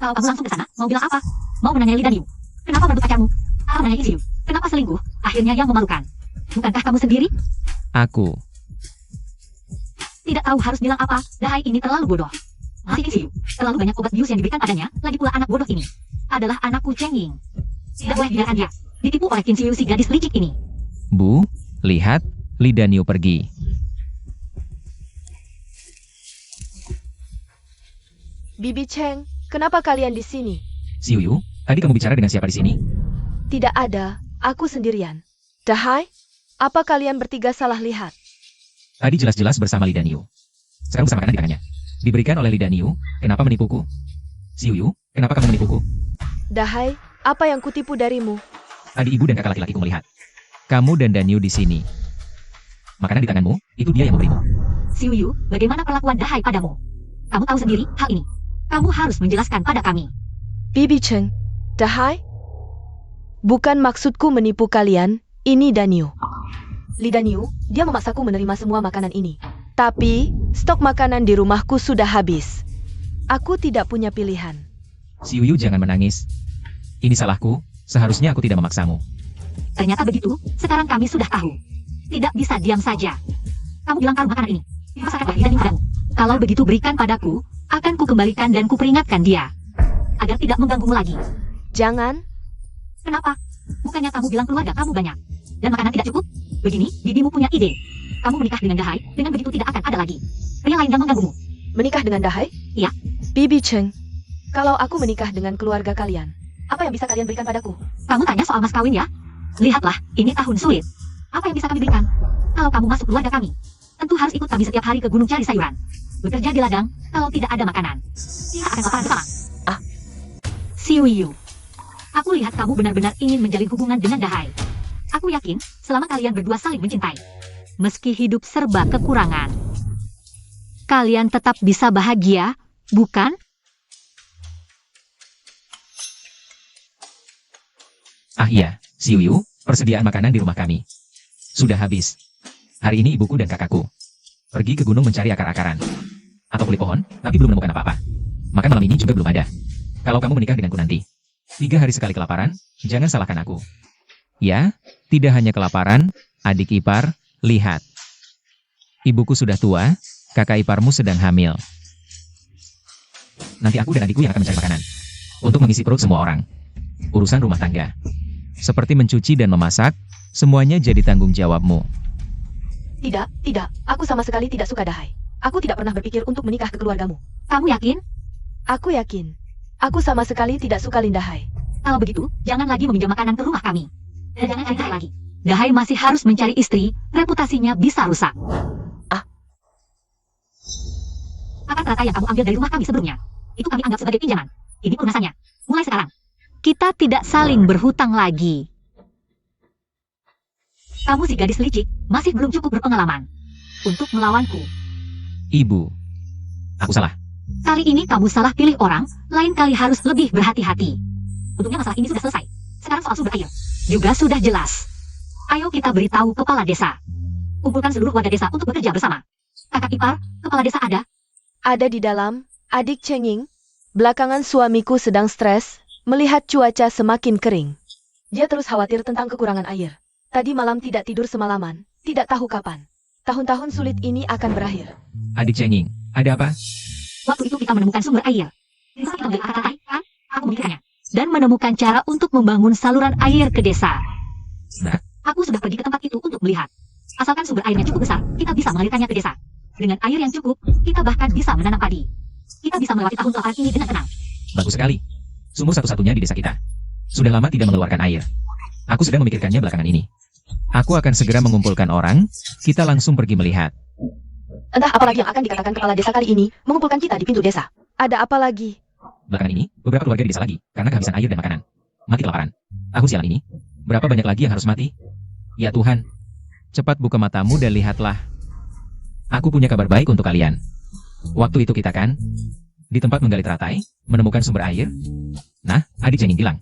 Kalau kamu langsung ke sana, mau bilang apa? Mau menanyai Li Daniu? Kenapa bantu pacarmu? Atau menanyai Kim Siuyu? Kenapa selingkuh? Akhirnya yang memalukan. Bukankah kamu sendiri? Aku. Tidak tahu harus bilang apa, Dahai ini terlalu bodoh. Masih Kim Siuyu, terlalu banyak obat bius yang diberikan padanya, lagi pula anak bodoh ini adalah anakku Chengying. Tidak boleh biarkan dia ditipu oleh Kim Siuyu si gadis licik ini. Bu, lihat, Li Daniu pergi. Bibi Cheng, kenapa kalian di sini? Si Yuyu, tadi kamu bicara dengan siapa di sini? Tidak ada, aku sendirian. Dahai, Apa kalian bertiga salah lihat? Tadi jelas-jelas bersama Li Daniu. Sekarang bersama makanan di tangannya. Diberikan oleh Li Daniu, kenapa menipuku? Xiuyu, kenapa kamu menipuku? Dahai, apa yang kutipu darimu? Tadi ibu dan kakak laki-lakiku melihat. Kamu dan Daniu di sini. Makanan di tanganmu, itu dia yang memberimu. Xiuyu, bagaimana perlakuan Dahai padamu? Kamu tahu sendiri hal ini. Kamu harus menjelaskan pada kami. Bibi Cheng, Dahai? Bukan maksudku menipu kalian, ini Daniu. Li Daniu, dia memaksaku menerima semua makanan ini. Tapi, stok makanan di rumahku sudah habis. Aku tidak punya pilihan. Xiuyu jangan menangis. Ini salahku, seharusnya aku tidak memaksamu. Ternyata begitu, sekarang kami sudah tahu. Tidak bisa diam saja. Kamu bilang karung makanan ini. Dipasarkan oleh Li Daniu padamu. Kalau begitu berikan padaku, akan kukembalikan dan kuperingatkan dia. Agar tidak mengganggumu lagi. Jangan. Kenapa? Bukannya kamu bilang keluarga kamu banyak. Dan makanan tidak cukup? Begini, bibimu punya ide. Kamu menikah dengan Dahai, dengan begitu tidak akan ada lagi pria lain yang mengganggumu. Menikah dengan Dahai? Iya. Bibi Cheng, kalau aku menikah dengan keluarga kalian, apa yang bisa kalian berikan padaku? Kamu tanya soal mas kawin ya? Lihatlah, ini tahun sulit. Apa yang bisa kami berikan? Kalau kamu masuk keluarga kami, tentu harus ikut kami setiap hari ke gunung cari sayuran. Bekerja di ladang, kalau tidak ada makanan. Kita akan kelaparan bersama. Xiuyu, aku lihat kamu benar-benar ingin menjalin hubungan dengan Dahai. Aku yakin, selama kalian berdua saling mencintai, meski hidup serba kekurangan, kalian tetap bisa bahagia, bukan? Ah iya, Xiuyu, persediaan makanan di rumah kami sudah habis. Hari ini ibuku dan kakakku pergi ke gunung mencari akar-akaran atau kulit pohon, tapi belum menemukan apa-apa. Makan malam ini juga belum ada. Kalau kamu menikah denganku nanti, 3 hari sekali kelaparan, jangan salahkan aku. Ya, tidak hanya kelaparan, adik ipar, lihat. Ibuku sudah tua, kakak iparmu sedang hamil. Nanti aku dan adikku yang akan mencari makanan untuk mengisi perut semua orang. Urusan rumah tangga, seperti mencuci dan memasak, semuanya jadi tanggung jawabmu. Tidak, aku sama sekali tidak suka Dahai. Aku tidak pernah berpikir untuk menikah ke keluargamu. Kamu yakin? Aku yakin. Aku sama sekali tidak suka Lindahai. Kalau begitu, jangan lagi meminjam makanan ke rumah kami. Dan jangan cari lagi. Dahai masih harus mencari istri, reputasinya bisa rusak. Akan rata yang kamu ambil dari rumah kami sebelumnya, itu kami anggap sebagai pinjaman. Ini pelunasannya. Mulai sekarang, kita tidak saling berhutang lagi. Kamu si gadis licik, masih belum cukup berpengalaman untuk melawanku. Ibu, aku salah. Kali ini kamu salah pilih orang, lain kali harus lebih berhati-hati. Untungnya masalah ini sudah selesai. Sekarang soal sumber air juga sudah jelas. Ayo kita beritahu kepala desa. Kumpulkan seluruh warga desa untuk bekerja bersama. Kakak ipar, kepala desa ada? Ada di dalam, adik Cenging. Belakangan suamiku sedang stres, melihat cuaca semakin kering. Dia terus khawatir tentang kekurangan air. Tadi malam tidak tidur semalaman, tidak tahu kapan tahun-tahun sulit ini akan berakhir. Adik Cenging, ada apa? Waktu itu kita menemukan sumber air. Bisa kita beli air, kan? Aku memikirkannya. Dan menemukan cara untuk membangun saluran air ke desa. Nah, Aku sudah pergi ke tempat itu untuk melihat. Asalkan sumber airnya cukup besar, kita bisa mengalirkannya ke desa. Dengan air yang cukup, kita bahkan bisa menanam padi. Kita bisa melewati tahun kelaparan ini dengan tenang. bagus sekali. Sumur satu-satunya di desa kita. Sudah lama tidak mengeluarkan air. Aku sedang memikirkannya belakangan ini. Aku akan segera mengumpulkan orang, kita langsung pergi melihat. Entah apa lagi yang akan dikatakan kepala desa kali ini, mengumpulkan kita di pintu desa. Ada apa lagi? Belakangan ini, beberapa keluarga di desa lagi, karena kehabisan air dan makanan. Mati kelaparan. Aku sialan ini. Berapa banyak lagi yang harus mati? Ya Tuhan. Cepat buka matamu dan lihatlah. Aku punya kabar baik untuk kalian. Waktu itu kita kan, di tempat menggali teratai, menemukan sumber air. Nah, adik Cenging bilang,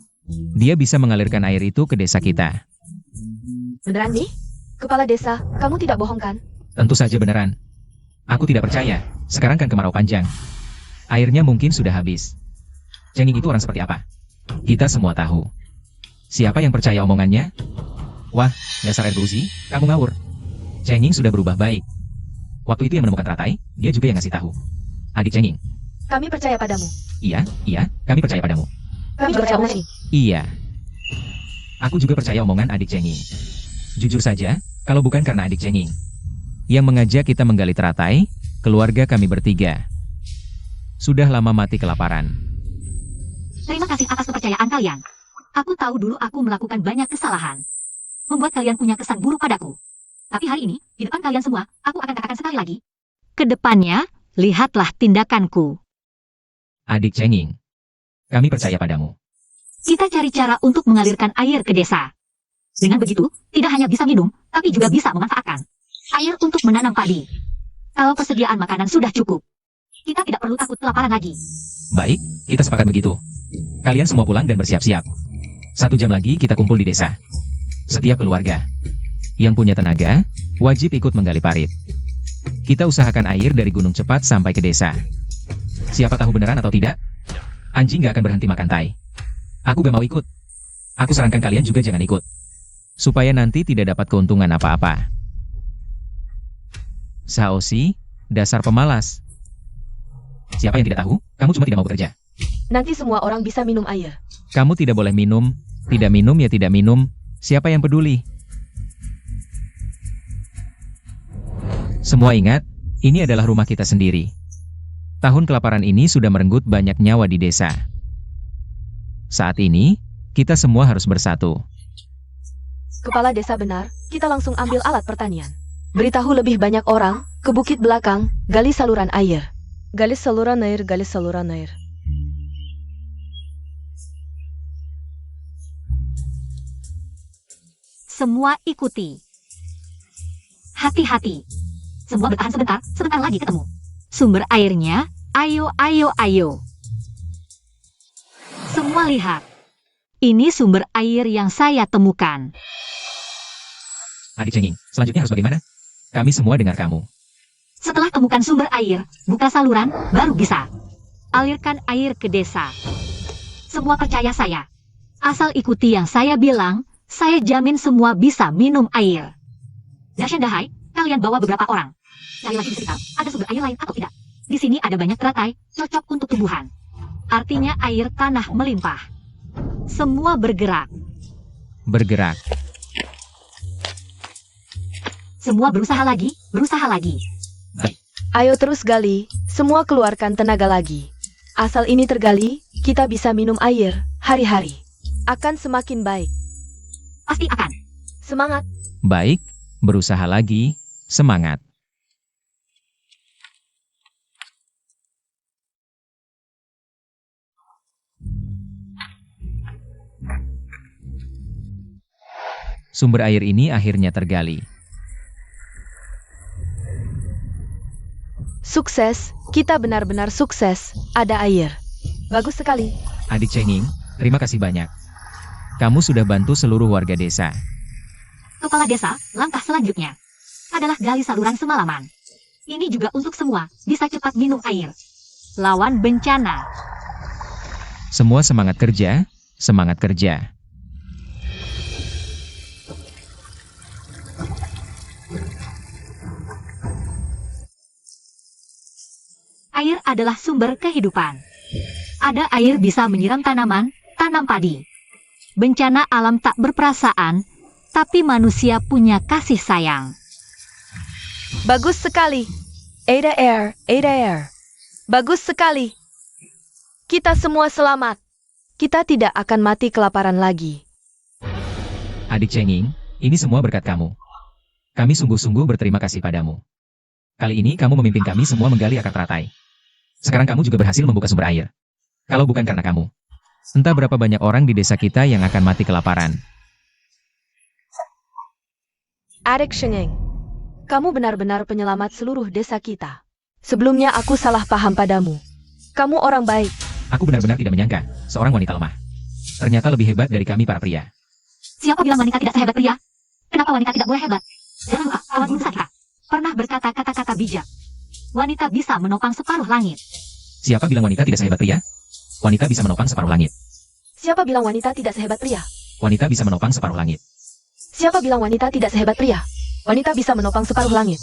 dia bisa mengalirkan air itu ke desa kita. Beneran nih? Kepala desa, kamu tidak bohong kan? Tentu saja beneran. Aku tidak percaya. Sekarang kan kemarau panjang. Airnya mungkin sudah habis. Cenging itu orang seperti apa? Kita semua tahu. Siapa yang percaya omongannya? Wah, dasar air berusi, kamu ngawur. Cenging sudah berubah baik. Waktu itu yang menemukan teratai, dia juga yang ngasih tahu. Adik Cenging. Kami percaya padamu. Iya, kami percaya padamu. Kami juga percaya omongan ini. Iya. Aku juga percaya omongan adik Cenging. Jujur saja, kalau bukan karena adik Cenging yang mengajak kita menggali teratai, keluarga kami bertiga sudah lama mati kelaparan. Terima kasih atas kepercayaan kalian. Aku tahu dulu aku melakukan banyak kesalahan. Membuat kalian punya kesan buruk padaku. Tapi hari ini, di depan kalian semua, aku akan katakan sekali lagi. Kedepannya, lihatlah tindakanku. Adik cenging. Kami percaya padamu. Kita cari cara untuk mengalirkan air ke desa. Dengan begitu, tidak hanya bisa minum, tapi juga bisa memanfaatkan air untuk menanam padi. Kalau persediaan makanan sudah cukup, kita tidak perlu takut kelaparan lagi. Baik, kita sepakat begitu. Kalian semua pulang dan bersiap-siap. 1 jam lagi kita kumpul di desa. Setiap keluarga yang punya tenaga, wajib ikut menggali parit. Kita usahakan air dari gunung cepat sampai ke desa. Siapa tahu beneran atau tidak, anjing gak akan berhenti makan tai. Aku gak mau ikut. Aku sarankan kalian juga jangan ikut. Supaya nanti tidak dapat keuntungan apa-apa. Saosi, dasar pemalas. Siapa yang tidak tahu, kamu cuma tidak mau bekerja. Nanti semua orang bisa minum air. Kamu tidak boleh minum, tidak minum ya tidak minum. Siapa yang peduli? Semua ingat, ini adalah rumah kita sendiri. Tahun kelaparan ini sudah merenggut banyak nyawa di desa. Saat ini, kita semua harus bersatu. Kepala desa benar, kita langsung ambil alat pertanian. Beritahu lebih banyak orang, ke bukit belakang, gali saluran air. Gali saluran air, gali saluran air. Semua ikuti. Hati-hati. Semua bertahan sebentar, sebentar lagi ketemu. Sumber airnya, ayo, ayo, ayo. Semua lihat. Ini sumber air yang saya temukan. Adik cenging, selanjutnya harus bagaimana? Kami semua dengar kamu. Setelah temukan sumber air, buka saluran, baru bisa. Alirkan air ke desa. Semua percaya saya. Asal ikuti yang saya bilang, saya jamin semua bisa minum air. Dashendahai, kalian bawa beberapa orang. Cari lagi di sekitar, ada sumber air lain atau tidak. Di sini ada banyak teratai, cocok untuk tumbuhan. Artinya air tanah melimpah. Semua bergerak. Bergerak. Semua berusaha lagi, berusaha lagi. Ayo terus gali, semua keluarkan tenaga lagi. Asal ini tergali, kita bisa minum air, hari-hari. Akan semakin baik. Pasti akan. Semangat! Baik, berusaha lagi, semangat. Sumber air ini akhirnya tergali. Sukses, kita benar-benar sukses, ada air. Bagus sekali. Adik cenging, terima kasih banyak. Kamu sudah bantu seluruh warga desa. Kepala desa, langkah selanjutnya adalah gali saluran semalaman. Ini juga untuk semua, bisa cepat minum air. Lawan bencana. Semua semangat kerja, semangat kerja. Air adalah sumber kehidupan. Ada air bisa menyiram tanaman, tanam padi. Bencana alam tak berperasaan, tapi manusia punya kasih sayang. Bagus sekali. Ada air, ada air. Bagus sekali. Kita semua selamat. Kita tidak akan mati kelaparan lagi. Adik cenging, ini semua berkat kamu. Kami sungguh-sungguh berterima kasih padamu. Kali ini kamu memimpin kami semua menggali akar teratai. Sekarang kamu juga berhasil membuka sumber air. Kalau bukan karena kamu, entah berapa banyak orang di desa kita yang akan mati kelaparan. Adik Shengeng, kamu benar-benar penyelamat seluruh desa kita. Sebelumnya aku salah paham padamu. Kamu orang baik. Aku benar-benar tidak menyangka, seorang wanita lemah. Ternyata lebih hebat dari kami para pria. Siapa bilang wanita tidak sehebat pria? Kenapa wanita tidak boleh hebat? Jangan lupa, kawan guru saya pernah berkata kata-kata bijak. Wanita bisa menopang separuh langit. Siapa bilang wanita tidak sehebat pria? Wanita bisa menopang separuh langit. Siapa bilang wanita tidak sehebat pria? Wanita bisa menopang separuh langit. Siapa bilang wanita tidak sehebat pria? Wanita bisa menopang separuh langit.